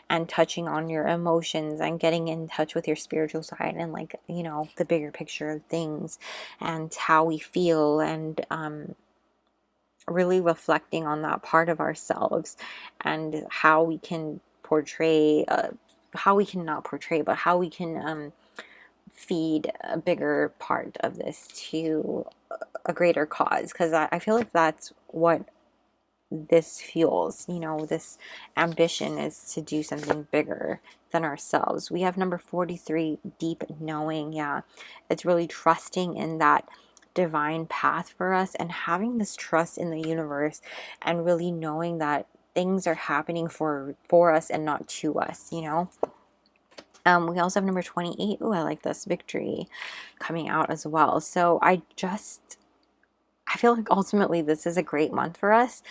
And touching on your emotions and getting in touch with your spiritual side and, like, you know, the bigger picture of things and how we feel, and really reflecting on that part of ourselves and how we can portray, how we can not portray, but how we can feed a bigger part of this to a greater cause, because I feel like that's what this fuels, you know, this ambition is to do something bigger than ourselves. We have number 43, deep knowing. Yeah, it's really trusting in that divine path for us and having this trust in the universe and really knowing that things are happening for us and not to us, you know. We also have number 28. Oh, I like this, victory, coming out as well. So I feel like ultimately this is a great month for us.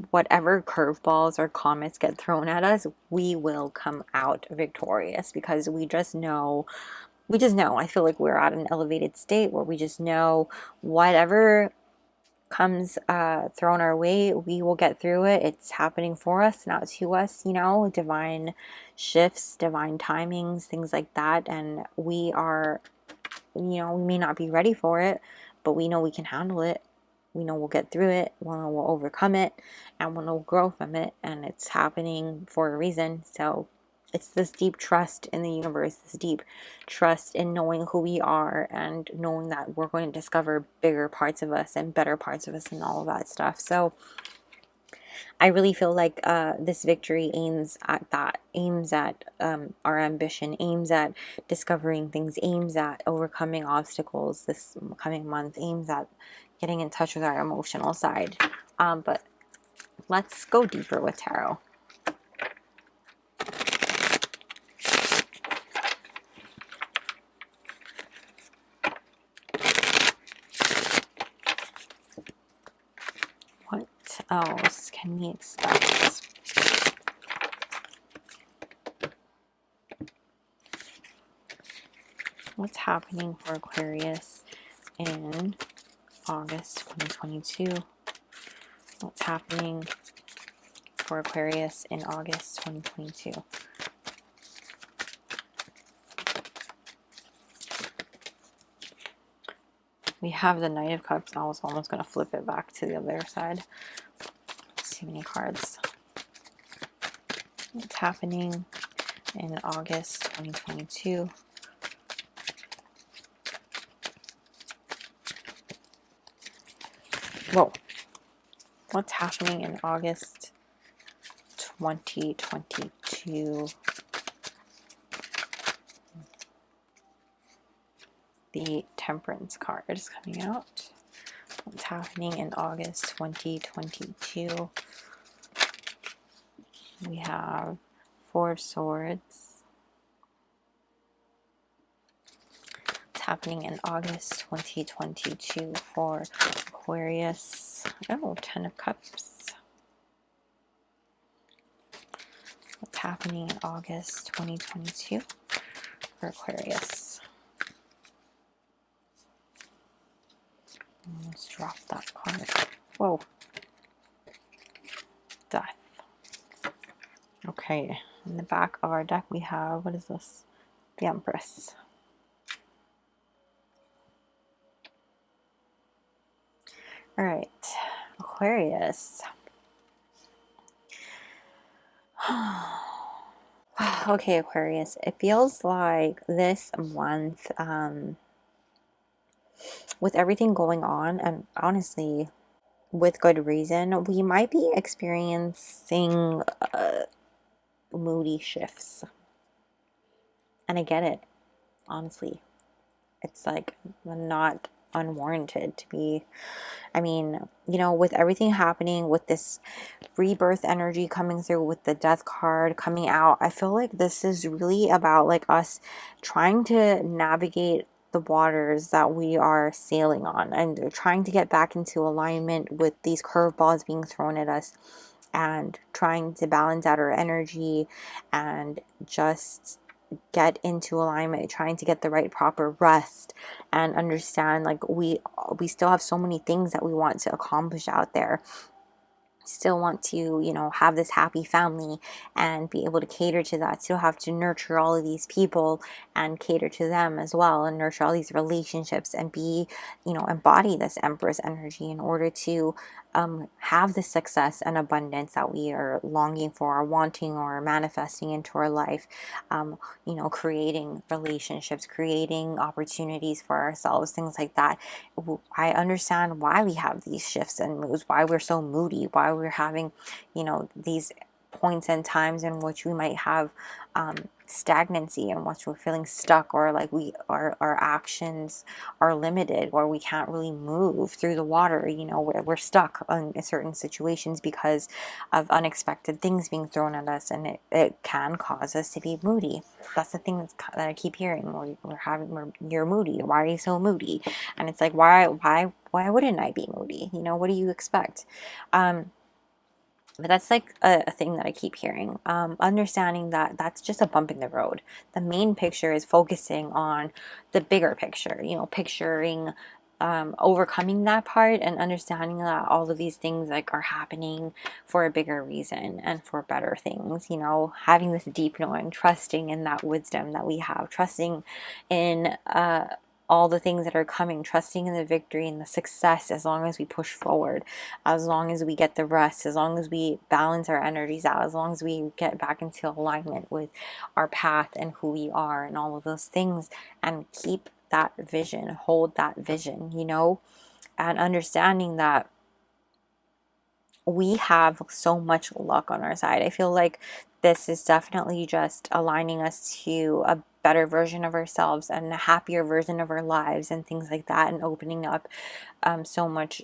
Whatever curveballs or comets get thrown at us, we will come out victorious, because we just know. I feel like we're at an elevated state where we just know whatever comes thrown our way, we will get through it. It's happening for us, not to us, you know, divine shifts, divine timings, things like that. And we are, you know, we may not be ready for it, but we know we can handle it. We know we'll get through it, we know we'll overcome it, and we'll grow from it, and it's happening for a reason. So it's this deep trust in the universe, this deep trust in knowing who we are and knowing that we're going to discover bigger parts of us and better parts of us and all of that stuff. So I really feel like this victory aims at that, aims at our ambition, aims at discovering things, aims at overcoming obstacles this coming month, aims at getting in touch with our emotional side. But let's go deeper with tarot. What else can we expect? What's happening for Aquarius in August 2022? What's happening for Aquarius in August 2022? We have the Knight of Cups. I was almost going to flip it back to the other side. Too many cards. What's happening in August 2022? Whoa. What's happening in August 2022? The Temperance card is coming out. What's happening in August 2022? We have Four of Swords. What's happening in August 2022 for Aquarius? Oh, Ten of Cups. What's happening in August 2022 for Aquarius? Let's drop that card. Whoa. Death. Okay, in the back of our deck we have, what is this? the Empress. All right, Aquarius. Okay, Aquarius, it feels like this month, with everything going on, and honestly, with good reason, we might be experiencing moody shifts. And I get it, honestly. It's like not unwarranted to be. I mean, you know, with everything happening, with this rebirth energy coming through, with the death card coming out, I feel like this is really about like us trying to navigate the waters that we are sailing on and trying to get back into alignment with these curveballs being thrown at us, and trying to balance out our energy and just get into alignment, trying to get the right proper rest, and understand like we still have so many things that we want to accomplish out there. Still want to, you know, have this happy family and be able to cater to that. Still have to nurture all of these people and cater to them as well, and nurture all these relationships and be, you know, embody this Empress energy in order to have the success and abundance that we are longing for, or wanting, or manifesting into our life. You know, creating relationships, creating opportunities for ourselves, things like that. I understand why we have these shifts and moods, why we're so moody, why we're having, you know, these points and times in which we might have stagnancy, in which we're feeling stuck, or like our actions are limited, or we can't really move through the water. You know, we're stuck in certain situations because of unexpected things being thrown at us, and it can cause us to be moody. That's the thing that I keep hearing. You're moody. Why are you so moody? And it's like, why wouldn't I be moody? You know, what do you expect? But that's like a thing that I keep hearing. Understanding that that's just a bump in the road. The main picture is focusing on the bigger picture, you know, picturing overcoming that part, and understanding that all of these things like are happening for a bigger reason and for better things. You know, having this deep knowing, trusting in that wisdom that we have, trusting in all the things that are coming, trusting in the victory and the success, as long as we push forward, as long as we get the rest, as long as we balance our energies out, as long as we get back into alignment with our path and who we are and all of those things, and keep that vision, hold that vision, you know, and understanding that we have so much luck on our side. I feel like this is definitely just aligning us to a better version of ourselves and a happier version of our lives and things like that, and opening up so much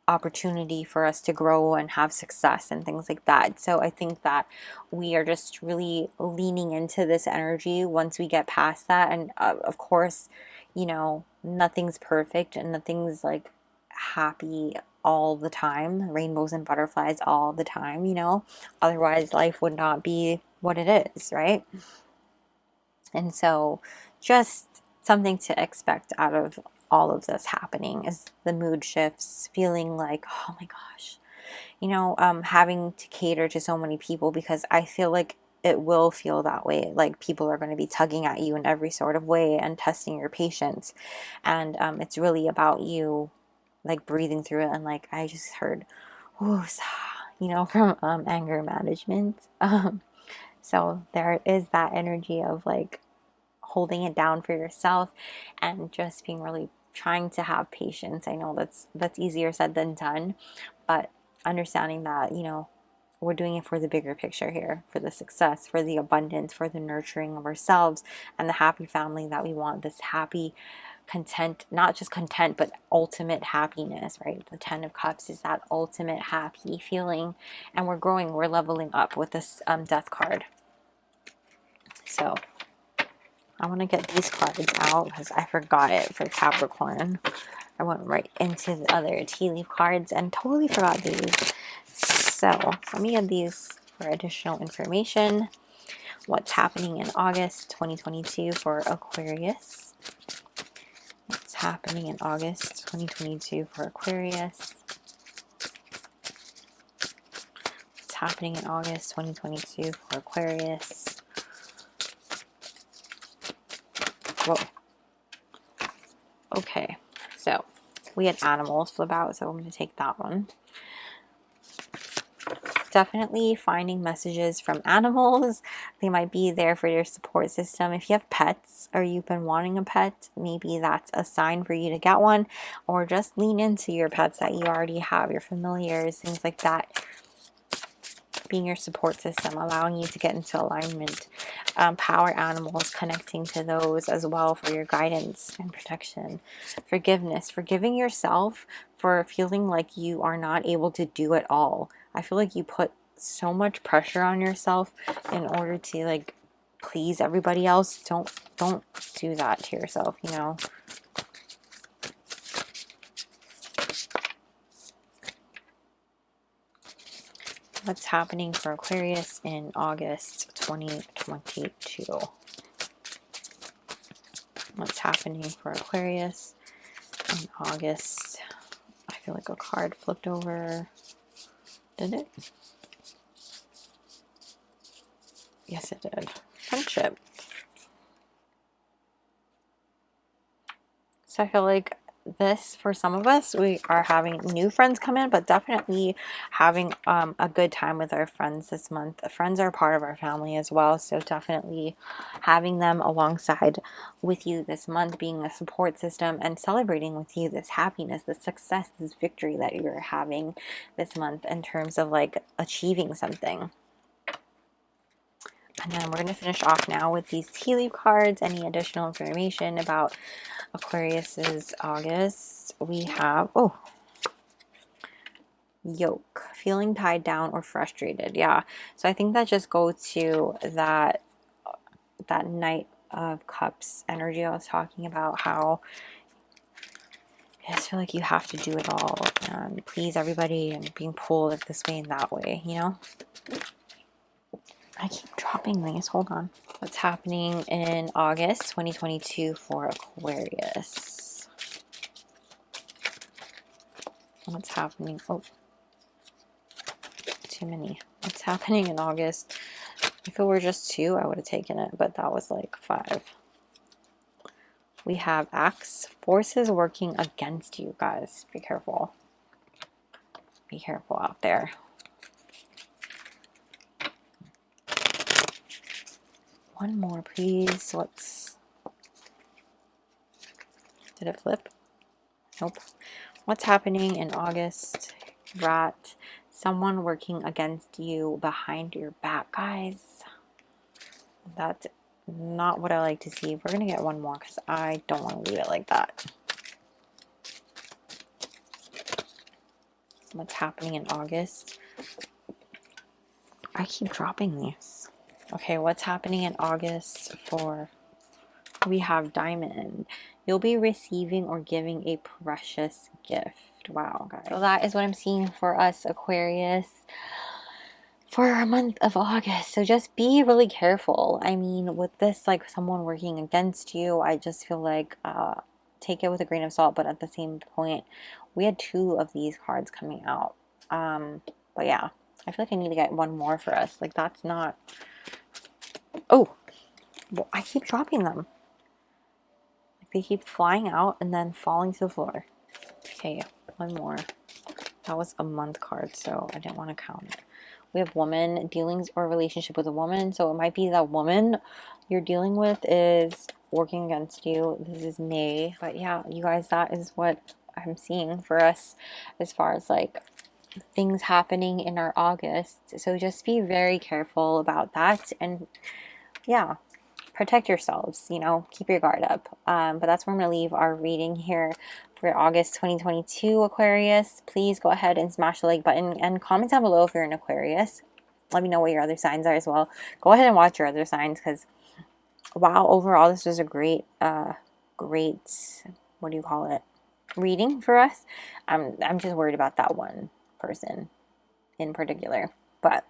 opportunity for us to grow and have success and things like that. So I think that we are just really leaning into this energy once we get past that. And of course, you know, nothing's perfect and nothing's like happy all the time, rainbows and butterflies all the time, you know, otherwise life would not be what it is, right? And so just something to expect out of all of this happening is the mood shifts, feeling like, oh my gosh, you know, having to cater to so many people, because I feel like it will feel that way. Like people are going to be tugging at you in every sort of way and testing your patience. And it's really about you like breathing through it. And like I just heard, woosah, you know, from anger management. So there is that energy of like holding it down for yourself and just being really trying to have patience. I know that's easier said than done, but understanding that, you know, we're doing it for the bigger picture here, for the success, for the abundance, for the nurturing of ourselves and the happy family that we want, this happy content, not just content, but ultimate happiness, right? The 10 of Cups is that ultimate happy feeling, and we're growing, we're leveling up with this death card. So I want to get these cards out because I forgot it for Capricorn. I went right into the other tea leaf cards and totally forgot these. So let me get these for additional information. What's happening in August 2022 for Aquarius? What's happening in August 2022 for Aquarius? What's happening in August 2022 for Aquarius? Whoa. Okay, so we had animals flip out, so I'm going to take that one. Definitely finding messages from animals. They might be there for your support system. If you have pets or you've been wanting a pet, maybe that's a sign for you to get one, or just lean into your pets that you already have, your familiars, things like that, being your support system, allowing you to get into alignment. Power animals, connecting to those as well for your guidance and protection. Forgiveness, forgiving yourself for feeling like you are not able to do it all. I feel like you put so much pressure on yourself in order to like please everybody else. Don't do that to yourself, you know. What's happening for Aquarius in August 2022? What's happening for Aquarius in August? I feel like a card flipped over. Did it? Yes, it did. Friendship. So I feel like this, for some of us, we are having new friends come in, but definitely having a good time with our friends this month. Friends are part of our family as well, so definitely having them alongside with you this month, being a support system and celebrating with you this happiness, this success, this victory that you're having this month in terms of like achieving something. And then we're going to finish off now with these tea leaf cards. Any additional information about Aquarius's August? We have, oh, yoke, feeling tied down or frustrated. Yeah. So I think that just goes to that Knight of Cups energy I was talking about, how I just feel like you have to do it all and please everybody and being pulled this way and that way, you know? I keep dropping these. Hold on. What's happening in August 2022 for Aquarius? What's happening? Oh, too many. What's happening in August? If it were just 2, I would have taken it, but that was like 5. We have Axe. Forces working against you, guys. Be careful. Be careful out there. One more, please. Let's... Did it flip? Nope. What's happening in August? Rat. Someone working against you behind your back, guys. That's not what I like to see. We're going to get one more because I don't want to leave it like that. What's happening in August? I keep dropping these. Okay, what's happening in August for... We have Diamond. You'll be receiving or giving a precious gift. Wow, guys. So that is what I'm seeing for us, Aquarius, for our month of August. So just be really careful. I mean, with this, like someone working against you, I just feel like take it with a grain of salt, but at the same point, we had 2 of these cards coming out. But yeah, I feel like I need to get one more for us. Like that's not... Oh, well, I keep dropping them. Like they keep flying out and then falling to the floor. Okay, one more. That was a month card, so I didn't want to count it. We have woman, dealings or relationship with a woman. So it might be that woman you're dealing with is working against you. This is May. But yeah, you guys, that is what I'm seeing for us as far as like things happening in our August. So just be very careful about that. And yeah, protect yourselves, you know, keep your guard up. But that's where I'm going to leave our reading here for August 2022, Aquarius. Please go ahead and smash the like button and comment down below if you're an Aquarius. Let me know what your other signs are as well. Go ahead and watch your other signs because, wow, overall this was a great, what do you call it, reading for us. I'm just worried about that one person in particular. But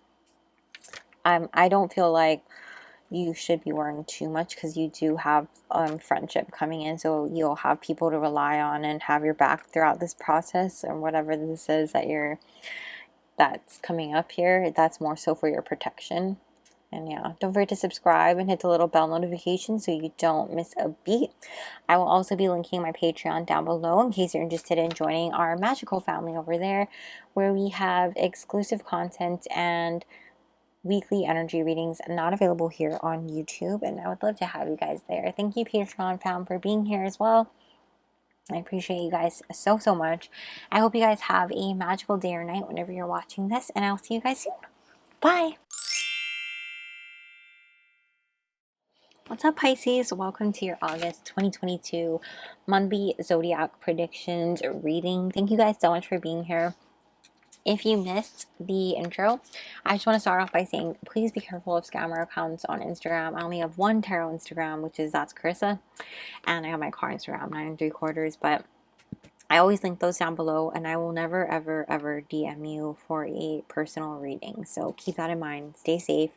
I don't feel like you should be worrying too much because you do have friendship coming in, so you'll have people to rely on and have your back throughout this process, or whatever this is that that's coming up here. That's more so for your protection. And yeah, don't forget to subscribe and hit the little bell notification so you don't miss a beat. I will also be linking my Patreon down below in case you're interested in joining our magical family over there, where we have exclusive content and weekly energy readings not available here on YouTube. And I would love to have you guys there. Thank you, Patreon fam, for being here as well. I appreciate you guys so, so much. I hope you guys have a magical day or night whenever you're watching this, and I'll see you guys soon. Bye! What's up, Pisces? Welcome to your August 2022 monthly zodiac predictions reading. Thank you guys so much for being here. If you missed the intro, I just want to start off by saying please be careful of scammer accounts on Instagram. I only have one tarot Instagram, which is that's Carissa, and I have my car Instagram 9 3/4, but I always link those down below, and I will never ever ever DM you for a personal reading, so keep that in mind. Stay safe.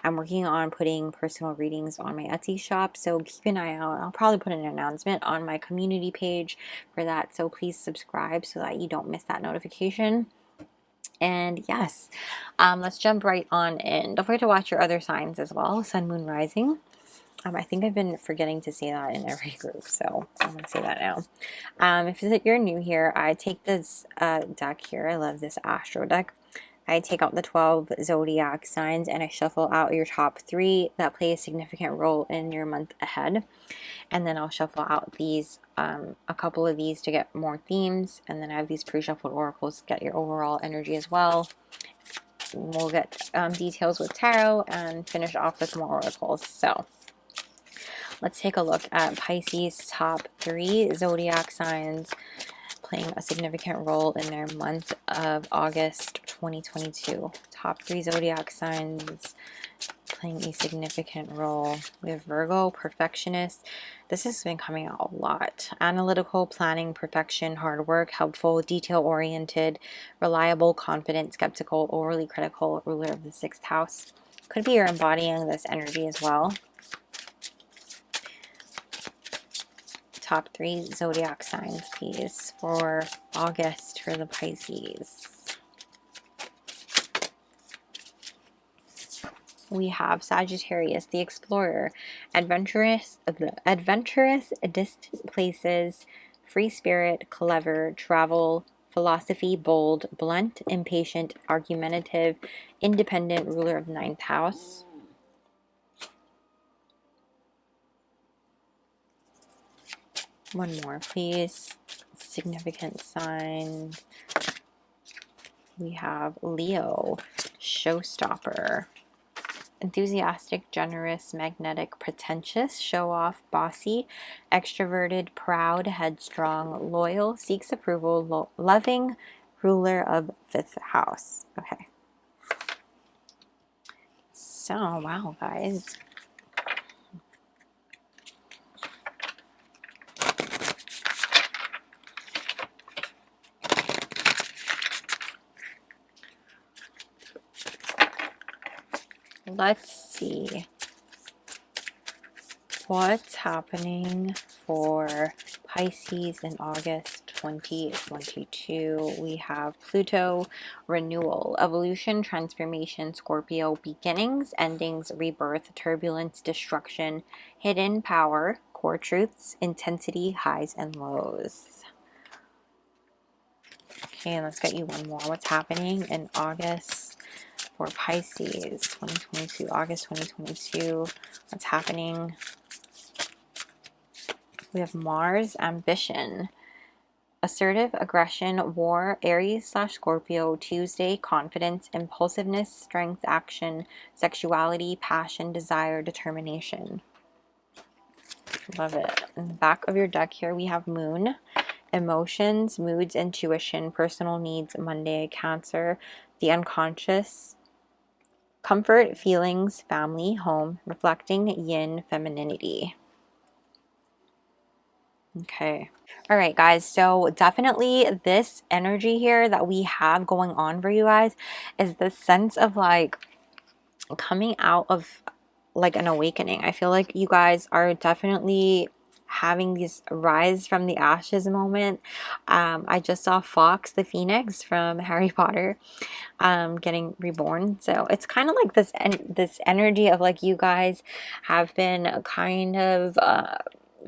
I'm working on putting personal readings on my Etsy shop, so keep an eye out. I'll probably put an announcement on my community page for that, so please subscribe so that you don't miss that notification. And yes, let's jump right on in. Don't forget to watch your other signs as well, sun, moon, rising. I think I've been forgetting to say that in every group, so I'm going to say that now. If you're new here, I take this deck here. I love this Astro deck. I take out the 12 zodiac signs and I shuffle out your top 3 that play a significant role in your month ahead. And then I'll shuffle out these, a couple of these to get more themes. And then I have these pre-shuffled oracles to get your overall energy as well. We'll get details with tarot and finish off with more oracles. So let's take a look at Pisces' top 3 zodiac signs playing a significant role in their month of August 2022. Top 3 zodiac signs playing a significant role. We have Virgo, perfectionist. This has been coming out a lot. Analytical, planning, perfection, hard work, helpful, detail-oriented, reliable, confident, skeptical, overly critical, ruler of the 6th house. Could be you're embodying this energy as well. Top 3 zodiac signs, please, for August for the Pisces. We have Sagittarius, the explorer, adventurous, distant places, free spirit, clever, travel, philosophy, bold, blunt, impatient, argumentative, independent, ruler of the 9th house. One more, please. Significant signs. We have Leo, showstopper. Enthusiastic, generous, magnetic, pretentious, show-off, bossy, extroverted, proud, headstrong, loyal, seeks approval, loving, ruler of 5th house. Okay. So, wow, guys. Let's see what's happening for Pisces in August 2022. We have Pluto, renewal, evolution, transformation, Scorpio, beginnings, endings, rebirth, turbulence, destruction, hidden power, core truths, intensity, highs and lows. Okay, let's get you one more. What's happening in August for Pisces 2022, August 2022? What's happening? We have Mars, ambition, assertive, aggression, war, Aries / Scorpio, Tuesday, confidence, impulsiveness, strength, action, sexuality, passion, desire, determination. Love it. In the back of your deck here, we have Moon, emotions, moods, intuition, personal needs, Monday, Cancer, the unconscious, comfort, feelings, family, home, reflecting, yin, femininity. Okay. All right, guys. So definitely this energy here that we have going on for you guys is the sense of like coming out of like an awakening. I feel like you guys are definitely having this rise from the ashes moment. I just saw Fox the Phoenix from Harry Potter getting reborn. So it's kind of like this energy of like you guys have been kind of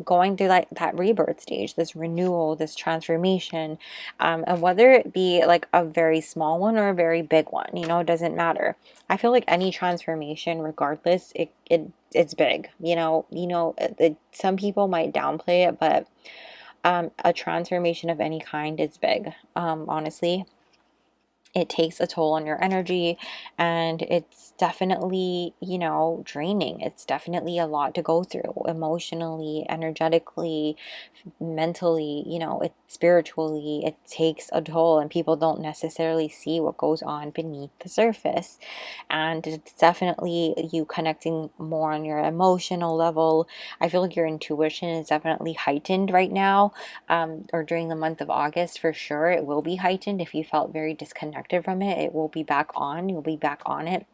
going through like that rebirth stage, this renewal, this transformation, and whether it be like a very small one or a very big one, you know, it doesn't matter. I feel like any transformation, regardless, it's big. Some people might downplay it, but a transformation of any kind is big. Honestly, it takes a toll on your energy, and it's definitely, draining. It's definitely a lot to go through emotionally, energetically, mentally, spiritually. It takes a toll, and people don't necessarily see what goes on beneath the surface. And it's definitely you connecting more on your emotional level. I feel like your intuition is definitely heightened right now, or during the month of August for sure. It will be heightened. If you felt very disconnected from it, it will be back on. You'll be back on it.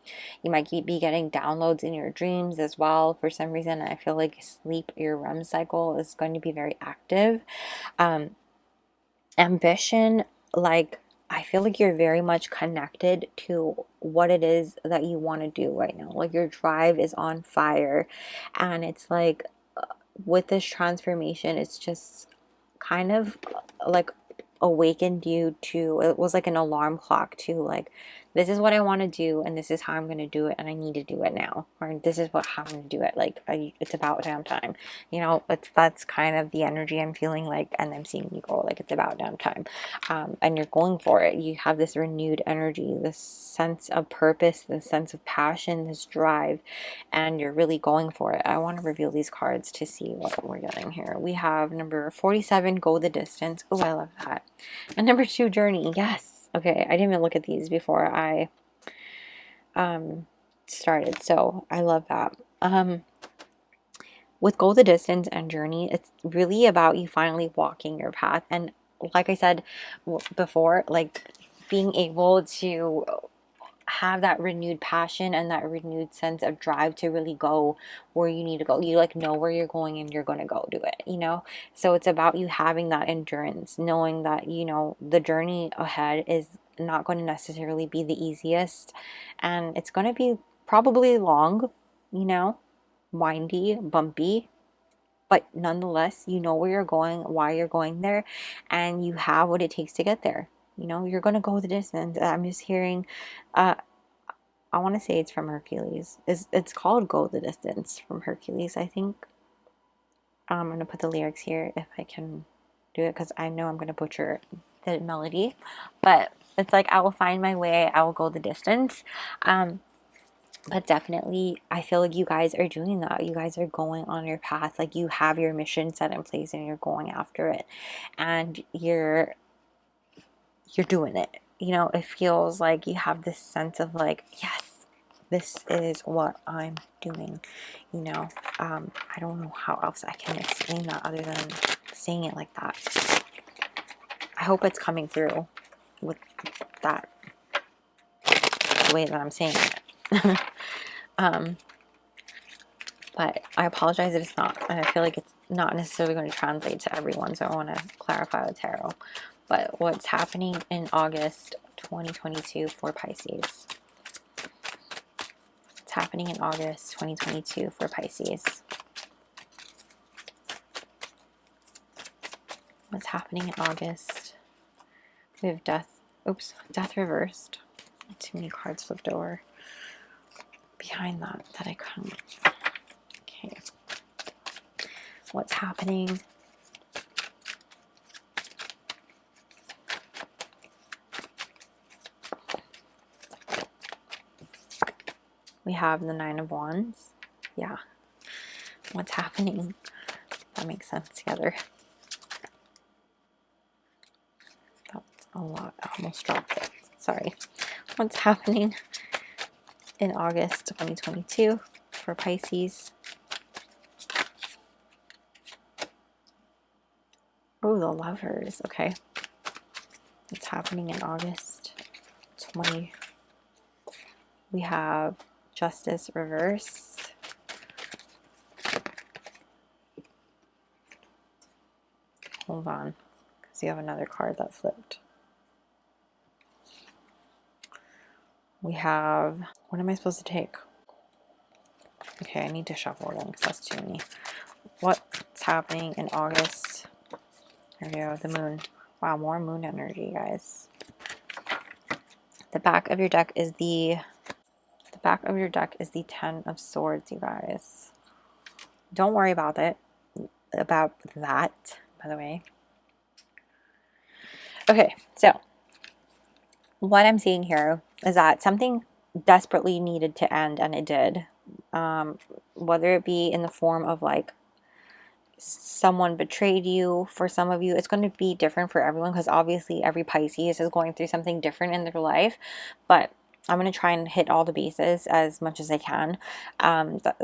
You might be getting downloads in your dreams as well. For some reason, I feel like sleep, your REM cycle is going to be very active. Ambition, like, I feel like you're very much connected to what it is that you want to do right now. Like your drive is on fire, and it's like with this transformation, it's just kind of like awakened you to, it was like an alarm clock to like, this is what I want to do, and this is how I'm going to do it, and I need to do it now, or this is how I'm going to do it. Like, it's about damn time. That's kind of the energy I'm feeling like, and I'm seeing you go like it's about damn time, and you're going for it. You have this renewed energy, this sense of purpose, this sense of passion, this drive, and you're really going for it. I want to reveal these cards to see what we're getting here. We have number 47, Go the Distance. Oh, I love that. And number 2, Journey. Yes. Okay, I didn't even look at these before I started, so I love that. With Go the Distance and Journey, it's really about you finally walking your path. And like I said before, like being able to have that renewed passion and that renewed sense of drive to really go where you need to go. You like know where you're going, and you're going to go do it, so it's about you having that endurance, knowing that the journey ahead is not going to necessarily be the easiest, and it's going to be probably long, windy, bumpy, but nonetheless, you know where you're going, why you're going there, and you have what it takes to get there. You're going to go the distance. I'm just hearing, I want to say it's from Hercules. It's called Go the Distance from Hercules, I think. I'm going to put the lyrics here if I can do it, because I know I'm going to butcher the melody. But it's like, I will find my way, I will go the distance. But definitely, I feel like you guys are doing that. You guys are going on your path. Like, you have your mission set in place, and you're going after it. And you're doing it. It feels like you have this sense of like, yes, this is what I'm doing. I don't know how else I can explain that other than saying it like that. I hope it's coming through with that, the way that I'm saying it. But I apologize if it's not, and I feel like it's not necessarily going to translate to everyone, so I want to clarify with tarot. But what's happening in August 2022 for Pisces? What's happening in August 2022 for Pisces? What's happening in August? We have death. Oops, death reversed. Too many cards flipped over. Behind that I couldn't. Okay. What's happening? We have the 9 of Wands. Yeah. What's happening? That makes sense together. That's a lot. I almost dropped it. Sorry. What's happening in August 2022 for Pisces? Oh, the Lovers. Okay. What's happening in August 20? We have Justice reversed. Hold on, because you have another card that flipped. We have, what am I supposed to take? Okay, I need to shuffle again because that's too many. What's happening in August? There we go, the moon. Wow, more moon energy, guys. The back of your deck is the Ten of Swords, you guys. Don't worry about that, by the way. Okay, so what I'm seeing here is that something desperately needed to end, and it did. Whether it be in the form of like someone betrayed you. For some of you, it's going to be different for everyone, because obviously every Pisces is going through something different in their life, but I'm going to try and hit all the bases as much as I can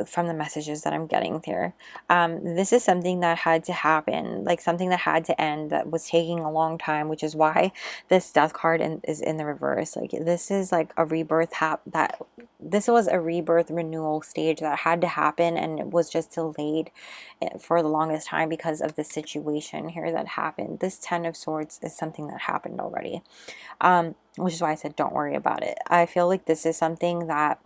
from the messages that I'm getting here. This is something that had to happen, like something that had to end, that was taking a long time, which is why this death card is in the reverse. Like this is like a rebirth this was a rebirth renewal stage that had to happen, and it was just delayed for the longest time because of the situation here that happened. This Ten of Swords is something that happened already. Which is why I said don't worry about it. I feel like this is something that,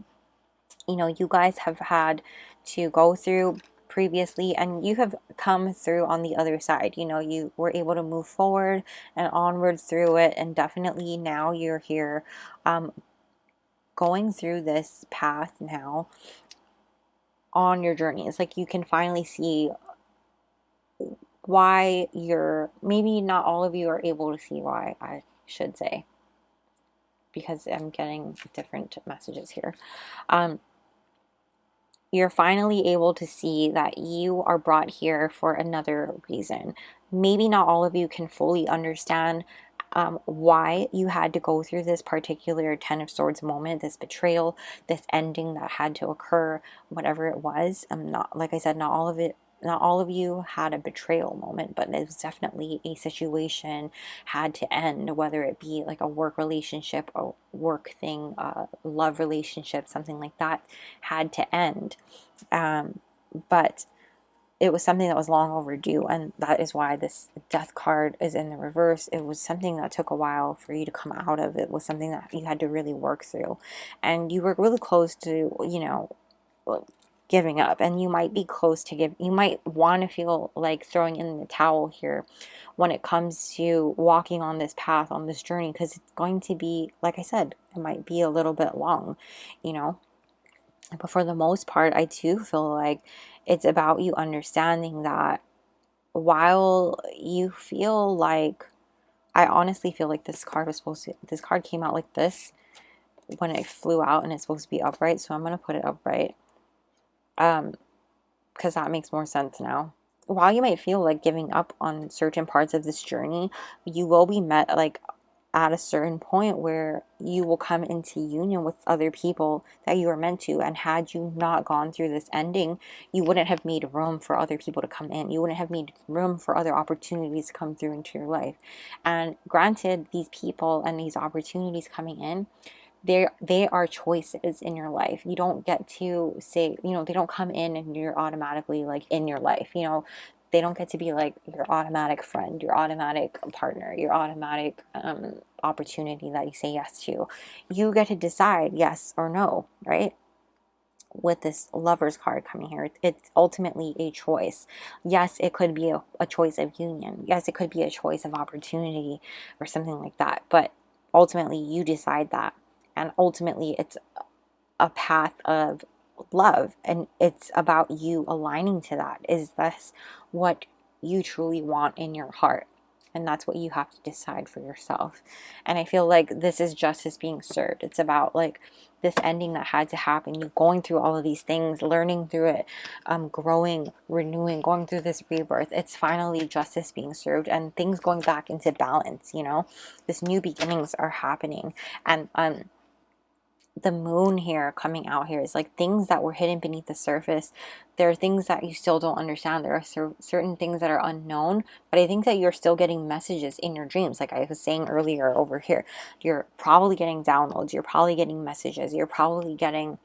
you know, you guys have had to go through previously, and you have come through on the other side. You know, you were able to move forward and onward through it, and definitely now you're here going through this path now on your journey. It's like you can finally see why maybe not all of you are able to see why, I should say, because I'm getting different messages here. You're finally able to see that you are brought here for another reason. Maybe not all of you can fully understand why you had to go through this particular Ten of Swords moment, this betrayal, this ending that had to occur, whatever it was. Not, like I said, not all of you had a betrayal moment, but it was definitely a situation had to end, whether it be like a work relationship, a work thing, love relationship, something like that had to end. But it was something that was long overdue, and that is why this death card is in the reverse. It was something that took a while for you to come out of. It was something that you had to really work through, and you were really close to, you know, giving up, and you might be close to you might want to feel like throwing in the towel here when it comes to walking on this path, on this journey, because it's going to be, like I said, it might be a little bit long, you know. But for the most part, I do feel like it's about you understanding that while you feel like, I honestly feel like this card came out like this when it flew out, and it's supposed to be upright, so I'm going to put it upright. Because that makes more sense now. While you might feel like giving up on certain parts of this journey, you will be met like at a certain point where you will come into union with other people that you are meant to. And had you not gone through this ending, you wouldn't have made room for other people to come in. You wouldn't have made room for other opportunities to come through into your life. And granted, these people and these opportunities coming in, they are choices in your life. You don't get to say, you know, they don't come in and you're automatically like in your life, you know. They don't get to be like your automatic friend, your automatic partner, your automatic opportunity that you say yes to. You get to decide yes or no, right? With this Lovers card coming here, it's ultimately a choice. Yes, it could be a choice of union. Yes, it could be a choice of opportunity or something like that. But ultimately, you decide that. And ultimately, it's a path of love, and it's about you aligning to that. Is this what you truly want in your heart? And that's what you have to decide for yourself. And I feel like this is justice being served. It's about like this ending that had to happen, you going through all of these things, learning through it, growing, renewing, going through this rebirth. It's finally justice being served and things going back into balance. You know, this new beginnings are happening. And the moon here coming out here is like things that were hidden beneath the surface. There are things that you still don't understand. There are certain things that are unknown, but I think that you're still getting messages in your dreams. Like I was saying earlier over here, you're probably getting downloads, you're probably getting messages, you're probably getting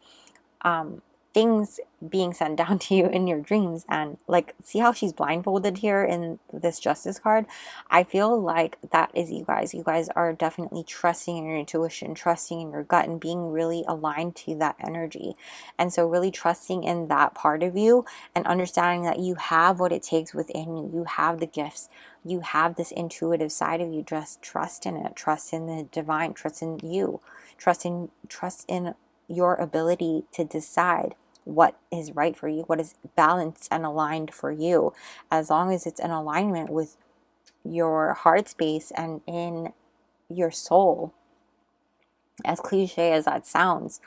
things being sent down to you in your dreams. And like, see how she's blindfolded here in this Justice card? I feel like that is you guys. You guys are definitely trusting in your intuition, trusting in your gut, and being really aligned to that energy. And so really trusting in that part of you and understanding that you have what it takes within you. You have the gifts. You have this intuitive side of you. Just trust in it. Trust in the divine. Trust in you. Trust in your ability to decide what is right for you, what is balanced and aligned for you, as long as it's in alignment with your heart space and in your soul. As cliche as that sounds,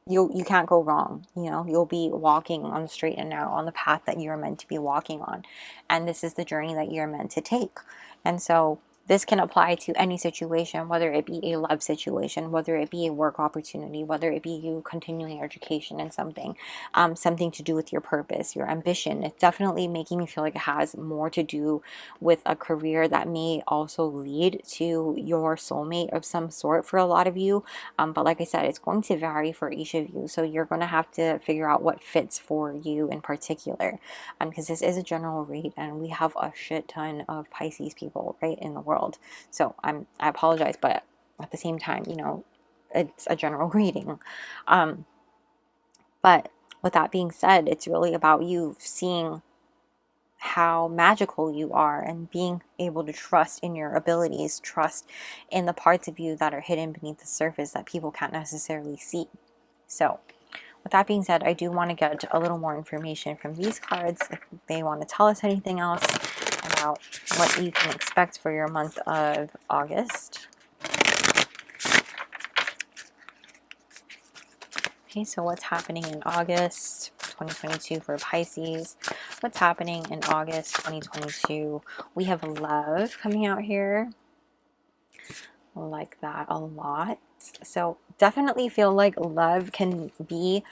you can't go wrong. You know, you'll be walking on the straight and narrow, on the path that you're meant to be walking on, and this is the journey that you're meant to take. And so this can apply to any situation, whether it be a love situation, whether it be a work opportunity, whether it be you continuing your education in something, something to do with your purpose, your ambition. It's definitely making me feel like it has more to do with a career that may also lead to your soulmate of some sort for a lot of you. But like I said, it's going to vary for each of you. So you're going to have to figure out what fits for you in particular. Because this is a general read and we have a shit ton of Pisces people, right, in the world. So I apologize, but at the same time, you know, it's a general reading. But with that being said, it's really about you seeing how magical you are and being able to trust in your abilities, trust in the parts of you that are hidden beneath the surface that people can't necessarily see. So with that being said, I do want to get a little more information from these cards if they want to tell us anything else about what you can expect for your month of August. Okay, so what's happening in August 2022 for Pisces? What's happening in August 2022? We have love coming out here. I like that a lot. So definitely feel like love can be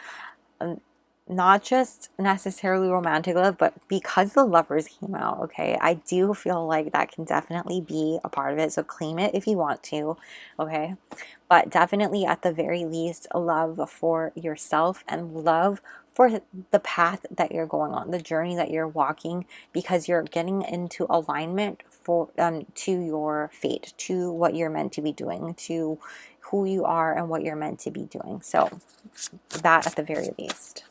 not just necessarily romantic love, but because the Lovers came out, okay, I do feel like that can definitely be a part of it. So claim it if you want to, okay? But definitely at the very least, love for yourself and love for the path that you're going on, the journey that you're walking, because you're getting into alignment for to your fate, to what you're meant to be doing, to who you are and what you're meant to be doing. So that at the very least.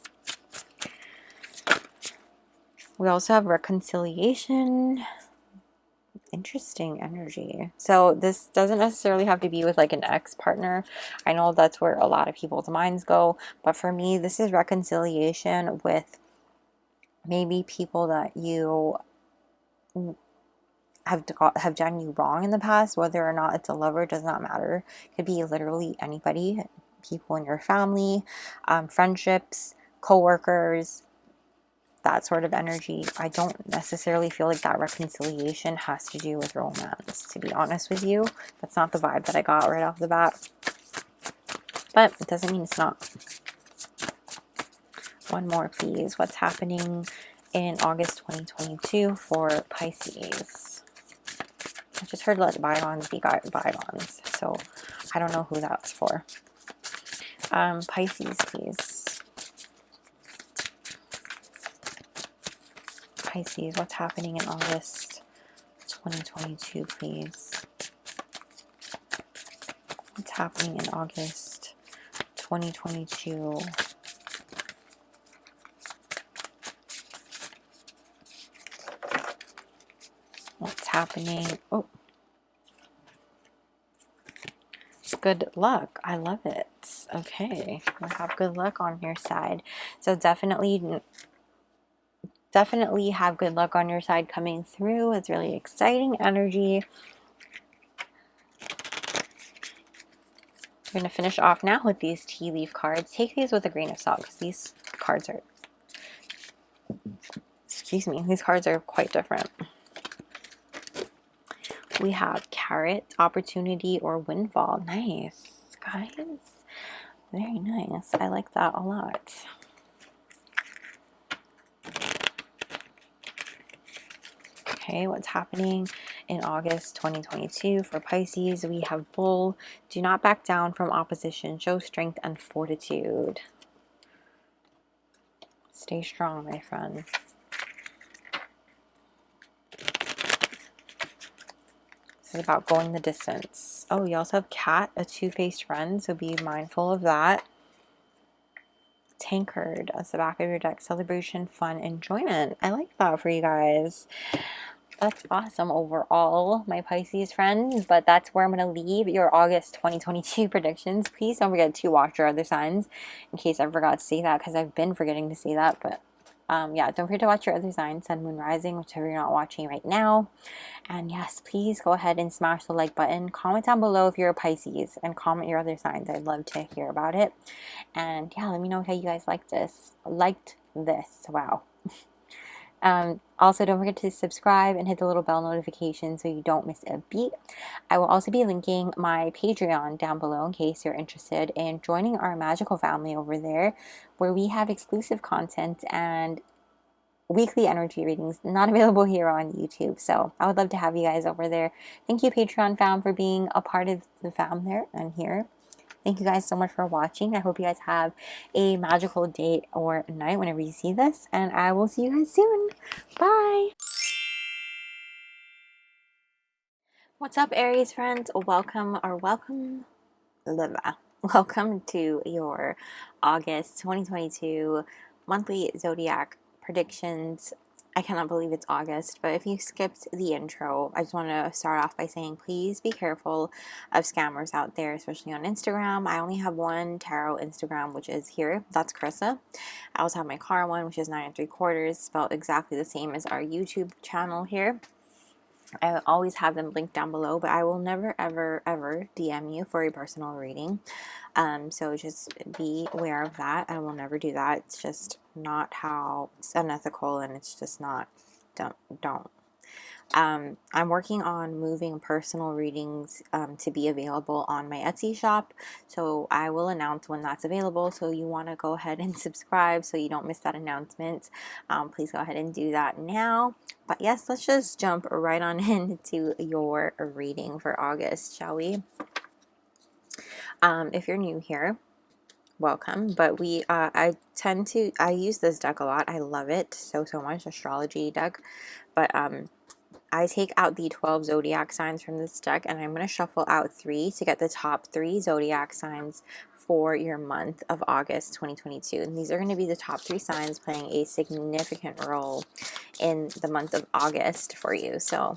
We also have reconciliation. Interesting energy. So this doesn't necessarily have to be with like an ex-partner. I know that's where a lot of people's minds go, but for me, this is reconciliation with maybe people that you have done you wrong in the past. Whether or not it's a lover does not matter. It could be literally anybody, people in your family, friendships, co-workers, that sort of energy. I don't necessarily feel like that reconciliation has to do with romance, to be honest with you. That's not the vibe that I got right off the bat. But it doesn't mean it's not. One more, please. What's happening in August 2022 for Pisces? I just heard let bygones be bygones. So I don't know who that's for. Pisces, please. Pisces, what's happening in August 2022, please? What's happening in August 2022? What's happening? Oh, good luck. I love it. Okay, we have good luck on your side. So definitely have good luck on your side coming through. It's really exciting energy. We're going to finish off now with these tea leaf cards. Take these with a grain of salt because these cards are, excuse me, these cards are quite different. We have carrot, opportunity, or windfall. Nice, guys. Very nice. I like that a lot. Okay, what's happening in August 2022 for Pisces? We have bull. Do not back down from opposition. Show strength and fortitude. Stay strong, my friend. This is about going the distance. Oh, you also have Cat, a two-faced friend, so be mindful of that. Tankard as the back of your deck. Celebration, fun, enjoyment. I like that for you guys. That's awesome overall, my Pisces friends. But that's where I'm going to leave your August 2022 predictions. Please don't forget to watch your other signs, in case I forgot to say that, because I've been forgetting to say that. But yeah, don't forget to watch your other signs, Sun, Moon, Rising, whichever you're not watching right now. And yes, please go ahead and smash the like button. Comment down below if you're a Pisces, and comment your other signs. I'd love to hear about it. And yeah, let me know how you guys liked this. Wow. Also, don't forget to subscribe and hit the little bell notification so you don't miss a beat. I will also be linking my Patreon down below in case you're interested in joining our magical family over there, where we have exclusive content and weekly energy readings not available here on YouTube. So I would love to have you guys over there. Thank you, Patreon fam, for being a part of the fam there and here. Thank you guys so much for watching. I hope you guys have a magical day or night whenever you see this, and I will see you guys soon. Bye. What's up, Aries friends? Welcome to your August 2022 monthly Zodiac predictions. I cannot believe it's August, but if you skipped the intro, I just want to start off by saying please be careful of scammers out there, especially on Instagram. I only have one tarot Instagram, which is here. That's Krystal. I also have my car one, which is 9 3/4, spelled exactly the same as our YouTube channel here. I always have them linked down below, but I will never, ever DM you for a personal reading. So just be aware of that. I will never do that. It's just not how, it's unethical, and it's just not, don't. I'm working on moving personal readings to be available on my Etsy shop, so I will announce when that's available. So you want to go ahead and subscribe so you don't miss that announcement. Please go ahead and do that now. But yes, let's just jump right on into your reading for August, shall we? If you're new here, welcome. But I use this deck a lot. I love it so much, astrology deck. But I take out the 12 zodiac signs from this deck, and I'm going to shuffle out 3 to get the top 3 zodiac signs for your month of August 2022. And these are going to be the top 3 signs playing a significant role in the month of August for you. So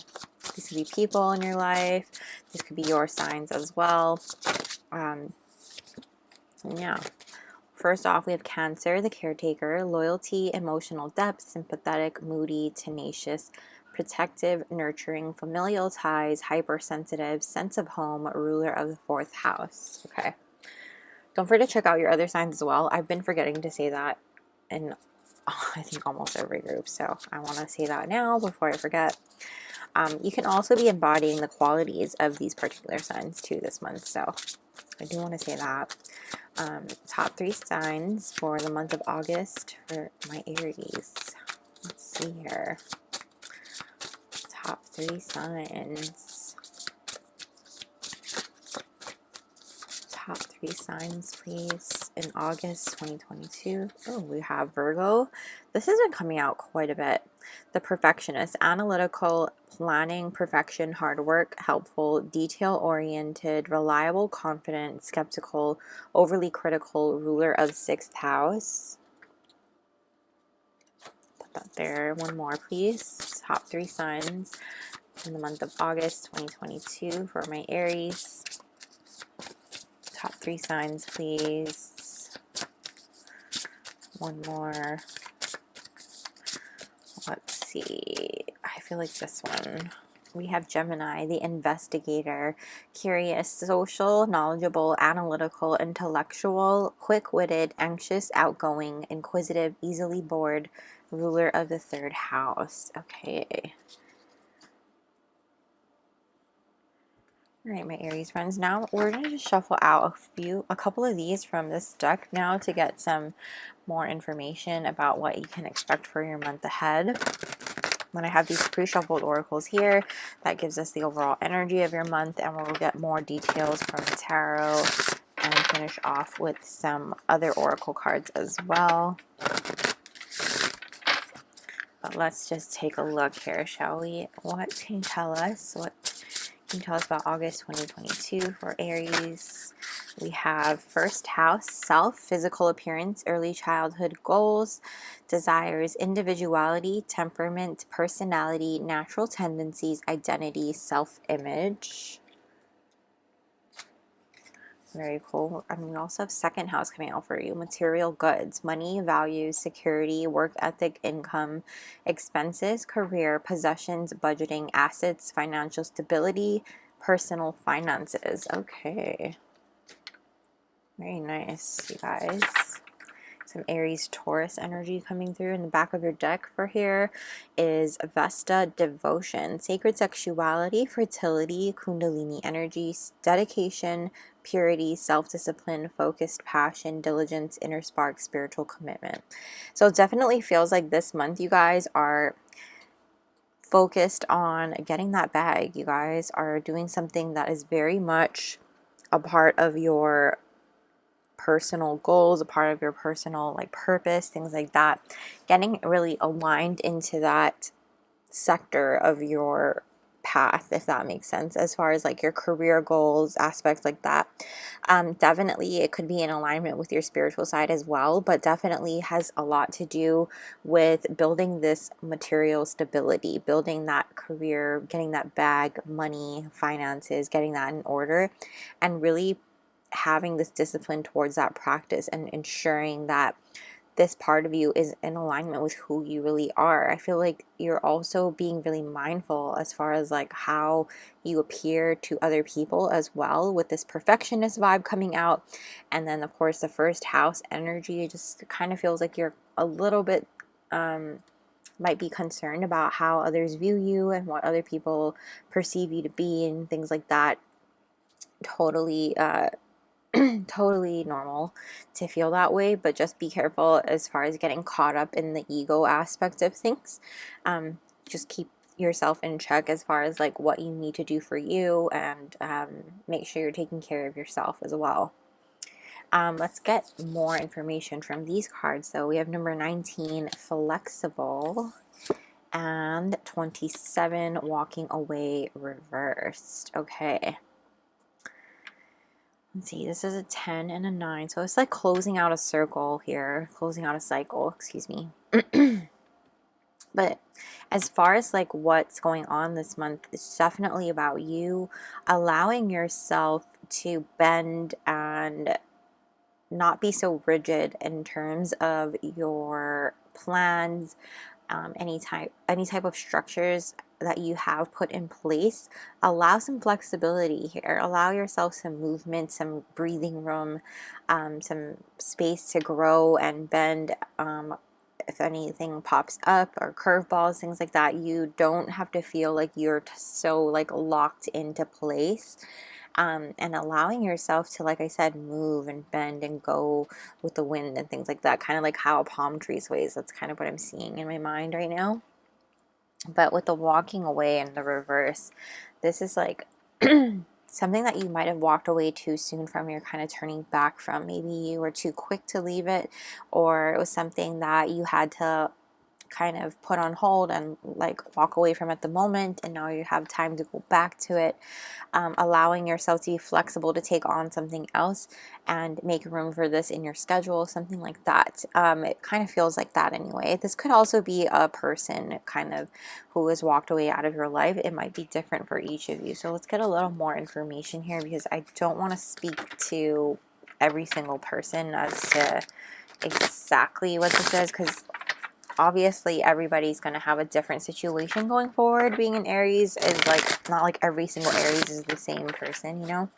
these could be people in your life. This could be your signs as well. Yeah. First off, we have Cancer, the caretaker, loyalty, emotional depth, sympathetic, moody, tenacious, protective, nurturing, familial ties, hypersensitive, sense of home, ruler of the 4th house. Okay. Don't forget to check out your other signs as well. I've been forgetting to say that in, I think, almost every group. So I want to say that now before I forget. You can also be embodying the qualities of these particular signs too this month. So I do want to say that. Top 3 signs for the month of August for my Aries. Let's see here. Top 3 signs. Top 3 signs, please, in August 2022. Oh, we have Virgo. This has been coming out quite a bit. The perfectionist, analytical, planning, perfection, hard work, helpful, detail-oriented, reliable, confident, skeptical, overly critical, ruler of 6th house. Put that there. One more, please. Top 3 signs in the month of August 2022 for my Aries. Top 3 signs, please. One more. Let's see. I feel like this one. We have Gemini, the investigator, curious, social, knowledgeable, analytical, intellectual, quick-witted, anxious, outgoing, inquisitive, easily bored, ruler of the 3rd house. Okay. All right, my Aries friends. Now we're going to just shuffle out a couple of these from this deck now to get some more information about what you can expect for your month ahead. When I have these pre-shuffled oracles here, that gives us the overall energy of your month, and we'll get more details from the tarot and finish off with some other oracle cards as well. But let's just take a look here, shall we? What can you tell us? What can you tell us about August 2022 for Aries? We have first house, self, physical appearance, early childhood goals, desires, individuality, temperament, personality, natural tendencies, identity, self-image. Very cool. And we also have second house coming out for you. Material goods, money, values, security, work ethic, income, expenses, career, possessions, budgeting, assets, financial stability, personal finances. Okay. Very nice, you guys. Some Aries Taurus energy coming through. In the back of your deck for here is Vesta, devotion, sacred sexuality, fertility, kundalini energy, dedication, purity, self-discipline, focused passion, diligence, inner spark, spiritual commitment. So it definitely feels like this month you guys are focused on getting that bag. You guys are doing something that is very much a part of your personal goals, a part of your personal like purpose, things like that. Getting really aligned into that sector of your path, if that makes sense, as far as like your career goals, aspects like that. Definitely it could be in alignment with your spiritual side as well, but definitely has a lot to do with building this material stability, building that career, getting that bag, money, finances, getting that in order, and really having this discipline towards that practice and ensuring that this part of you is in alignment with who you really are. I feel like you're also being really mindful as far as like how you appear to other people as well, with this perfectionist vibe coming out. And then of course the first house energy, it just kind of feels like you're a little bit might be concerned about how others view you and what other people perceive you to be and things like that. Totally totally normal to feel that way, but just be careful as far as getting caught up in the ego aspect of things. Just keep yourself in check as far as like what you need to do for you, and make sure you're taking care of yourself as well. Let's get more information from these cards. So we have number 19, flexible, and 27, walking away, reversed. Okay. Let's see, this is a 10 and a 9. So it's like closing out a circle here, closing out a cycle, excuse me. But as far as like what's going on this month, it's definitely about you allowing yourself to bend and not be so rigid in terms of your plans, any type of structures that you have put in place. Allow some flexibility here. Allow yourself some movement, some breathing room, some space to grow and bend. If anything pops up or curveballs, things like that, you don't have to feel like you're so like locked into place. And allowing yourself to, like I said, move and bend and go with the wind and things like that, kind of like how a palm tree sways. That's kind of what I'm seeing in my mind right now. But with the walking away and the reverse, this is like something that you might have walked away too soon from, you're kind of turning back from. Maybe you were too quick to leave it, or it was something that you had to kind of put on hold and like walk away from at the moment, and now you have time to go back to it. Allowing yourself to be flexible to take on something else and make room for this in your schedule, something like that. It kind of feels like that anyway. This could also be a person kind of who has walked away out of your life. It might be different for each of you. So let's get a little more information here, because I don't want to speak to every single person as to exactly what this is, because obviously everybody's going to have a different situation going forward. Being an Aries is like, not like every single Aries is the same person, you know,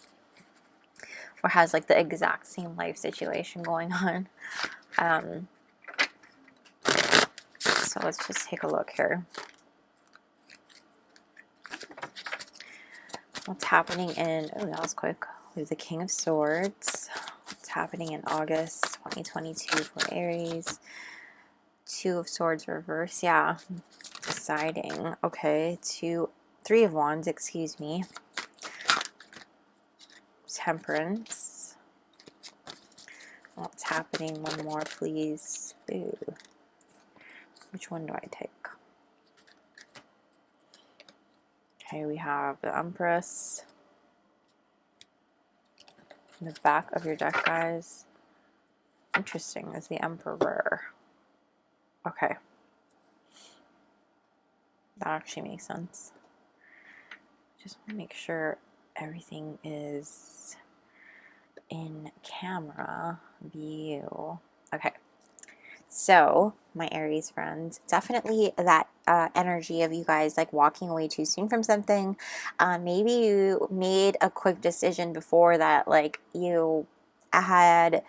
or has like the exact same life situation going on. So let's just take a look here. What's happening in, oh, that was quick. We have the King of Swords. What's happening in August 2022 for Aries? Two of Swords reverse, yeah. Deciding, okay. Three of Wands, excuse me. Temperance. What's happening? One more, please. Ooh. Which one do I take? Okay, we have the Empress in the back of your deck, guys. Interesting, is the Emperor. Okay. That actually makes sense. Just want to make sure everything is in camera view. Okay. So, my Aries friends, definitely that energy of you guys like walking away too soon from something. Maybe you made a quick decision before that, like you had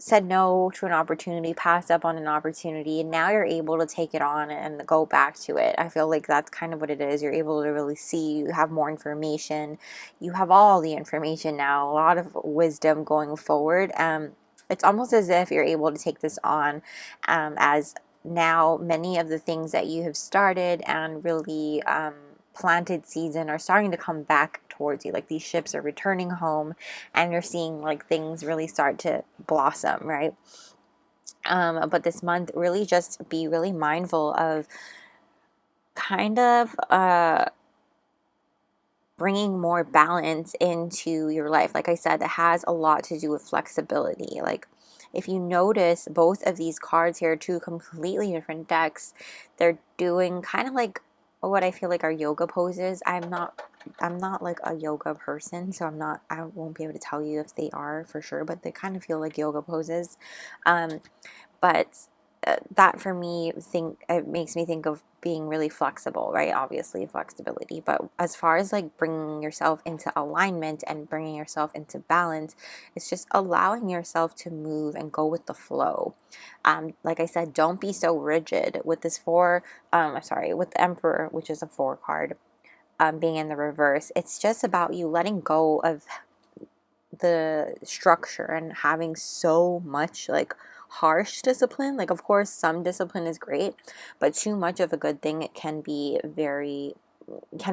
said no to an opportunity, passed up on an opportunity, and now you're able to take it on and go back to it. I feel like that's kind of what it is. You're able to really see, you have more information, you have all the information now, a lot of wisdom going forward. It's almost as if you're able to take this on, as now many of the things that you have started and really planted seeds in are starting to come back towards you. Like these ships are returning home, and you're seeing like things really start to blossom, right? But this month, really just be really mindful of kind of bringing more balance into your life. Like I said, it has a lot to do with flexibility. Like if you notice, both of these cards here, two completely different decks, they're doing kind of like what I feel like are yoga poses. I'm not like a yoga person, so I won't be able to tell you if they are for sure, but they kind of feel like yoga poses. But that for me, it makes me think of being really flexible, right? Obviously flexibility, but as far as like bringing yourself into alignment and bringing yourself into balance, it's just allowing yourself to move and go with the flow. Like I said, don't be so rigid with this with the Emperor, which is a 4 card, being in the reverse. It's just about you letting go of the structure and having so much like harsh discipline. Like of course some discipline is great, but too much of a good thing, it can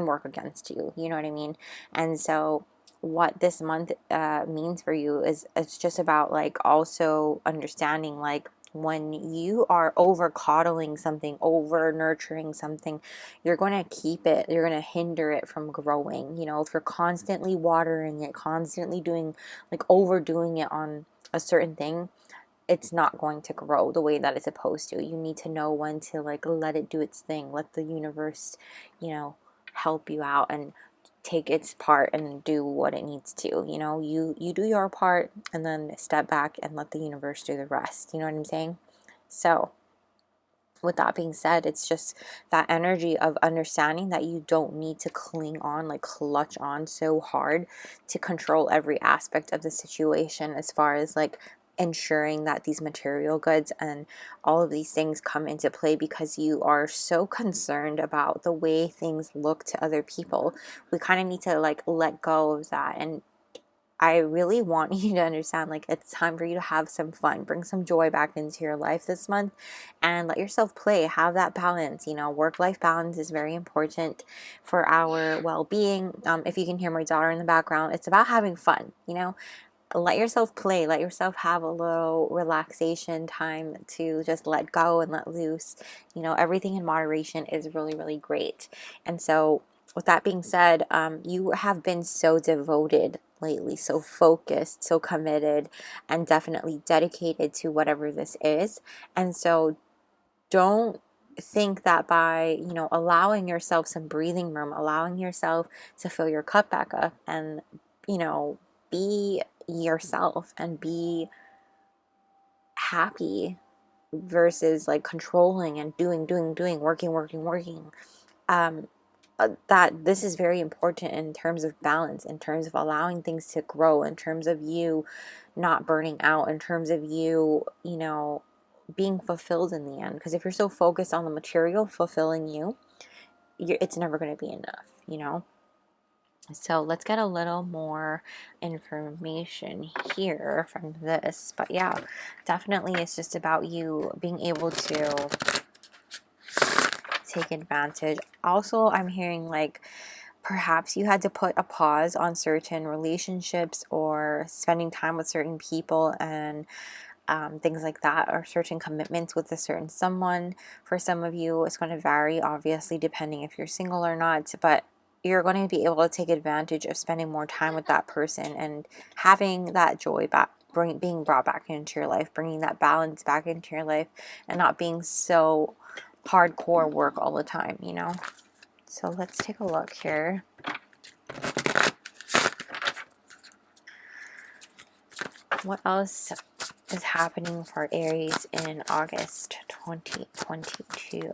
work against you, you know what I mean? And so what this month means for you is it's just about like also understanding like when you are over coddling something, over nurturing something, you're going to keep it, you're going to hinder it from growing. You know, if you're constantly watering it, constantly doing like overdoing it on a certain thing, it's not going to grow the way that it's supposed to. You need to know when to like let it do its thing, let the universe, help you out and take its part and do what it needs to. You do your part and then step back and let the universe do the rest. You know what I'm saying? So with that being said, it's just that energy of understanding that you don't need to cling on, like clutch on so hard to control every aspect of the situation, as far as like ensuring that these material goods and all of these things come into play, because you are so concerned about the way things look to other people. We kind of need to like let go of that. And I really want you to understand, like, it's time for you to have some fun, bring some joy back into your life this month, and let yourself play, have that balance. Work-life balance is very important for our well-being. If you can hear my daughter in the background, it's about having fun. Let yourself play, let yourself have a little relaxation time to just let go and let loose. Everything in moderation is really, really great. And so with that being said, you have been so devoted lately, so focused, so committed, and definitely dedicated to whatever this is. And so don't think that by, allowing yourself some breathing room, allowing yourself to fill your cup back up and, be yourself and be happy versus like controlling and doing, working, that this is very important in terms of balance, in terms of allowing things to grow, in terms of you not burning out, in terms of you, being fulfilled in the end. Because if you're so focused on the material fulfilling it's never going to be enough. So let's get a little more information here from this. But yeah, definitely it's just about you being able to take advantage. Also, I'm hearing like perhaps you had to put a pause on certain relationships or spending time with certain people, and things like that, or certain commitments with a certain someone. For some of you, it's going to vary, obviously, depending if you're single or not, but you're going to be able to take advantage of spending more time with that person and having that joy back, being brought back into your life, bringing that balance back into your life, and not being so hardcore work all the time, you know? So let's take a look here. What else is happening for Aries in August 2022?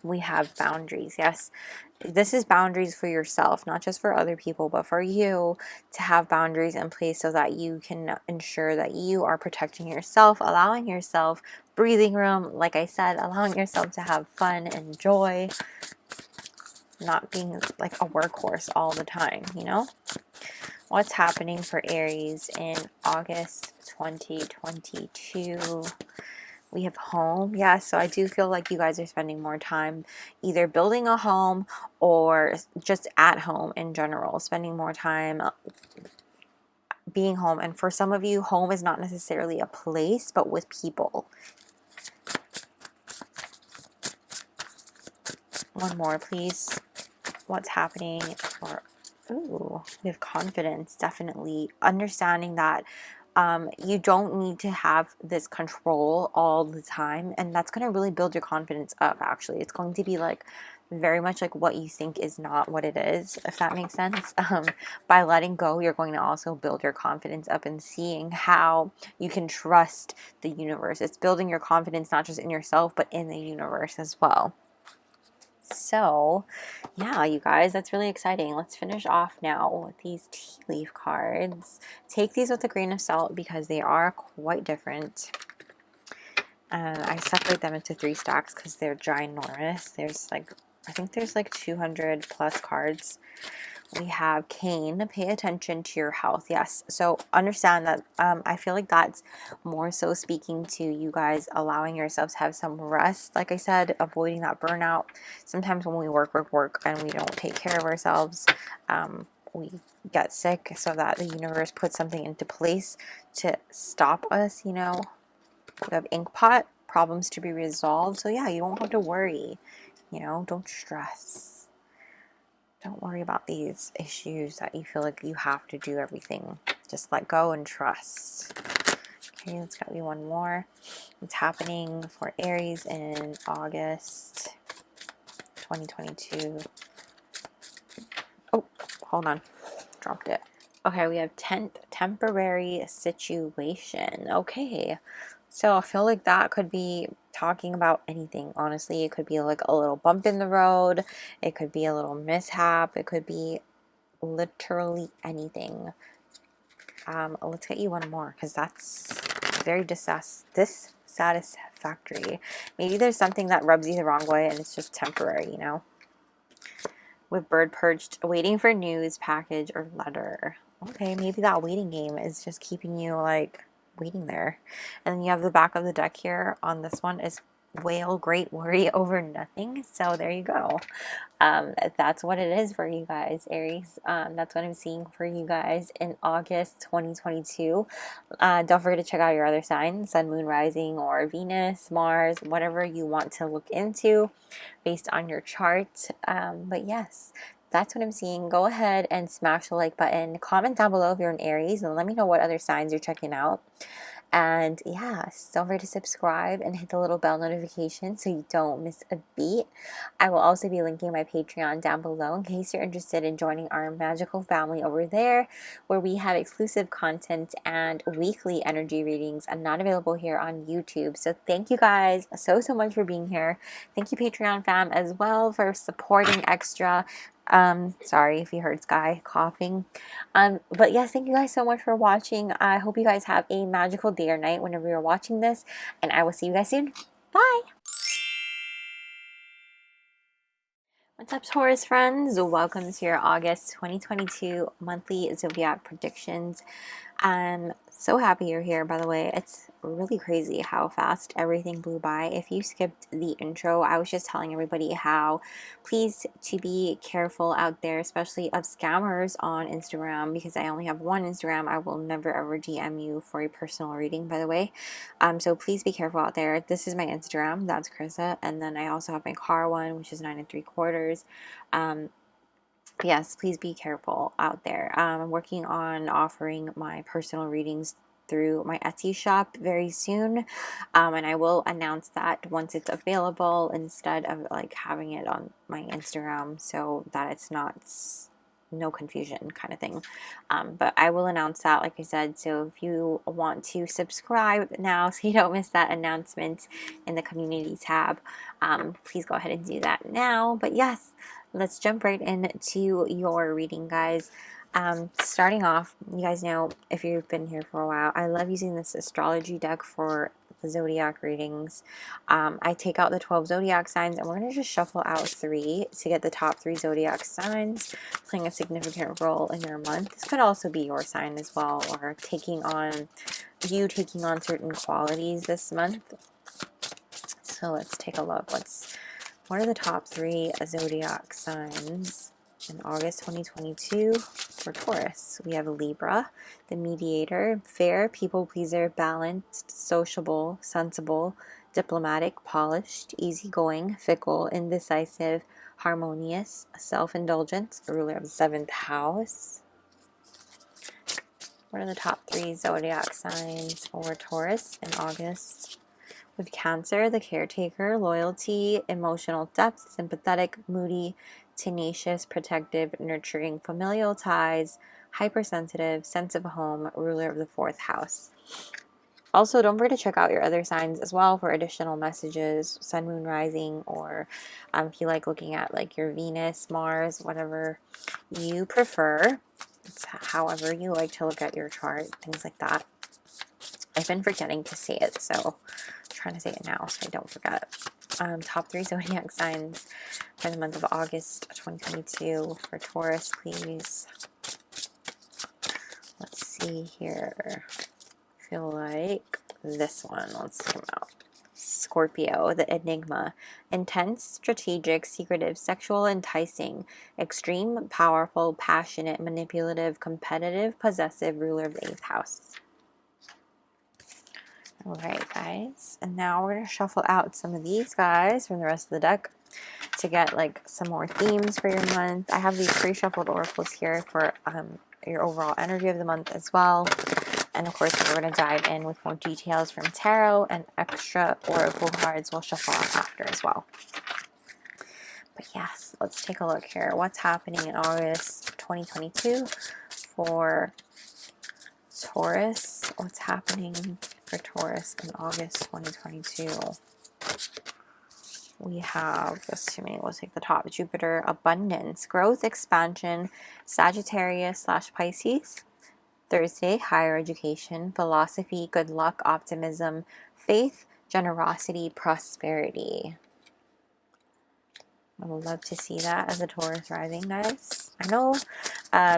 We have boundaries. Yes, this is boundaries for yourself, not just for other people, but for you to have boundaries in place so that you can ensure that you are protecting yourself, allowing yourself breathing room, like I said, allowing yourself to have fun and joy, not being like a workhorse all the time, you know? What's happening for Aries in August 2022? We have home. Yeah, so I do feel like you guys are spending more time either building a home or just at home in general, spending more time being home. And for some of you, home is not necessarily a place, but with people. One more, please. What's happening for... Ooh, we have confidence, definitely. Understanding that you don't need to have this control all the time, and that's going to really build your confidence up. Actually, it's going to be like very much like what you think is not what it is, if that makes sense. By letting go, you're going to also build your confidence up and seeing how you can trust the universe. It's building your confidence not just in yourself, but in the universe as well. So yeah, you guys, that's really exciting. Let's finish off now with these tea leaf cards. Take these with a grain of salt because they are quite different. I separate them into 3 stacks because they're ginormous. There's like, I think there's like 200 plus cards. We have Cane, pay attention to your health. Yes, so understand that I feel like that's more so speaking to you guys allowing yourselves to have some rest. Like I said, avoiding that burnout. Sometimes when we work and we don't take care of ourselves, we get sick, so that the universe puts something into place to stop us, you know. We have ink pot, problems to be resolved. So yeah, you don't have to worry, you know, don't stress. Don't worry about these issues that you feel like you have to do everything. Just let go and trust. Okay, let's get you one more. What's happening for Aries in August 2022? Oh, hold on. Dropped it. Okay, we have temporary situation. Okay. So I feel like that could be talking about anything, honestly. It could be like a little bump in the road. It could be a little mishap. It could be literally anything. Let's get you one more because that's very dissatisfactory. Maybe there's something that rubs you the wrong way and it's just temporary, you know? With bird perched, waiting for news, package, or letter. Okay, maybe that waiting game is just keeping you like waiting there. And then you have the back of the deck here on this one is whale, great worry over nothing. So there you go. That's what it is for you guys, Aries. That's what I'm seeing for you guys in August 2022. Don't forget to check out your other signs, Sun, Moon, Rising, or Venus, Mars, whatever you want to look into based on your chart. But yes, that's what I'm seeing. Go ahead and smash the like button. Comment down below if you're an Aries and let me know what other signs you're checking out. And yeah, don't forget to subscribe and hit the little bell notification so you don't miss a beat. I will also be linking my Patreon down below in case you're interested in joining our magical family over there, where we have exclusive content and weekly energy readings and not available here on YouTube. So thank you guys so much for being here. Thank you, Patreon fam, as well, for supporting extra. Sorry if you heard Sky coughing. But yes, thank you guys so much for watching. I hope you guys have a magical day or night whenever you're watching this, and I will see you guys soon. Bye! What's up, Taurus friends? Welcome to your August 2022 monthly Zodiac predictions. I'm so happy you're here, by the way. It's really crazy how fast everything blew by. If you skipped the intro, I was just telling everybody how please to be careful out there, especially of scammers on Instagram, because I only have one Instagram. I will never ever DM you for a personal reading, by the way. So please be careful out there. This is my Instagram, that's Krista, and then I also have my car one, which is 9 3/4. Yes, please be careful out there. I'm working on offering my personal readings through my Etsy shop very soon, and I will announce that once it's available instead of like having it on my Instagram, so that it's not no confusion kind of thing. But I will announce that, like I said. So if you want to subscribe now so you don't miss that announcement in the community tab, please go ahead and do that now. But yes, let's jump right into your reading, guys. Starting off, you guys know, if you've been here for a while, I love using this astrology deck for the zodiac readings. I take out the 12 zodiac signs, and we're going to just shuffle out 3 to get the top 3 zodiac signs playing a significant role in your month. This could also be your sign as well, or taking on certain qualities this month. So let's take a look. What are the top 3 zodiac signs in August 2022 for Taurus? We have Libra, the mediator, fair, people pleaser, balanced, sociable, sensible, diplomatic, polished, easygoing, fickle, indecisive, harmonious, self-indulgent, ruler of the 7th house. What are the top 3 zodiac signs for Taurus in August? With Cancer, the caretaker, loyalty, emotional depth, sympathetic, moody, tenacious, protective, nurturing, familial ties, hypersensitive, sense of home, ruler of the 4th house. Also, don't forget to check out your other signs as well for additional messages, sun, moon, rising, or if you like looking at like your Venus, Mars, whatever you prefer. It's however you like to look at your chart, things like that. I've been forgetting to say it, so I'm trying to say it now so I don't forget. Top 3 zodiac signs for the month of August 2022 for Taurus, please. Let's see here. I feel like this one. Let's take them out. Scorpio, the enigma. Intense, strategic, secretive, sexual, enticing, extreme, powerful, passionate, manipulative, competitive, possessive, ruler of the 8th house. Alright, guys, and now we're going to shuffle out some of these guys from the rest of the deck to get like some more themes for your month. I have these pre-shuffled oracles here for your overall energy of the month as well. And of course, we're going to dive in with more details from tarot, and extra oracle cards we'll shuffle out after as well. But yes, let's take a look here. What's happening in August 2022 for Taurus? What's happening for Taurus in August 2022? We have, assuming we'll take the top, Jupiter, abundance, growth, expansion, Sagittarius / Pisces. Thursday, higher education, philosophy, good luck, optimism, faith, generosity, prosperity. I would love to see that as a Taurus rising, guys. I know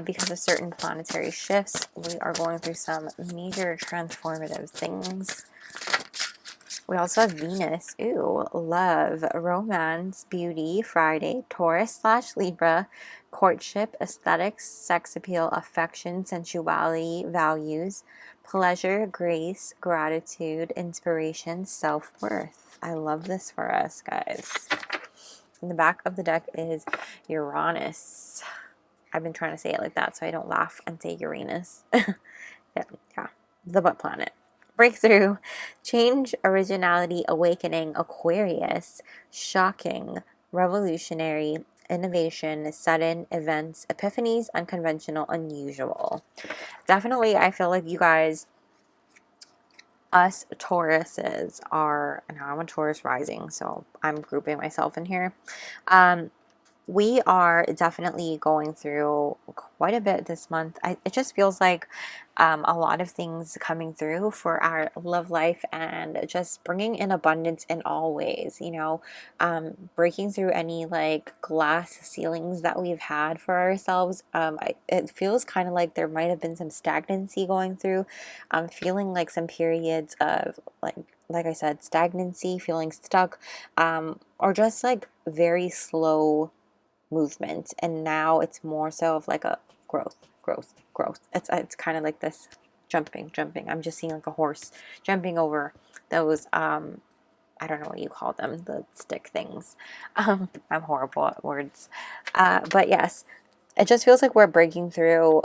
because of certain planetary shifts, we are going through some major transformative things. We also have Venus, love, romance, beauty, Friday, Taurus / Libra, courtship, aesthetics, sex appeal, affection, sensuality, values, pleasure, grace, gratitude, inspiration, self-worth. I love this for us, guys. In the back of the deck is Uranus. I've been trying to say it like that so I don't laugh and say Uranus. yeah, the butt planet. Breakthrough, change, originality, awakening, Aquarius, shocking, revolutionary, innovation, sudden, events, epiphanies, unconventional, unusual. Definitely, I feel like you guys, us Tauruses are, and I'm a Taurus rising, so I'm grouping myself in here. we are definitely going through quite a bit this month. It just feels like a lot of things coming through for our love life and just bringing in abundance in all ways, you know, breaking through any like glass ceilings that we've had for ourselves. It feels kind of like there might have been some stagnancy going through. I'm feeling like some periods of like I said, stagnancy, feeling stuck, or just like very slow movement. And now it's more so of like a growth. It's kind of like this jumping. I'm just seeing like a horse jumping over those I don't know what you call them, the stick things. I'm horrible at words. But yes, it just feels like we're breaking through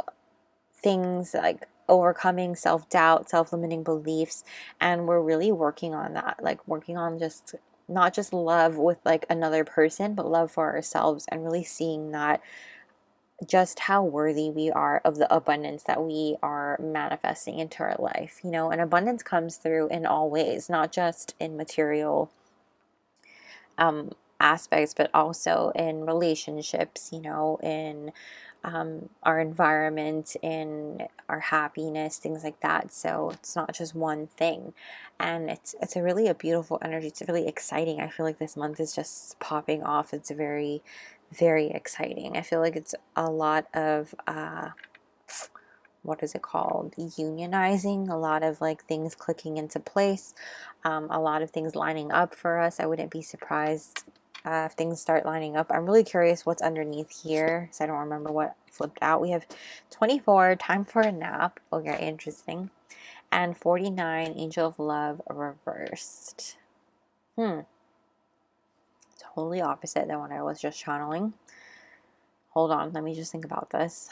things like overcoming self-doubt, self-limiting beliefs, and we're really working on that, like working on just not just love with like another person, but love for ourselves, and really seeing that just how worthy we are of the abundance that we are manifesting into our life, you know. And abundance comes through in all ways, not just in material aspects, but also in relationships, you know, in our environment, in our happiness, things like that. So it's not just one thing, and it's a really a beautiful energy. It's really exciting. I feel like this month is just popping off. It's very, very exciting. I feel like it's a lot of what is it called? Unionizing, a lot of like things clicking into place, a lot of things lining up for us. I wouldn't be surprised if things start lining up. I'm really curious what's underneath here, so I don't remember what flipped out. We have 24, time for a nap. Okay, interesting. And 49, Angel of Love reversed. Totally opposite than what I was just channeling. Hold on, let me just think about this.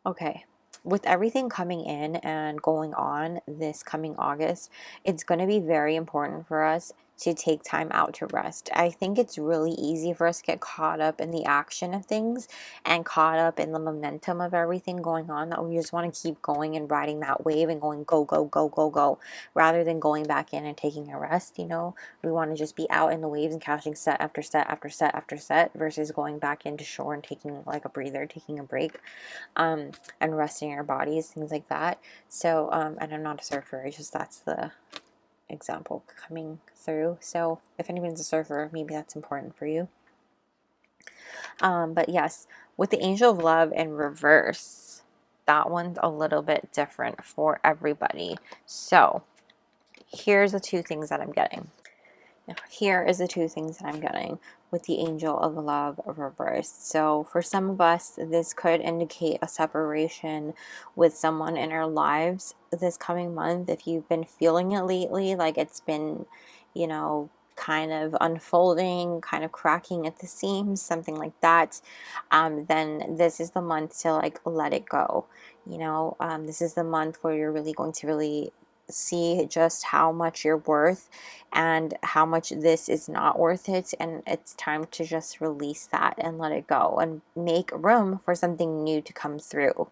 Okay, with everything coming in and going on this coming August, it's going to be very important for us to take time out to rest. I think it's really easy for us to get caught up in the action of things and caught up in the momentum of everything going on, that we just want to keep going and riding that wave and going go, go, go, go, go, rather than going back in and taking a rest. You know, we want to just be out in the waves and catching set after set after set after set versus going back into shore and taking like a breather, taking a break. And resting our bodies, things like that. So, and I'm not a surfer, it's just that's the example coming through. So if anyone's a surfer, maybe that's important for you. But yes, with the Angel of Love in reverse, that one's a little bit different for everybody. So here's the two things that I'm getting. Here is the two things that I'm getting with the Angel of Love reversed. So for some of us, this could indicate a separation with someone in our lives this coming month. If you've been feeling it lately, like it's been, you know, kind of unfolding, kind of cracking at the seams, something like that, then this is the month to like let it go. You know, this is the month where you're really going to really see just how much you're worth and how much this is not worth it, and it's time to just release that and let it go and make room for something new to come through.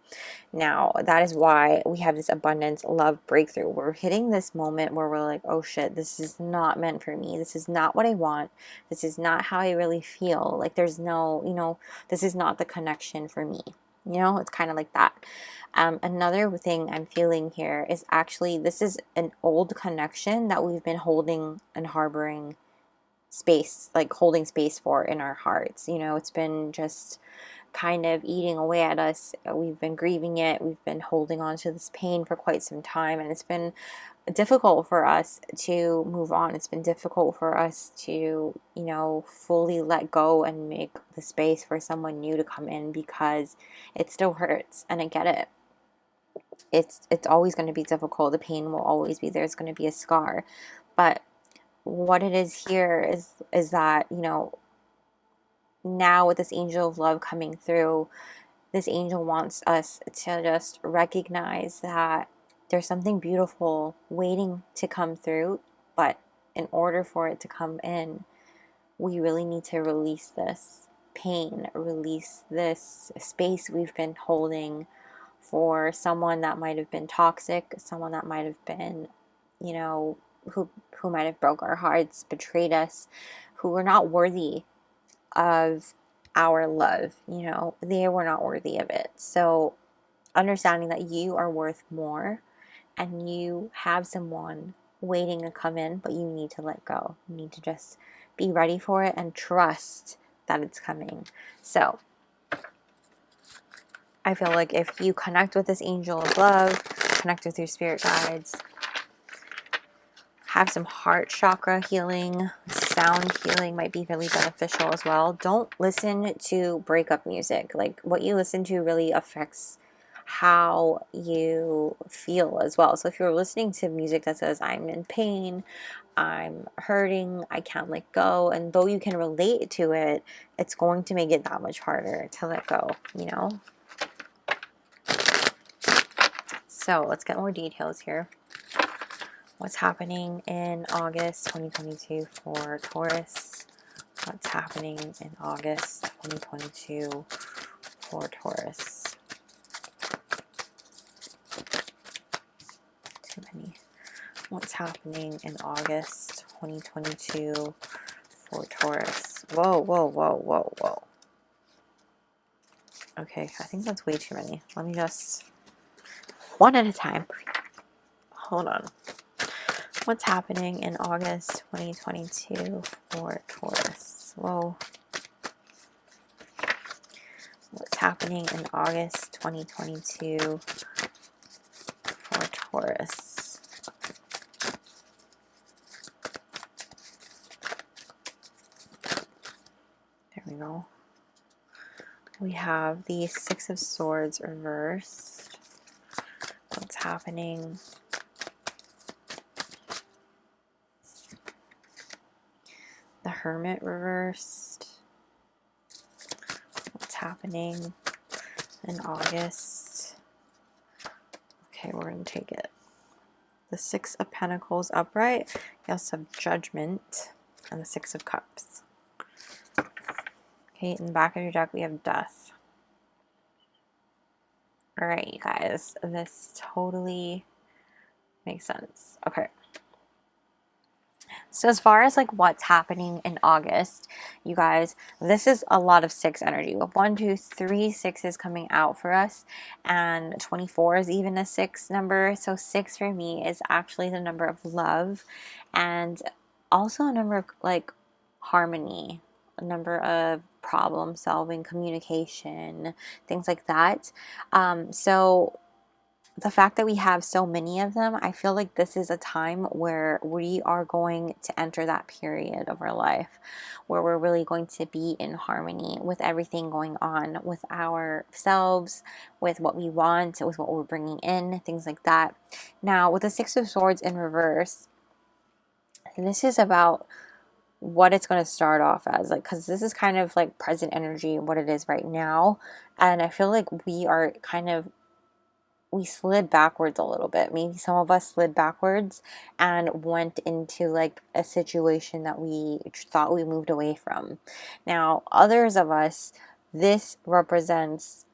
Now that is why we have this abundance love breakthrough. We're hitting this moment where we're like, oh shit, this is not meant for me, this is not what I want, this is not how I really feel, like there's no, you know, this is not the connection for me. You know, it's kind of like that. Another thing I'm feeling here is actually this is an old connection that we've been holding and harboring space, like holding space for in our hearts. You know, it's been just kind of eating away at us. We've been grieving it. We've been holding on to this pain for quite some time, and it's been difficult for us to move on. It's been difficult for us to, you know, fully let go and make the space for someone new to come in, because it still hurts, and I get it. It's always going to be difficult. The pain will always be there. It's going to be a scar. But what it is here is that, you know, now with this Angel of Love coming through, this angel wants us to just recognize that there's something beautiful waiting to come through, but in order for it to come in, we really need to release this pain, release this space we've been holding for someone that might have been toxic, someone that might have been, you know, who might have broke our hearts, betrayed us, who were not worthy of our love, you know, they were not worthy of it. So understanding that you are worth more and you have someone waiting to come in, but you need to let go. You need to just be ready for it and trust that it's coming. So I feel like if you connect with this angel of love, connect with your spirit guides, have some heart chakra healing, sound healing might be really beneficial as well. Don't listen to breakup music. Like, what you listen to really affects how you feel as well. So if you're listening to music that says, I'm in pain, I'm hurting, I can't let go, and though you can relate to it, it's going to make it that much harder to let go, you know? So let's get more details here. What's happening in August 2022 for Taurus? What's happening in August 2022 for Taurus? Too many. What's happening in August 2022 for Taurus? Whoa, whoa, whoa, whoa, whoa. Okay, I think that's way too many. Let me just... one at a time. Hold on. What's happening in August 2022 for Taurus? Whoa. What's happening in August 2022 for Taurus? There we go. We have the Six of Swords reversed. What's happening? The Hermit reversed. What's happening in August? Okay, we're going to take it. The Six of Pentacles upright. You also have Judgment and the Six of Cups. Okay, in the back of your deck we have Death. Alright, you guys. This totally makes sense. Okay. So as far as like what's happening in August, you guys, this is a lot of six energy. We have 1, 2, 3 sixes coming out for us, and 24 is even a six number. So 6 for me is actually the number of love, and also a number of like harmony, a number of problem solving, communication, things like that. So the fact that we have so many of them, I feel like this is a time where we are going to enter that period of our life where we're really going to be in harmony with everything going on with ourselves, with what we want, with what we're bringing in, things like that. Now, with the Six of Swords in reverse, this is about what it's going to start off as, like, because this is kind of like present energy, what it is right now. And I feel like we are kind of, we slid backwards a little bit. Maybe some of us slid backwards and went into like a situation that we thought we moved away from. Now, others of us, this represents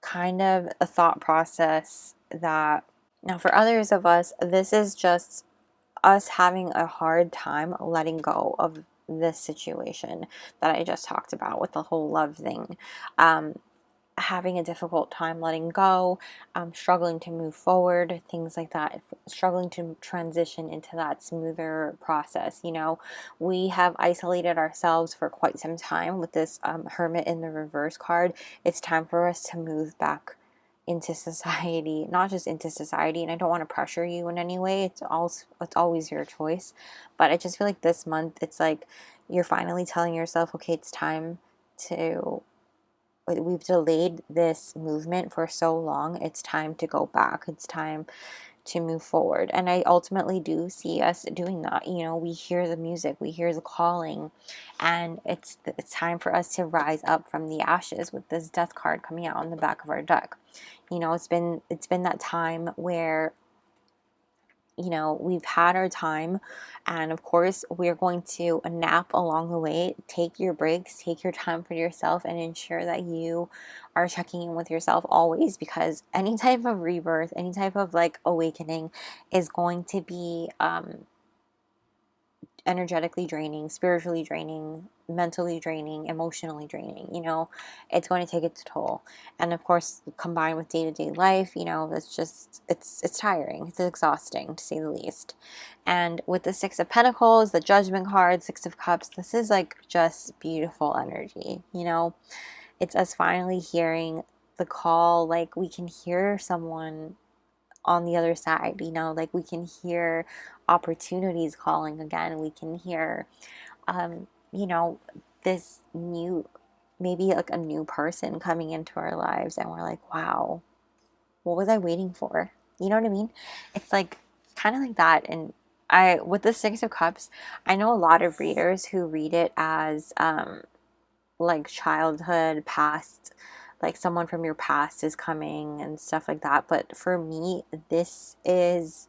kind of a thought process that, now for others of us, this is just us having a hard time letting go of this situation that I just talked about with the whole love thing. Having a difficult time letting go, struggling to move forward, things like that, struggling to transition into that smoother process. You know, we have isolated ourselves for quite some time with this Hermit in the reverse card. It's time for us to move back into society, not just into society, and I don't want to pressure you in any way. It's always your choice, but I just feel like this month it's like you're finally telling yourself, okay, it's time to, we've delayed this movement for so long, it's time to go back, it's time to move forward. And I ultimately do see us doing that. You know, we hear the music, we hear the calling, and it's time for us to rise up from the ashes with this Death card coming out on the back of our deck. You know, it's been that time where, you know, we've had our time, and of course we're going to nap along the way. Take your breaks, take your time for yourself, and ensure that you are checking in with yourself always, because any type of rebirth, any type of like awakening is going to be energetically draining, spiritually draining, mentally draining, emotionally draining. You know, it's going to take its toll. And of course, combined with day-to-day life, you know, it's just, it's tiring. It's exhausting, to say the least. And with the Six of Pentacles, the Judgment card, Six of Cups, this is like just beautiful energy. You know, it's us finally hearing the call. Like, we can hear someone on the other side, you know, like we can hear opportunities calling again. We can hear, you know, this new, maybe like a new person coming into our lives, and we're like, wow, what was I waiting for? You know what I mean? It's like kind of like that. And with the Six of Cups, I know a lot of readers who read it as like childhood, past, like someone from your past is coming and stuff like that. But for me, this is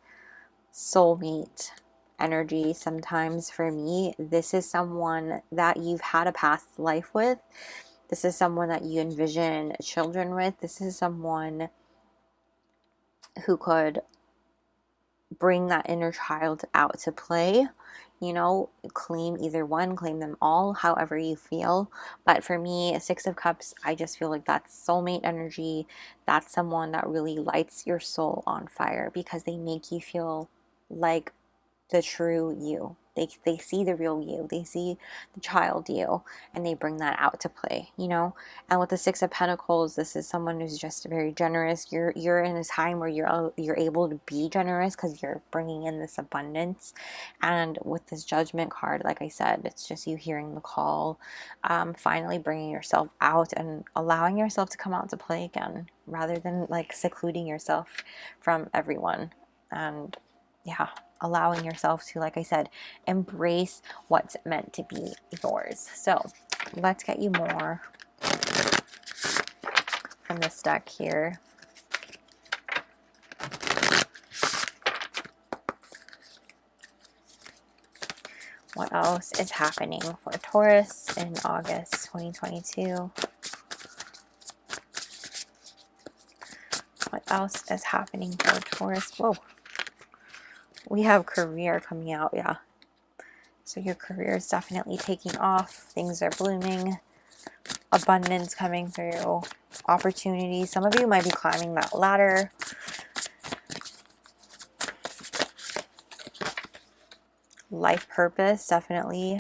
soulmate energy. Sometimes for me, this is someone that you've had a past life with. This is someone that you envision children with. This is someone who could bring that inner child out to play. You know, claim either one, claim them all, however you feel. But for me, Six of Cups, I just feel like that's soulmate energy. That's someone that really lights your soul on fire, because they make you feel like the true you. They see the real you. They see the child you, and they bring that out to play, you know? And with the Six of Pentacles, this is someone who's just very generous. You're in a time where you're able to be generous because you're bringing in this abundance. And with this Judgment card, like I said, it's just you hearing the call, finally bringing yourself out and allowing yourself to come out to play again, rather than like secluding yourself from everyone. And yeah, allowing yourself to, like I said, embrace what's meant to be yours. So let's get you more from this deck here. What else is happening for Taurus in August 2022? What else is happening for Taurus? Whoa. We have career coming out, yeah. So your career is definitely taking off. Things are blooming. Abundance coming through. Opportunities. Some of you might be climbing that ladder. Life purpose, definitely.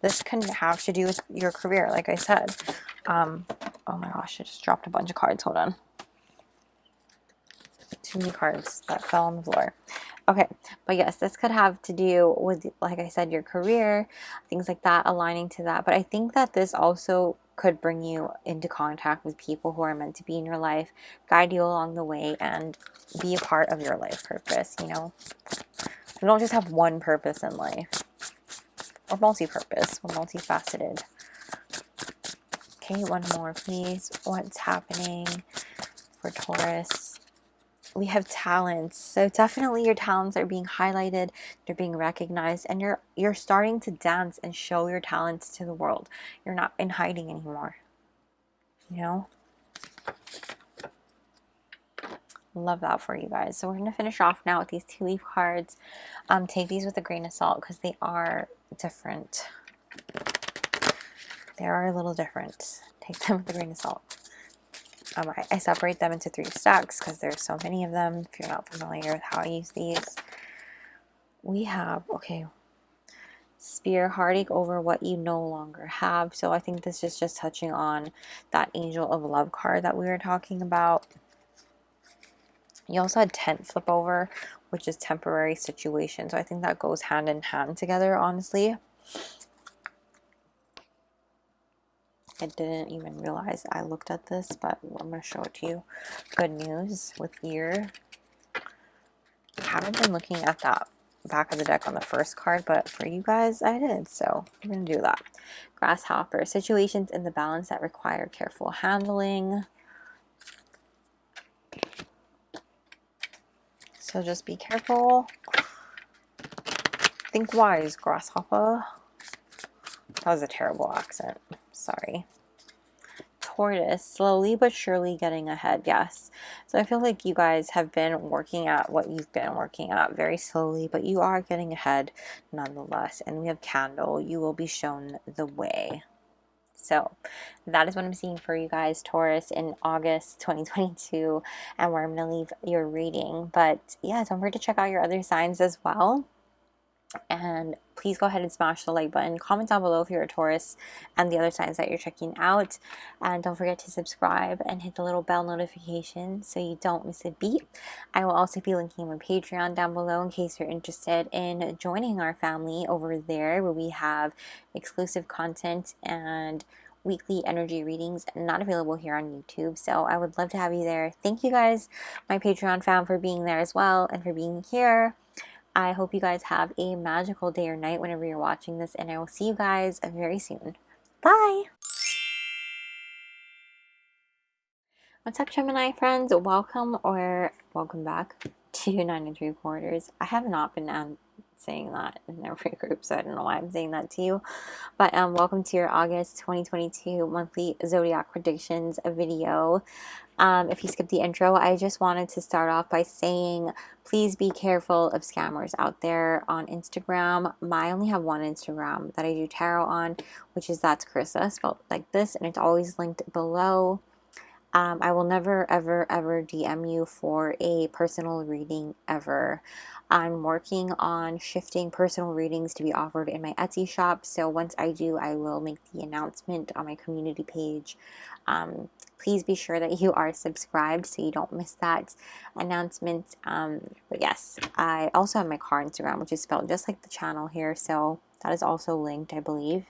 This can have to do with your career, like I said. Oh my gosh, I just dropped a bunch of cards. Hold on. Too many cards that fell on the floor. Okay, but yes, this could have to do with, like I said, your career, things like that, aligning to that. But I think that this also could bring you into contact with people who are meant to be in your life, guide you along the way, and be a part of your life purpose, you know? We don't just have one purpose in life. We're multi-purpose. We're multifaceted. Okay, one more, please. What's happening for Taurus? We have talents. So definitely your talents are being highlighted, they're being recognized, and you're starting to dance and show your talents to the world. You're not in hiding anymore. You know? Love that for you guys. So we're going to finish off now with these 2-leaf cards. Take these with a grain of salt because they are different. They are a little different. Take them with a grain of salt. I separate them into 3 stacks because there's so many of them. If you're not familiar with how I use these, we have, okay, Spear, heartache over what you no longer have. So I think this is just touching on that Angel of Love card that we were talking about. You also had Tent flip over, which is temporary situation. So I think that goes hand in hand together, honestly. I didn't even realize I looked at this, but I'm going to show it to you. Good news with ear. I haven't been looking at that back of the deck on the first card, but for you guys, I did. So I'm going to do that. Grasshopper. Situations in the balance that require careful handling. So just be careful. Think wise, grasshopper. That was a terrible accent. Sorry. tortoise, slowly but surely getting ahead. Yes. So I feel like you guys have been working at what you've been working at very slowly, but you are getting ahead nonetheless. And we have candle. You will be shown the way. So that is what I'm seeing for you guys, Taurus, in August 2022, and where I'm going to leave your reading. But yeah, don't forget to check out your other signs as well. And please go ahead and smash the like button. Comment down below if you're a Taurus and the other signs that you're checking out. And don't forget to subscribe and hit the little bell notification so you don't miss a beat. I will also be linking my Patreon down below in case you're interested in joining our family over there, where we have exclusive content and weekly energy readings not available here on YouTube. So I would love to have you there. Thank you guys, my Patreon fam, for being there as well and for being here. I hope you guys have a magical day or night whenever you're watching this, and I will see you guys very soon. Bye! What's up, Gemini friends? Welcome back to 9 3/4. I have not been saying that in every group, so I don't know why I'm saying that to you. But welcome to your August 2022 monthly Zodiac predictions video. If you skipped the intro, I just wanted to start off by saying, please be careful of scammers out there on Instagram. I only have one Instagram that I do tarot on, which is That's Krystal, spelled like this, and it's always linked below. I will never, ever, ever DM you for a personal reading ever. I'm working on shifting personal readings to be offered in my Etsy shop. So once I do, I will make the announcement on my community page. Please be sure that you are subscribed so you don't miss that announcement. But yes, I also have my car Instagram, which is spelled just like the channel here. So that is also linked, I believe.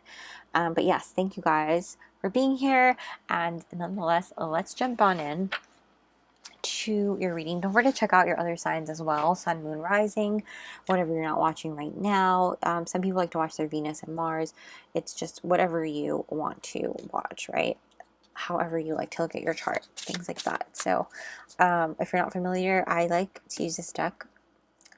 But yes, thank you guys for being here. And nonetheless, let's jump on in to your reading. Don't forget to check out your other signs as well. Sun, Moon, Rising, whatever you're not watching right now. Some people like to watch their Venus and Mars. It's just whatever you want to watch, right? However you like to look at your chart, things like that. So if you're not familiar, I like to use this deck.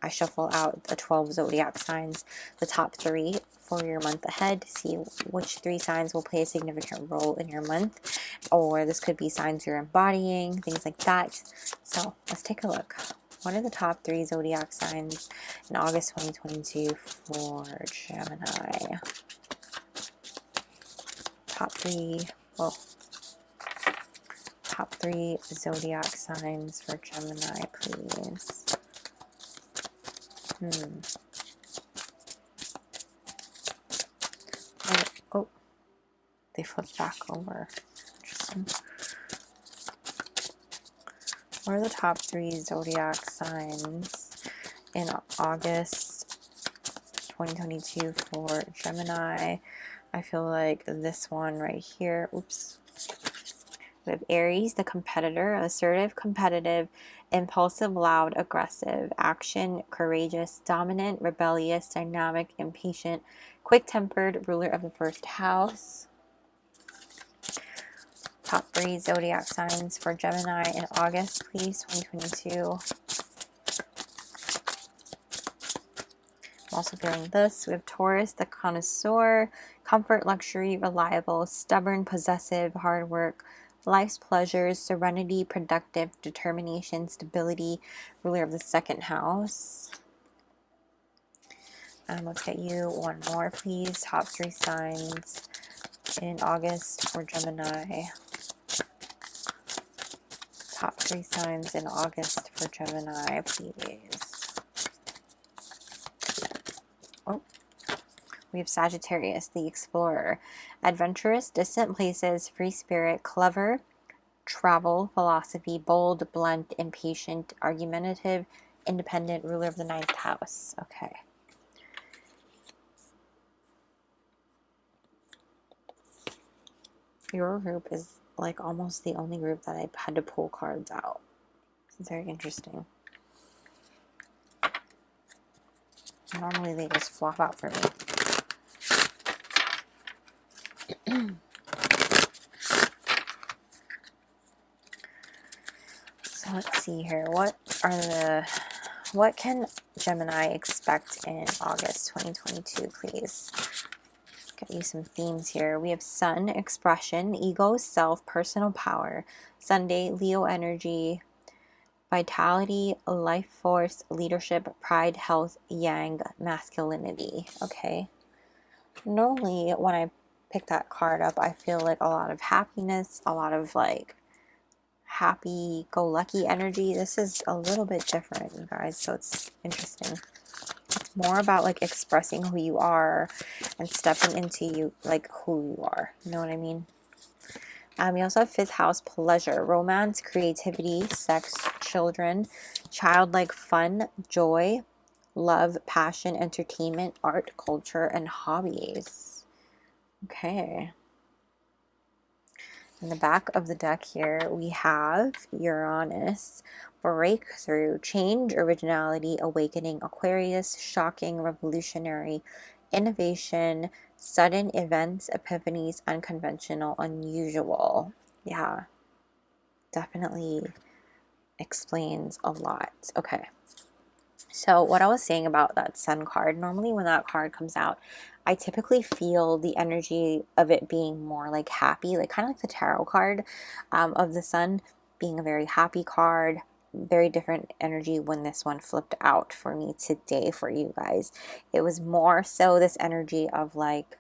I shuffle out the 12 zodiac signs, the top 3 for your month ahead, to see which 3 signs will play a significant role in your month, or this could be signs you're embodying, things like that. So let's take a look. What are the top 3 zodiac signs in August 2022 for Gemini? Top 3 zodiac signs for Gemini, please. Oh, they flipped back over. Interesting. What are the top 3 zodiac signs in August 2022 for Gemini? I feel like this one right here. Oops. We have Aries, the competitor, assertive, competitive, impulsive, loud, aggressive, action, courageous, dominant, rebellious, dynamic, impatient, quick-tempered, ruler of the first house. Top 3 zodiac signs for Gemini in August, please, 2022. I'm also feeling this. We have Taurus, the connoisseur, comfort, luxury, reliable, stubborn, possessive, hard work, life's pleasures, serenity, productive, determination, stability, ruler of the second house. And let's get you one more, please. Top 3 signs in August for Gemini. Top 3 signs in August for Gemini, please. Oh, we have Sagittarius, the explorer, adventurous, distant places, free spirit, clever, travel, philosophy, bold, blunt, impatient, argumentative, independent, ruler of the 9th house. Okay. Your group is like almost the only group that I had to pull cards out. It's very interesting. Normally they just flop out for me. So let's see here. What can Gemini expect in August 2022, please? get you some themes here. We have Sun, expression, ego, self, personal power. Sunday, Leo energy, vitality, life force, leadership, pride, health, yang, masculinity. Okay. Normally, when I pick that card up, I feel like a lot of happiness, a lot of like happy-go-lucky energy. This is a little bit different, you guys, so it's interesting. It's more about like expressing who you are and stepping into you, like who you are. You know what I mean? We also have fifth house, pleasure, romance, creativity, sex, children, childlike fun, joy, love, passion, entertainment, art, culture, and hobbies. Okay. In the back of the deck here, we have Uranus, breakthrough, change, originality, awakening, Aquarius, shocking, revolutionary, innovation, sudden events, epiphanies, unconventional, unusual. Yeah, definitely explains a lot. Okay. So what I was saying about that Sun card, normally when that card comes out, I typically feel the energy of it being more like happy, like kind of like the tarot card of the Sun being a very happy card. Very different energy when this one flipped out for me today for you guys. It was more so this energy of like,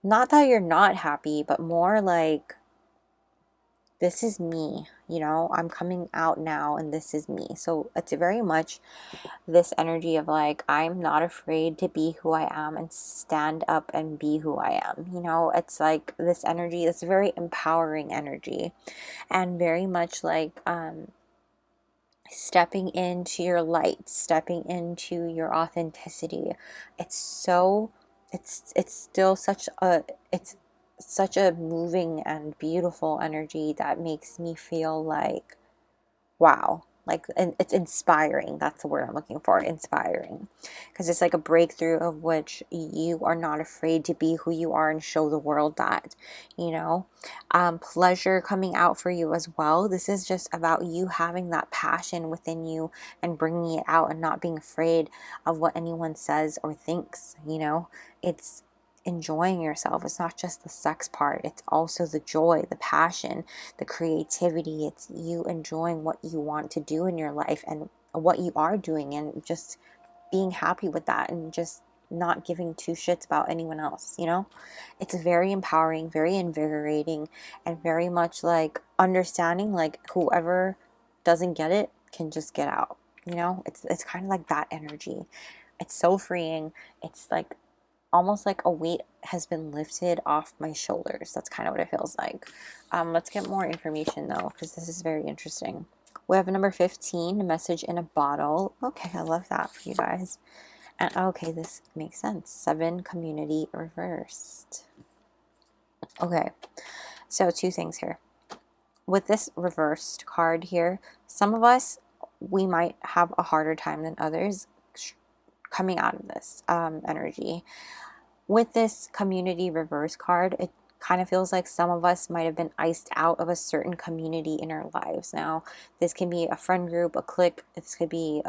not that you're not happy, but more like, this is me, you know, I'm coming out now and this is me. So it's very much this energy of like, I'm not afraid to be who I am and stand up and be who I am. You know, it's like this energy, this very empowering energy, and very much like stepping into your light, stepping into your authenticity. It's so, it's still such a, it's such a moving and beautiful energy that makes me feel like, wow, like, and it's inspiring. That's the word I'm looking for, inspiring, because it's like a breakthrough of which you are not afraid to be who you are and show the world that, you know. Pleasure coming out for you as well. This is just about you having that passion within you and bringing it out and not being afraid of what anyone says or thinks, you know. It's enjoying yourself. It's not just the sex part, it's also the joy, the passion, the creativity. It's you enjoying what you want to do in your life and what you are doing, and just being happy with that and just not giving two shits about anyone else, you know. It's very empowering, very invigorating, and very much like understanding like whoever doesn't get it can just get out, you know. It's kind of like that energy. It's so freeing. It's like almost like a weight has been lifted off my shoulders. That's kind of what it feels like. Let's get more information though, because this is very interesting. We have number 15, a message in a bottle. Okay, I love that for you guys. And okay, this makes sense. 7, community reversed. Okay, so two things here. With this reversed card here, some of us, we might have a harder time than others coming out of this energy. With this community reverse card, it kind of feels like some of us might have been iced out of a certain community in our lives. Now, this can be a friend group, a clique. This could be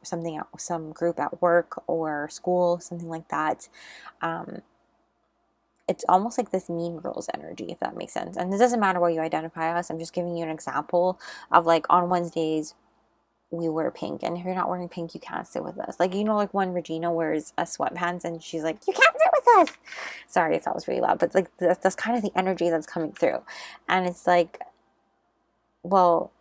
something, some group at work or school, something like that. It's almost like this Mean Girls energy, if that makes sense. And it doesn't matter what you identify as. I'm just giving you an example of like on Wednesdays, we wear pink, and if you're not wearing pink, you can't sit with us. Like, you know, like when Regina wears a sweatpants and she's like, you can't sit with us. Sorry if that was really loud, but like that's kind of the energy that's coming through. And it's like, well,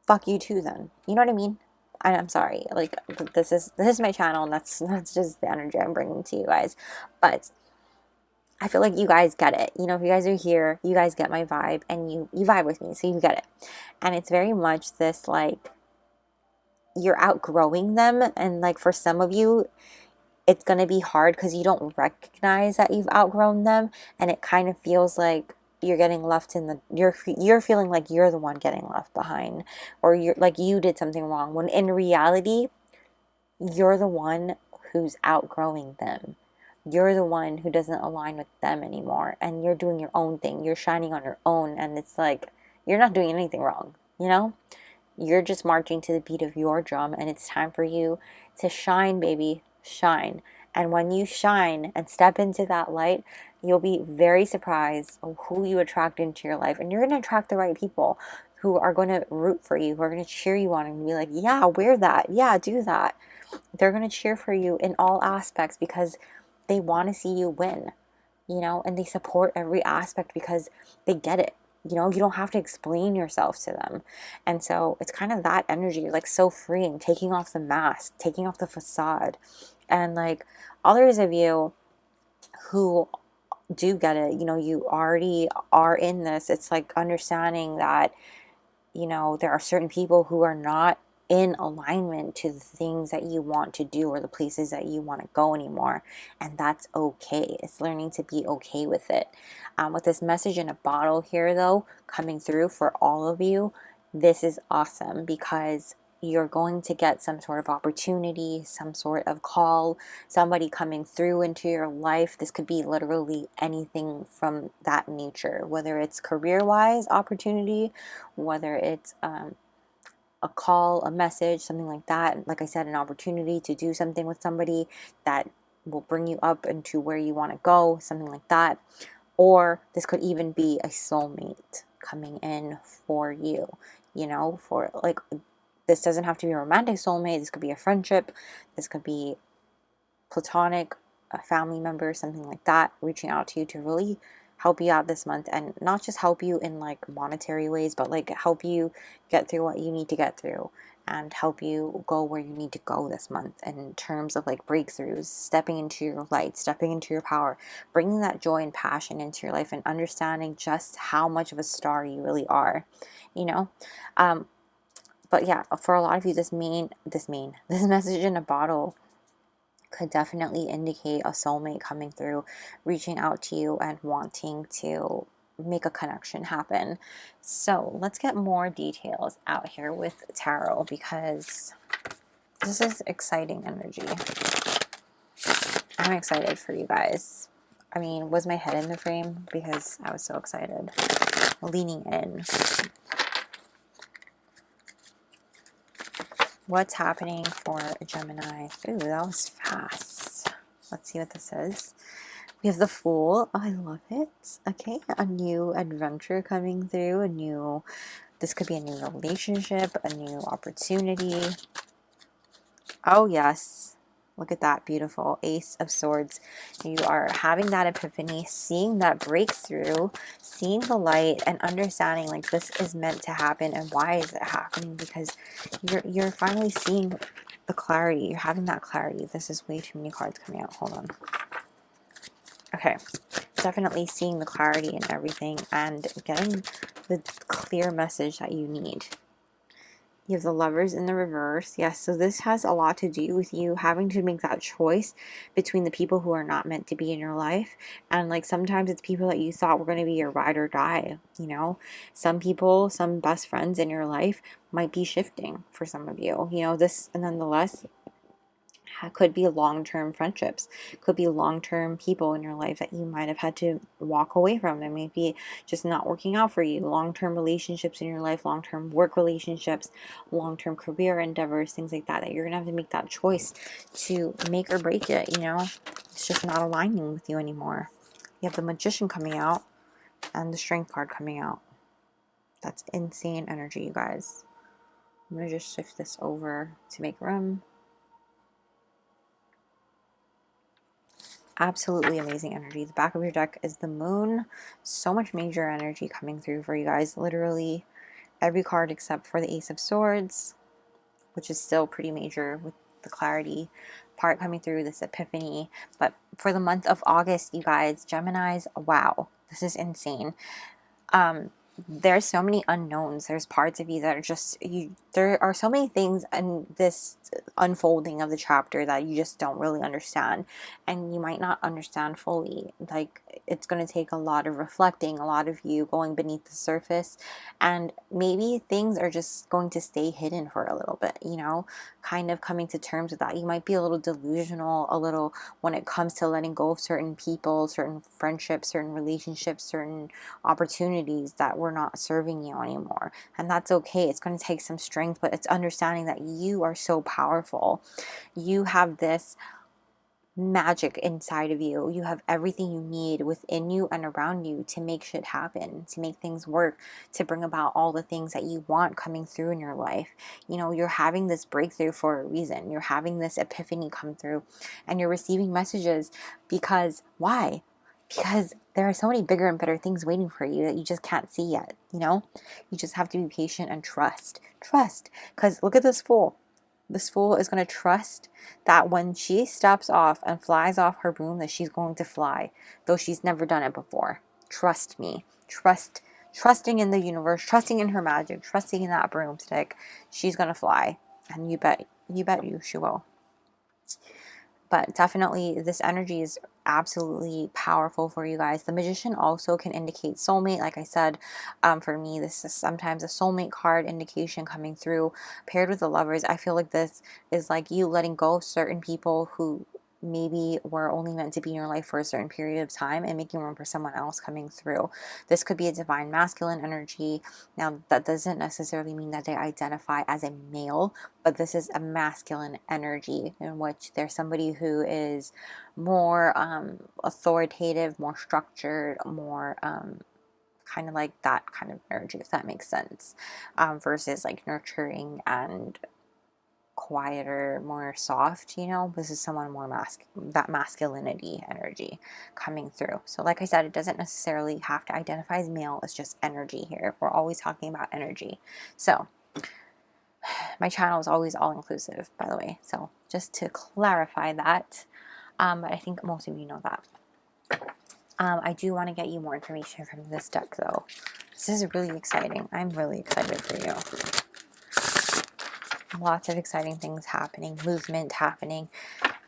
fuck you too then. You know what I mean? I'm sorry. Like, this is my channel, and that's just the energy I'm bringing to you guys. But I feel like you guys get it. You know, if you guys are here, you guys get my vibe, and you vibe with me, so you get it. And it's very much this, like, you're outgrowing them, and like for some of you, it's going to be hard because you don't recognize that you've outgrown them, and it kind of feels like you're getting left in the, you're feeling like you're the one getting left behind, or you're like you did something wrong, when in reality, you're the one who's outgrowing them. You're the one who doesn't align with them anymore, and you're doing your own thing. You're shining on your own, and it's like you're not doing anything wrong, you know? You're just marching to the beat of your drum, and it's time for you to shine, baby, shine. And when you shine and step into that light, you'll be very surprised of who you attract into your life. And you're going to attract the right people who are going to root for you, who are going to cheer you on and be like, yeah, wear that. Yeah, do that. They're going to cheer for you in all aspects because they want to see you win, you know, and they support every aspect because they get it. You know, you don't have to explain yourself to them. And so it's kind of that energy, like so freeing, taking off the mask, taking off the facade. And like others of you who do get it, you know, you already are in this. It's like understanding that, you know, there are certain people who are not in alignment to the things that you want to do or the places that you want to go anymore, and that's okay. It's learning to be okay with it. With this message in a bottle here though coming through for all of you, this is awesome because you're going to get some sort of opportunity, some sort of call, somebody coming through into your life. This could be literally anything from that nature, whether it's career-wise opportunity, whether it's a call, a message, something like that. Like I said, an opportunity to do something with somebody that will bring you up into where you want to go, something like that. Or this could even be a soulmate coming in for you, you know, for like, this doesn't have to be a romantic soulmate. This could be a friendship. This could be platonic, a family member, something like that, reaching out to you to really help you out this month, and not just help you in like monetary ways, but like help you get through what you need to get through and help you go where you need to go this month in terms of like breakthroughs, stepping into your light, stepping into your power, bringing that joy and passion into your life, and understanding just how much of a star you really are, you know. But yeah, for a lot of you, this message in a bottle could definitely indicate a soulmate coming through, reaching out to you and wanting to make a connection happen. So let's get more details out here with tarot, because this is exciting energy. I'm excited for you guys. I mean, was my head in the frame? Because I was so excited. Leaning in. What's happening for Gemini? Ooh, that was fast. Let's see what this is. We have the Fool. Oh, I love it. Okay, a new adventure coming through. This could be a new relationship, a new opportunity. Oh, yes. Look at that beautiful Ace of Swords. You are having that epiphany, seeing that breakthrough, seeing the light, and understanding like this is meant to happen. And why is it happening? Because you're finally seeing the clarity. You're having that clarity. This is way too many cards coming out. Hold on. Okay. Definitely seeing the clarity and everything and getting the clear message that you need. You have the Lovers in the reverse. Yes, so this has a lot to do with you having to make that choice between the people who are not meant to be in your life. And like sometimes it's people that you thought were going to be your ride or die, you know. Some people, some best friends in your life might be shifting for some of you. You know, this, and nonetheless, could be long-term friendships, could be long-term people in your life that you might have had to walk away from. They may be just not working out for you. Long-term relationships in your life, long-term work relationships, long-term career endeavors, things like that, that you're gonna have to make that choice to make or break it, you know. It's just not aligning with you anymore. You have the Magician coming out and the Strength card coming out. That's insane energy, you guys. I'm gonna just shift this over to make room. Absolutely amazing energy. The back of your deck is the Moon. So much major energy coming through for you guys. Literally every card except for the Ace of Swords, which is still pretty major with the clarity part coming through, this epiphany. But for the month of August, you guys, Geminis, wow, this is insane. There's so many unknowns. There's parts of you that are just, there are so many things in this unfolding of the chapter that you just don't really understand, and you might not understand fully. Like, it's going to take a lot of reflecting, a lot of you going beneath the surface, and maybe things are just going to stay hidden for a little bit, you know, kind of coming to terms with that. You might be a little delusional, a little, when it comes to letting go of certain people, certain friendships, certain relationships, certain opportunities that were not serving you anymore. And that's okay. It's going to take some strength, but it's understanding that you are so powerful. You have this magic inside of you. You have everything you need within you and around you to make shit happen, to make things work, to bring about all the things that you want coming through in your life. You know, you're having this breakthrough for a reason. You're having this epiphany come through, and you're receiving messages because why? Because there are so many bigger and better things waiting for you that you just can't see yet, you know? You just have to be patient and trust. Trust. Because look at this fool. This fool is going to trust that when she steps off and flies off her broom, that she's going to fly, though she's never done it before. Trust me. Trusting in the universe, trusting in her magic, trusting in that broomstick. She's going to fly. And you bet she will. But definitely this energy is absolutely powerful for you guys. The Magician also can indicate soulmate. Like I said, for me, this is sometimes a soulmate card indication coming through. Paired with the Lovers, I feel like this is like you letting go of certain people who maybe were only meant to be in your life for a certain period of time and making room for someone else coming through. This could be a divine masculine energy. Now, that doesn't necessarily mean that they identify as a male, but this is a masculine energy in which there's somebody who is more authoritative, more structured, more kind of like that kind of energy, if that makes sense, versus like nurturing and quieter, more soft, you know. This is someone more that masculinity energy coming through. So like I said, it doesn't necessarily have to identify as male. It's just energy here. We're always talking about energy. So my channel is always all inclusive, by the way. So just to clarify that, but I think most of you know that. I do want to get you more information from this deck though. This is really exciting. I'm really excited for you. Lots of exciting things happening, movement happening,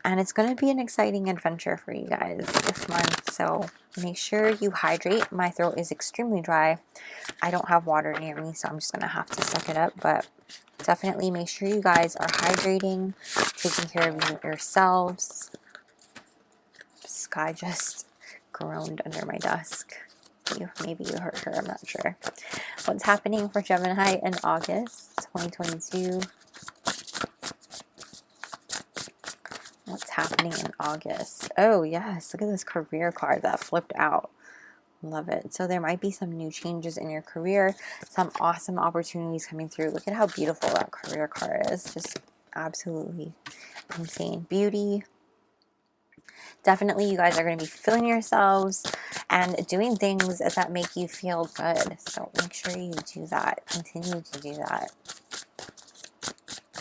and it's going to be an exciting adventure for you guys this month. So make sure you hydrate. My throat is extremely dry. I don't have water near me, so I'm just going to have to suck it up, but definitely make sure you guys are hydrating, taking care of yourselves. Sky just groaned under my desk. Maybe you heard her, I'm not sure. What's happening for Gemini in August 2022? What's happening in August? Oh, yes. Look at this career card that flipped out. Love it. So there might be some new changes in your career, some awesome opportunities coming through. Look at how beautiful that career card is. Just absolutely insane. Beauty. Definitely you guys are going to be feeling yourselves and doing things that make you feel good. So make sure you do that. Continue to do that,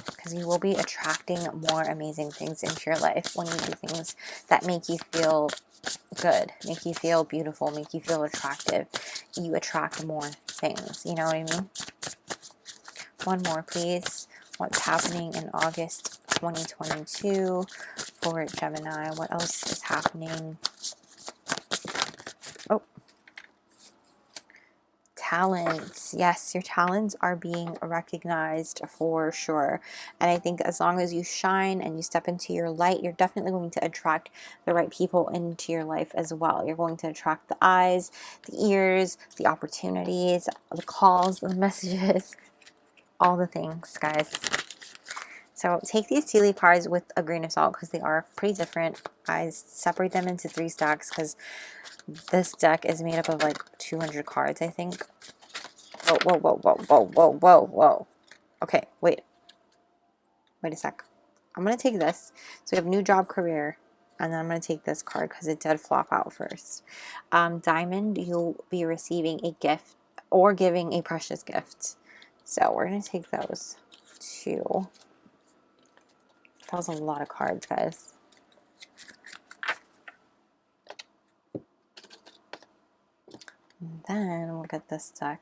because you will be attracting more amazing things into your life when you do things that make you feel good, make you feel beautiful, make you feel attractive. You attract more things, you know what I mean? One more, please. What's happening in August 2022 for Gemini? What else is happening? Oh, talents. Yes, your talents are being recognized for sure. And I think as long as you shine and you step into your light, you're definitely going to attract the right people into your life as well. You're going to attract the eyes, the ears, the opportunities, the calls, the messages, all the things, guys. So take these tea leaf cards with a grain of salt because they are pretty different. I separate them into 3 stacks because this deck is made up of like 200 cards, I think. Whoa. Okay, wait a sec. I'm going to take this. So we have new job, career, and then I'm going to take this card because it did flop out first. Diamond, you'll be receiving a gift or giving a precious gift. So we're going to take those 2. That was a lot of cards, guys. And then we'll get this deck.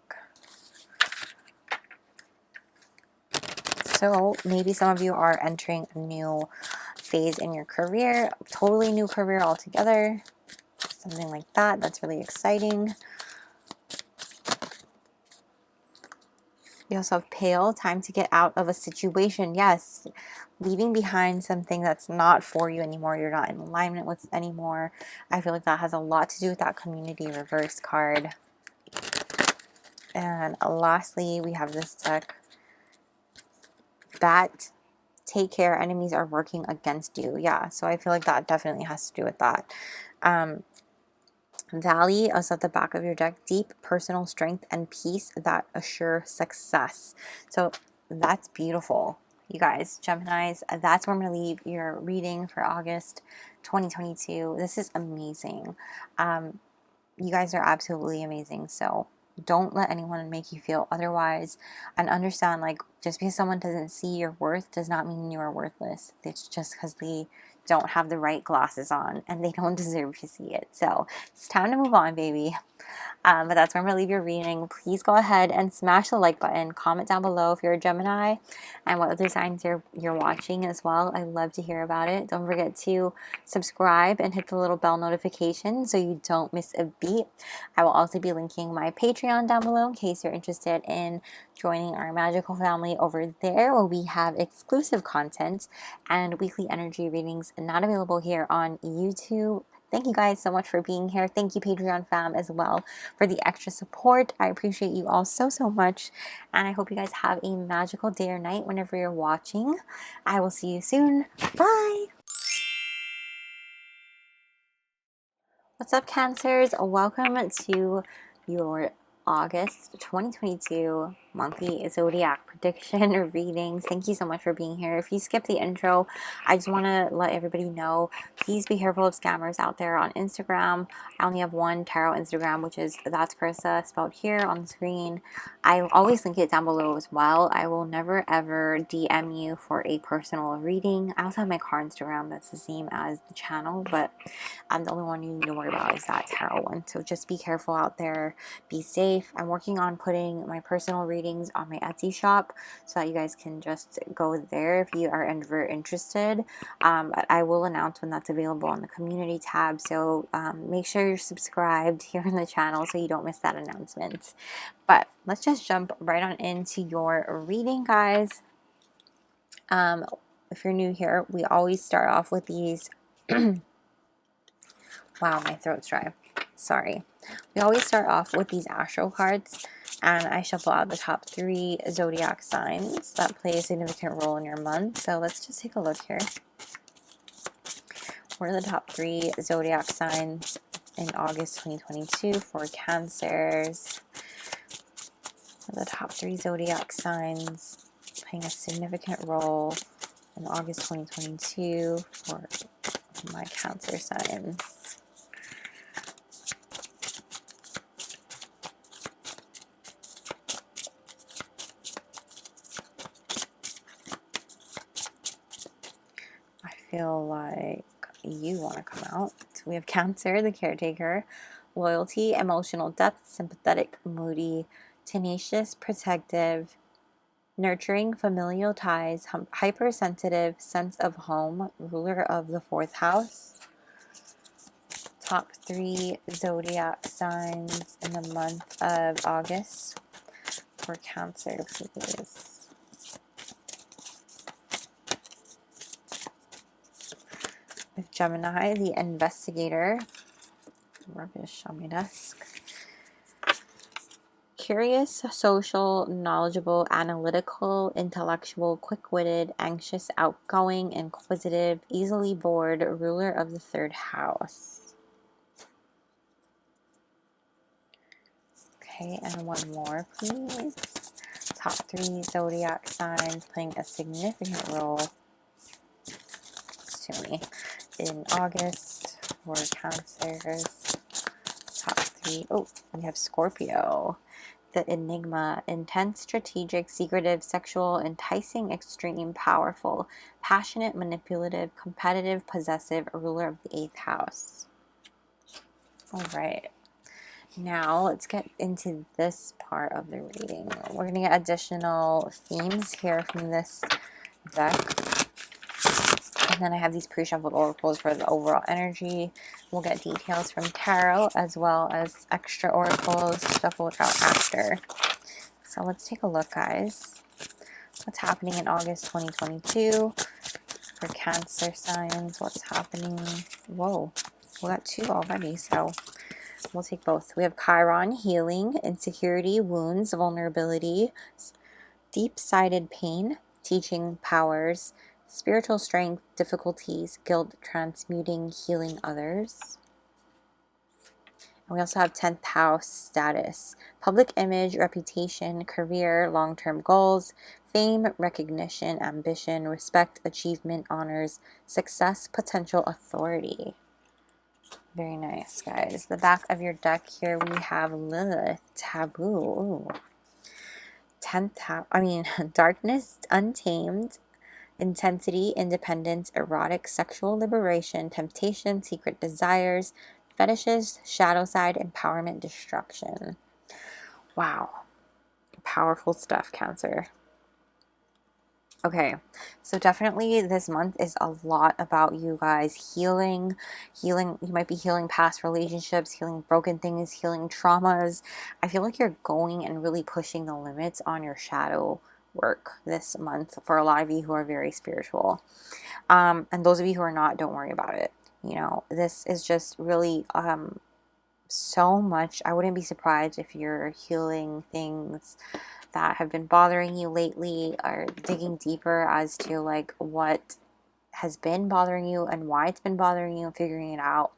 So maybe some of you are entering a new phase in your career, totally new career altogether, something like that. That's really exciting. We also have Pale, time to get out of a situation. Yes, leaving behind something that's not for you anymore, you're not in alignment with anymore. I feel like that has a lot to do with that community reverse card. And lastly, we have this deck, Bat, take care, enemies are working against you. Yeah, so I feel like that definitely has to do with that. Valley is at the back of your deck. Deep personal strength and peace that assure success. So that's beautiful, you guys. Geminis, that's where I'm going to leave your reading for August 2022. This is amazing. You guys are absolutely amazing. So don't let anyone make you feel otherwise, and understand, like, just because someone doesn't see your worth does not mean you are worthless. It's just because they don't have the right glasses on and they don't deserve to see it. So it's time to move on, baby. But that's where I'm going to leave your reading. Please go ahead and smash the like button. Comment down below if you're a Gemini and what other signs you're watching as well. I love to hear about it. Don't forget to subscribe and hit the little bell notification so you don't miss a beat. I will also be linking my Patreon down below in case you're interested in joining our magical family over there, where we have exclusive content and weekly energy readings not available here on YouTube. Thank you guys so much for being here. Thank you, Patreon fam, as well, for the extra support. I appreciate you all so, so much. And I hope you guys have a magical day or night whenever you're watching. I will see you soon. Bye. What's up, Cancers? Welcome to your August 2022 monthly zodiac prediction readings. Thank you so much for being here. If you skipped the intro, I just want to let everybody know, please be careful of scammers out there on Instagram. I only have one tarot Instagram, which is That's Krystal, spelled here on the screen. I always link it down below as well. I will never ever DM you for a personal reading. I also have my car Instagram that's the same as the channel, but the only one you need to worry about is that tarot one. So just be careful out there. Be safe. I'm working on putting my personal readings on my Etsy shop so that you guys can just go there if you are ever interested. But I will announce when that's available on the community tab. So make sure you're subscribed here on the channel so you don't miss that announcement. But let's just jump right on into your reading, guys. If you're new here, we always start off with these. Wow, my throat's dry. Sorry. We always start off with these astro cards, and I shuffle out the top 3 zodiac signs that play a significant role in your month. So let's just take a look here. What are the top 3 zodiac signs in August 2022 for Cancers? What are the top 3 zodiac signs playing a significant role in August 2022 for my Cancer signs? Feel like you want to come out. We have Cancer, the caretaker. Loyalty, emotional depth, sympathetic, moody, tenacious, protective, nurturing, familial ties, hypersensitive, sense of home, ruler of the 4th house. Top 3 zodiac signs in the month of August for Cancer, please. With Gemini, the investigator. Rubbish on my desk. Curious, social, knowledgeable, analytical, intellectual, quick-witted, anxious, outgoing, inquisitive, easily bored, ruler of the 3rd house. Okay, and one more, please. Top 3 zodiac signs playing a significant role. It's too many. In August for Cancers. Top 3. Oh, we have Scorpio. The enigma, intense, strategic, secretive, sexual, enticing, extreme, powerful, passionate, manipulative, competitive, possessive, ruler of the 8th house. All right. Now let's get into this part of the reading. We're going to get additional themes here from this deck. And then I have these pre-shuffled oracles for the overall energy. We'll get details from tarot as well as extra oracles shuffled out after. So let's take a look, guys. What's happening in August 2022 for Cancer signs? What's happening? Whoa, we got 2 already, so we'll take both. We have Chiron, healing, insecurity, wounds, vulnerability, deep-sided pain, teaching powers, spiritual strength, difficulties, guilt, transmuting, healing others. And we also have 10th house status, public image, reputation, career, long-term goals, fame, recognition, ambition, respect, achievement, honors, success, potential, authority. Very nice, guys. The back of your deck here, we have Lilith, taboo. Ooh. 10th house, darkness, untamed, intensity, independence, erotic, sexual liberation, temptation, secret desires, fetishes, shadow side, empowerment, destruction. Wow. Powerful stuff, Cancer. Okay, so definitely this month is a lot about you guys healing. You might be healing past relationships, healing broken things, healing traumas. I feel like you're going and really pushing the limits on your shadow work this month for a lot of you who are very spiritual. And those of you who are not, don't worry about it. You know, this is just really so much. I wouldn't be surprised if you're healing things that have been bothering you lately, or digging deeper as to like what has been bothering you and why it's been bothering you and figuring it out.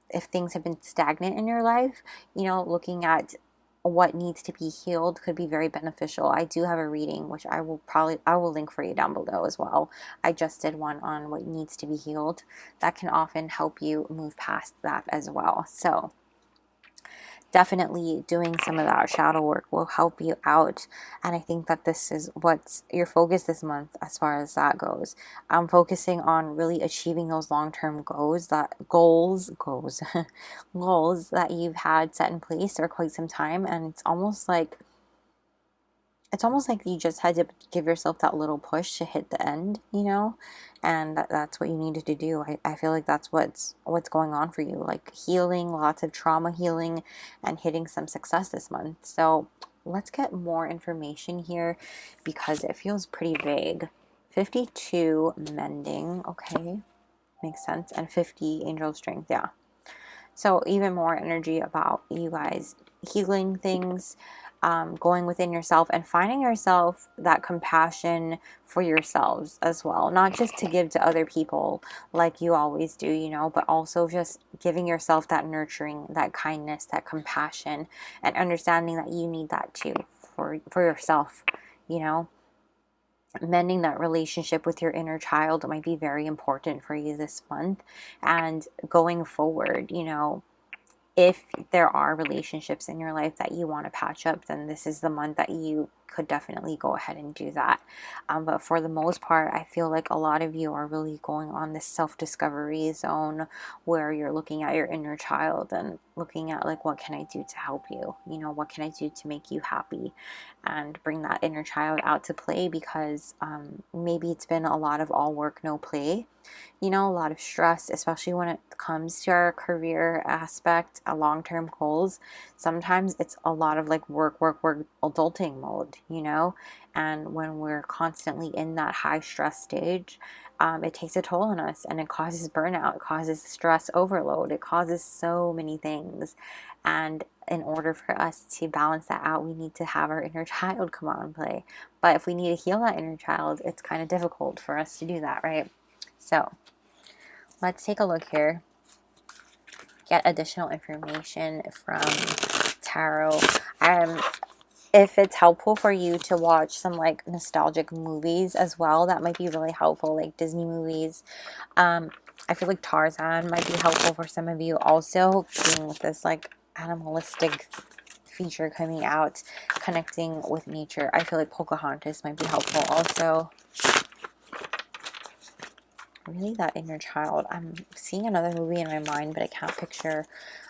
If things have been stagnant in your life, you know, looking at what needs to be healed could be very beneficial. I do have a reading, which I will link for you down below as well. I just did one on what needs to be healed. That can often help you move past that as well. So definitely doing some of that shadow work will help you out. And I think that this is what's your focus this month as far as that goes. I'm focusing on really achieving those long-term goals goals that you've had set in place for quite some time. And it's almost like you just had to give yourself that little push to hit the end, you know, and that's what you needed to do. I feel like that's what's going on for you, like healing, lots of trauma healing, and hitting some success this month. So let's get more information here because it feels pretty vague. 52 mending, okay, makes sense, and 50 angel strength, yeah. So even more energy about you guys healing things, going within yourself and finding yourself that compassion for yourselves as well. Not just to give to other people like you always do, you know, but also just giving yourself that nurturing, that kindness, that compassion, and understanding that you need that too for yourself, you know. Mending that relationship with your inner child might be very important for you this month. And going forward, you know, if there are relationships in your life that you want to patch up, then this is the month that you could definitely go ahead and do that. But for the most part, I feel like a lot of you are really going on this self-discovery zone where you're looking at your inner child and looking at like, what can I do to help you? You know, what can I do to make you happy? And bring that inner child out to play, because maybe it's been a lot of all work, no play. You know, a lot of stress, especially when it comes to our career aspect, long-term goals. Sometimes it's a lot of like work, adulting mode, you know, and when we're constantly in that high stress stage, it takes a toll on us, and it causes burnout, it causes stress overload, it causes so many things. And in order for us to balance that out, we need to have our inner child come out and play. But if we need to heal that inner child, it's kind of difficult for us to do that, right? So let's take a look here. Get additional information from tarot. If it's helpful for you to watch some like nostalgic movies as well, that might be really helpful, like Disney movies. I feel like Tarzan might be helpful for some of you also, being with this like animalistic feature coming out, connecting with nature. I feel like Pocahontas might be helpful also. Really, that inner child. I'm seeing another movie in my mind, but I can't picture.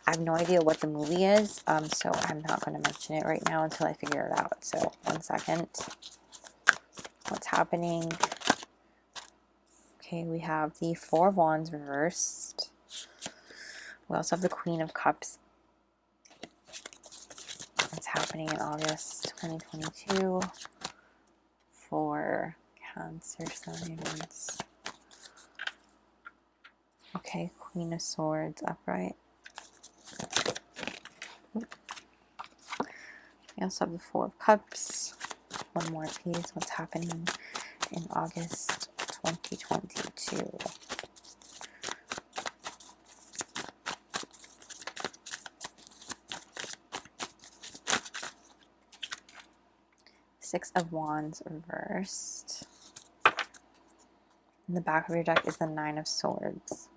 I have no idea what the movie is, so I'm not going to mention it right now until I figure it out. So 1 second. What's happening? Okay, we have the Four of Wands reversed. We also have the Queen of Cups. What's happening in August 2022 for Cancer signs? Okay, Queen of Swords upright. We also have the Four of Cups. One more, please. What's happening in August 2022. Six of Wands reversed. In the back of your deck is the Nine of Swords.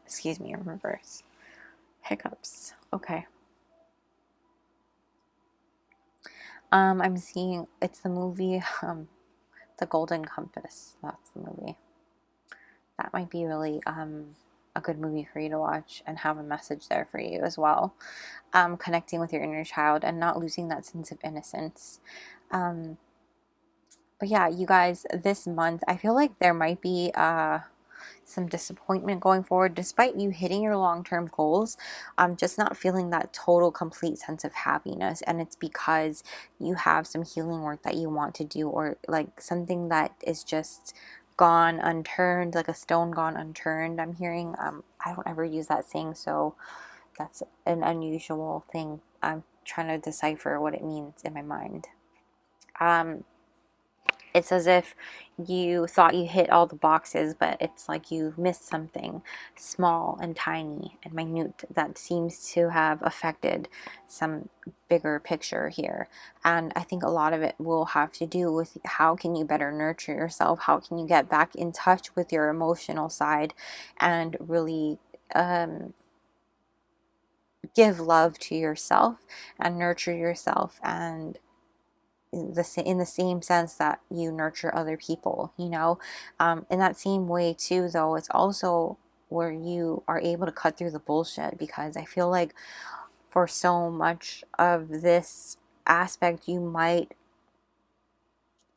Excuse me, in reverse. Hiccups. Okay. I'm seeing, it's the movie, The Golden Compass. That's the movie. That might be really a good movie for you to watch and have a message there for you as well. Connecting with your inner child and not losing that sense of innocence. But yeah, you guys, this month, I feel like there might be some disappointment going forward, despite you hitting your long-term goals. I'm just not feeling that total, complete sense of happiness. And it's because you have some healing work that you want to do, or like something that is just gone unturned, like a stone gone unturned. I'm hearing, I don't ever use that saying, so that's an unusual thing. I'm trying to decipher what it means in my mind. It's as if you thought you hit all the boxes, but it's like you missed something small and tiny and minute that seems to have affected some bigger picture here. And I think a lot of it will have to do with how can you better nurture yourself? How can you get back in touch with your emotional side and really give love to yourself and nurture yourself, and in the same sense that you nurture other people, you know. In that same way too, though, it's also where you are able to cut through the bullshit, because I feel like for so much of this aspect you might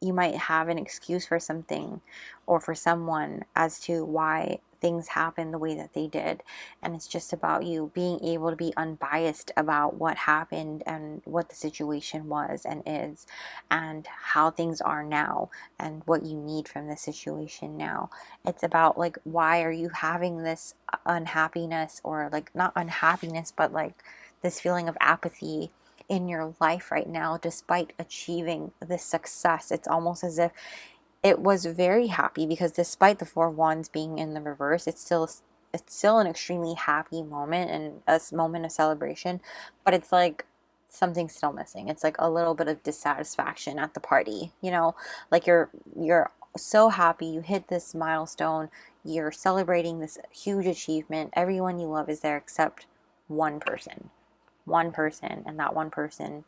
have an excuse for something or for someone as to why things happen the way that they did. And it's just about you being able to be unbiased about what happened and what the situation was and is, and how things are now and what you need from the situation now. It's about like, why are you having this unhappiness, or like not unhappiness, but like this feeling of apathy in your life right now, despite achieving this success. It's almost as if it was very happy, because despite the Four of Wands being in the reverse, it's still an extremely happy moment and a moment of celebration, but it's like something's still missing. It's like a little bit of dissatisfaction at the party, you know, like you're so happy you hit this milestone, you're celebrating this huge achievement, everyone you love is there except one person, and that one person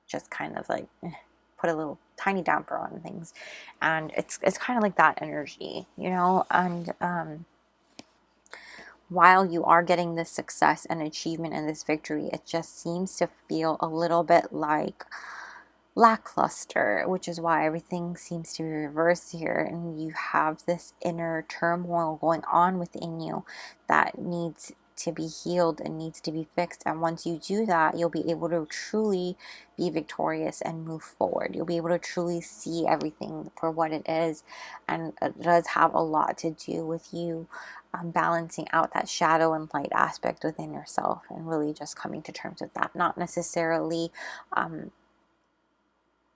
just kind of like put a little tiny damper on things. And it's kind of like that energy, you know. And while you are getting this success and achievement and this victory, it just seems to feel a little bit like lackluster, which is why everything seems to be reversed here, and you have this inner turmoil going on within you that needs to be healed and needs to be fixed. And once you do that, you'll be able to truly be victorious and move forward. You'll be able to truly see everything for what it is. And it does have a lot to do with you balancing out that shadow and light aspect within yourself, and really just coming to terms with that. Not necessarily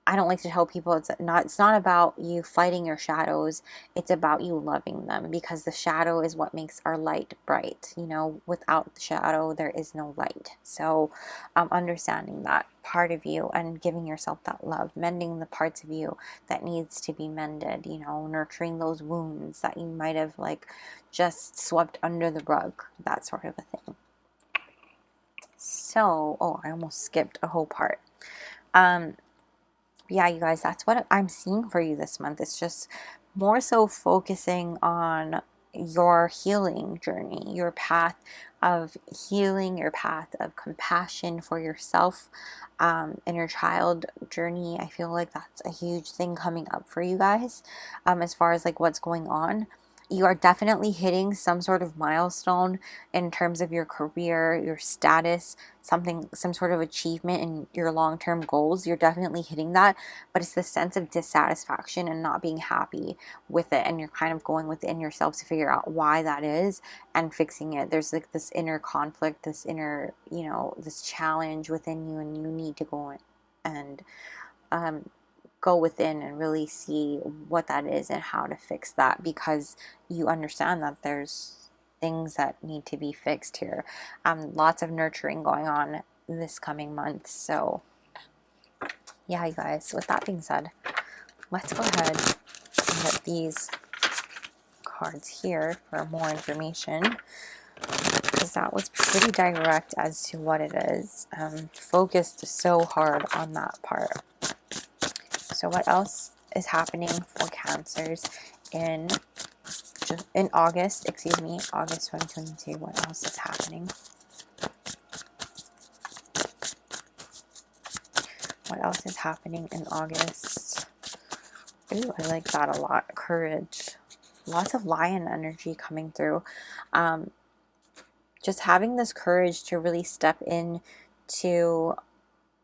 I don't like to tell people it's not about you fighting your shadows. It's about you loving them, because the shadow is what makes our light bright. You know, without the shadow, there is no light. So understanding that part of you and giving yourself that love, mending the parts of you that needs to be mended, you know, nurturing those wounds that you might have like just swept under the rug, that sort of a thing. So, oh, I almost skipped a whole part. Yeah, you guys, that's what I'm seeing for you this month. It's just more so focusing on your healing journey, your path of healing, your path of compassion for yourself, and your child journey. I feel like that's a huge thing coming up for you guys. As far as like what's going on, you are definitely hitting some sort of milestone in terms of your career, your status, some sort of achievement in your long-term goals. You're definitely hitting that, but it's the sense of dissatisfaction and not being happy with it, and you're kind of going within yourself to figure out why that is and fixing it. There's like this inner conflict, this inner, you know, this challenge within you, and you need to go and go within and really see what that is and how to fix that, because you understand that there's things that need to be fixed here. Lots of nurturing going on this coming month. So yeah, you guys, with that being said, let's go ahead and get these cards here for more information, because that was pretty direct as to what it is. Focused so hard on that part. So what else is happening for Cancers in August, excuse me, August 2022? What else is happening? What else is happening in August? Ooh, I like that a lot. Courage. Lots of lion energy coming through. Just having this courage to really step in to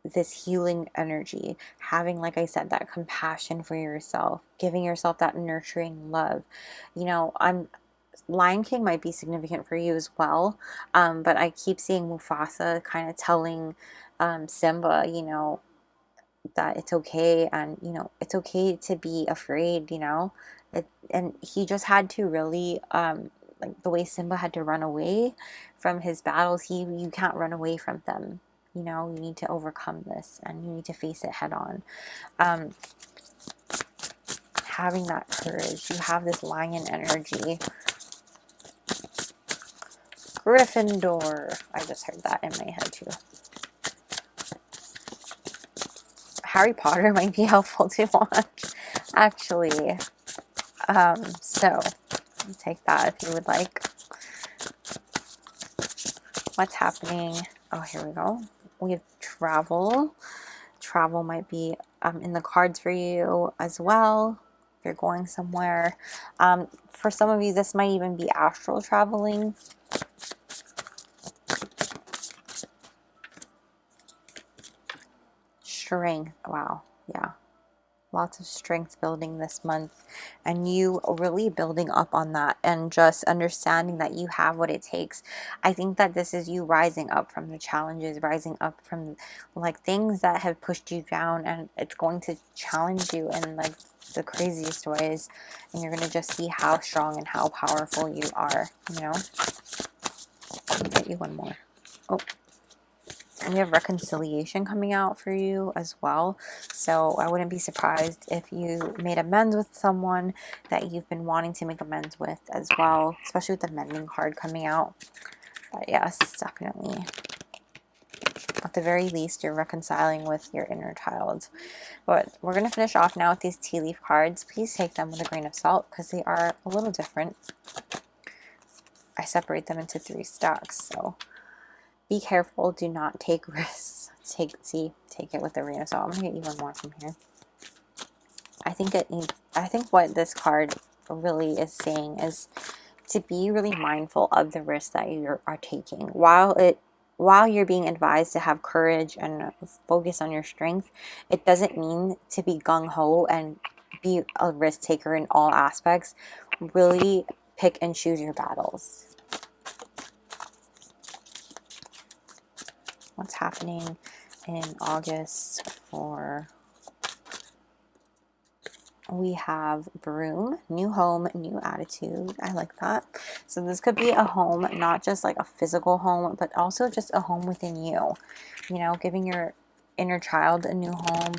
this healing energy, having, like I said, that compassion for yourself, giving yourself that nurturing love. You know, Lion King might be significant for you as well, but I keep seeing Mufasa kind of telling Simba, you know, that it's okay, and you know, it's okay to be afraid, you know. And he just had to really like the way Simba had to run away from his battles, you can't run away from them. You know, you need to overcome this and you need to face it head on. Having that courage, you have this lion energy. Gryffindor. I just heard that in my head too. Harry Potter might be helpful to watch, actually. So take that if you would like. What's happening? Oh, here we go. We have travel. Travel might be in the cards for you as well, if you're going somewhere. For some of you, this might even be astral traveling. Strength. Wow. Yeah. Lots of strength building this month, and you really building up on that and just understanding that you have what it takes. I think that this is you rising up from the challenges, rising up from like things that have pushed you down, and it's going to challenge you in like the craziest ways, and you're going to just see how strong and how powerful you are, you know. Let me get you one more. Oh, we have reconciliation coming out for you as well. So I wouldn't be surprised if you made amends with someone that you've been wanting to make amends with as well, especially with the mending card coming out. But yes, definitely. At the very least, you're reconciling with your inner child. But we're going to finish off now with these tea leaf cards. Please take them with a grain of salt because they are a little different. I separate them into 3 stacks, so be careful. Do not take risks. Take it with a grain of salt. I'm gonna get you one more from here. I think what this card really is saying is to be really mindful of the risks that you are taking. While you're being advised to have courage and focus on your strength, it doesn't mean to be gung-ho and be a risk taker in all aspects. Really pick and choose your battles. What's happening in August for... We have Broom, new home, new attitude. I like that. So this could be a home, not just like a physical home, but also just a home within you. You know, giving your inner child a new home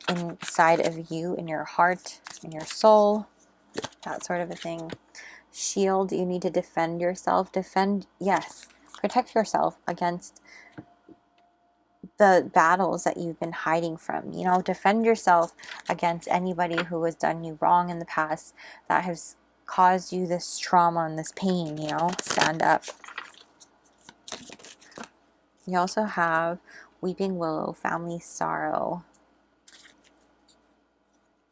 inside of you, in your heart, in your soul, that sort of a thing. Shield, you need to defend yourself. Yes, protect yourself against the battles that you've been hiding from. You know, defend yourself against anybody who has done you wrong in the past that has caused you this trauma and this pain. You know, stand up. You also have Weeping Willow, family sorrow.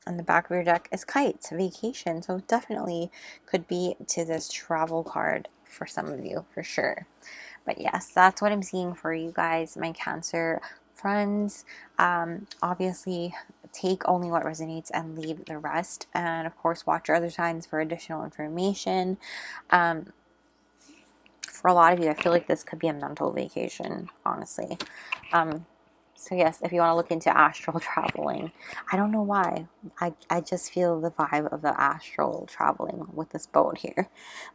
On the back of your deck is kites, vacation. So definitely could be to this travel card for some of you, for sure. But yes, that's what I'm seeing for you guys, my Cancer friends. Obviously, take only what resonates and leave the rest. And of course, watch your other signs for additional information. For a lot of you, I feel like this could be a mental vacation, honestly. So yes, if you want to look into astral traveling, I don't know why. I just feel the vibe of the astral traveling with this boat here.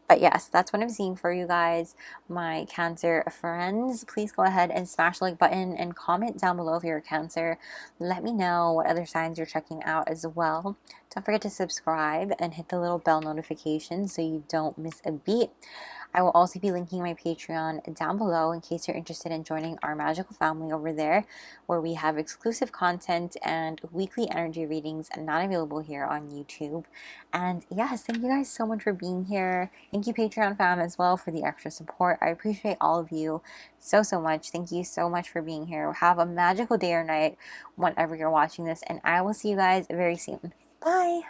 But yes, that's what I'm seeing for you guys, my Cancer friends. Please go ahead and smash the like button and comment down below if you're a Cancer. Let me know what other signs you're checking out as well. Don't forget to subscribe and hit the little bell notification so you don't miss a beat. I will also be linking my Patreon down below in case you're interested in joining our magical family over there, where we have exclusive content and weekly energy readings not available here on YouTube. And yes, thank you guys so much for being here. Thank you, Patreon fam, as well, for the extra support. I appreciate all of you so much. Thank you so much for being here. Have a magical day or night whenever you're watching this, and I will see you guys very soon. Bye.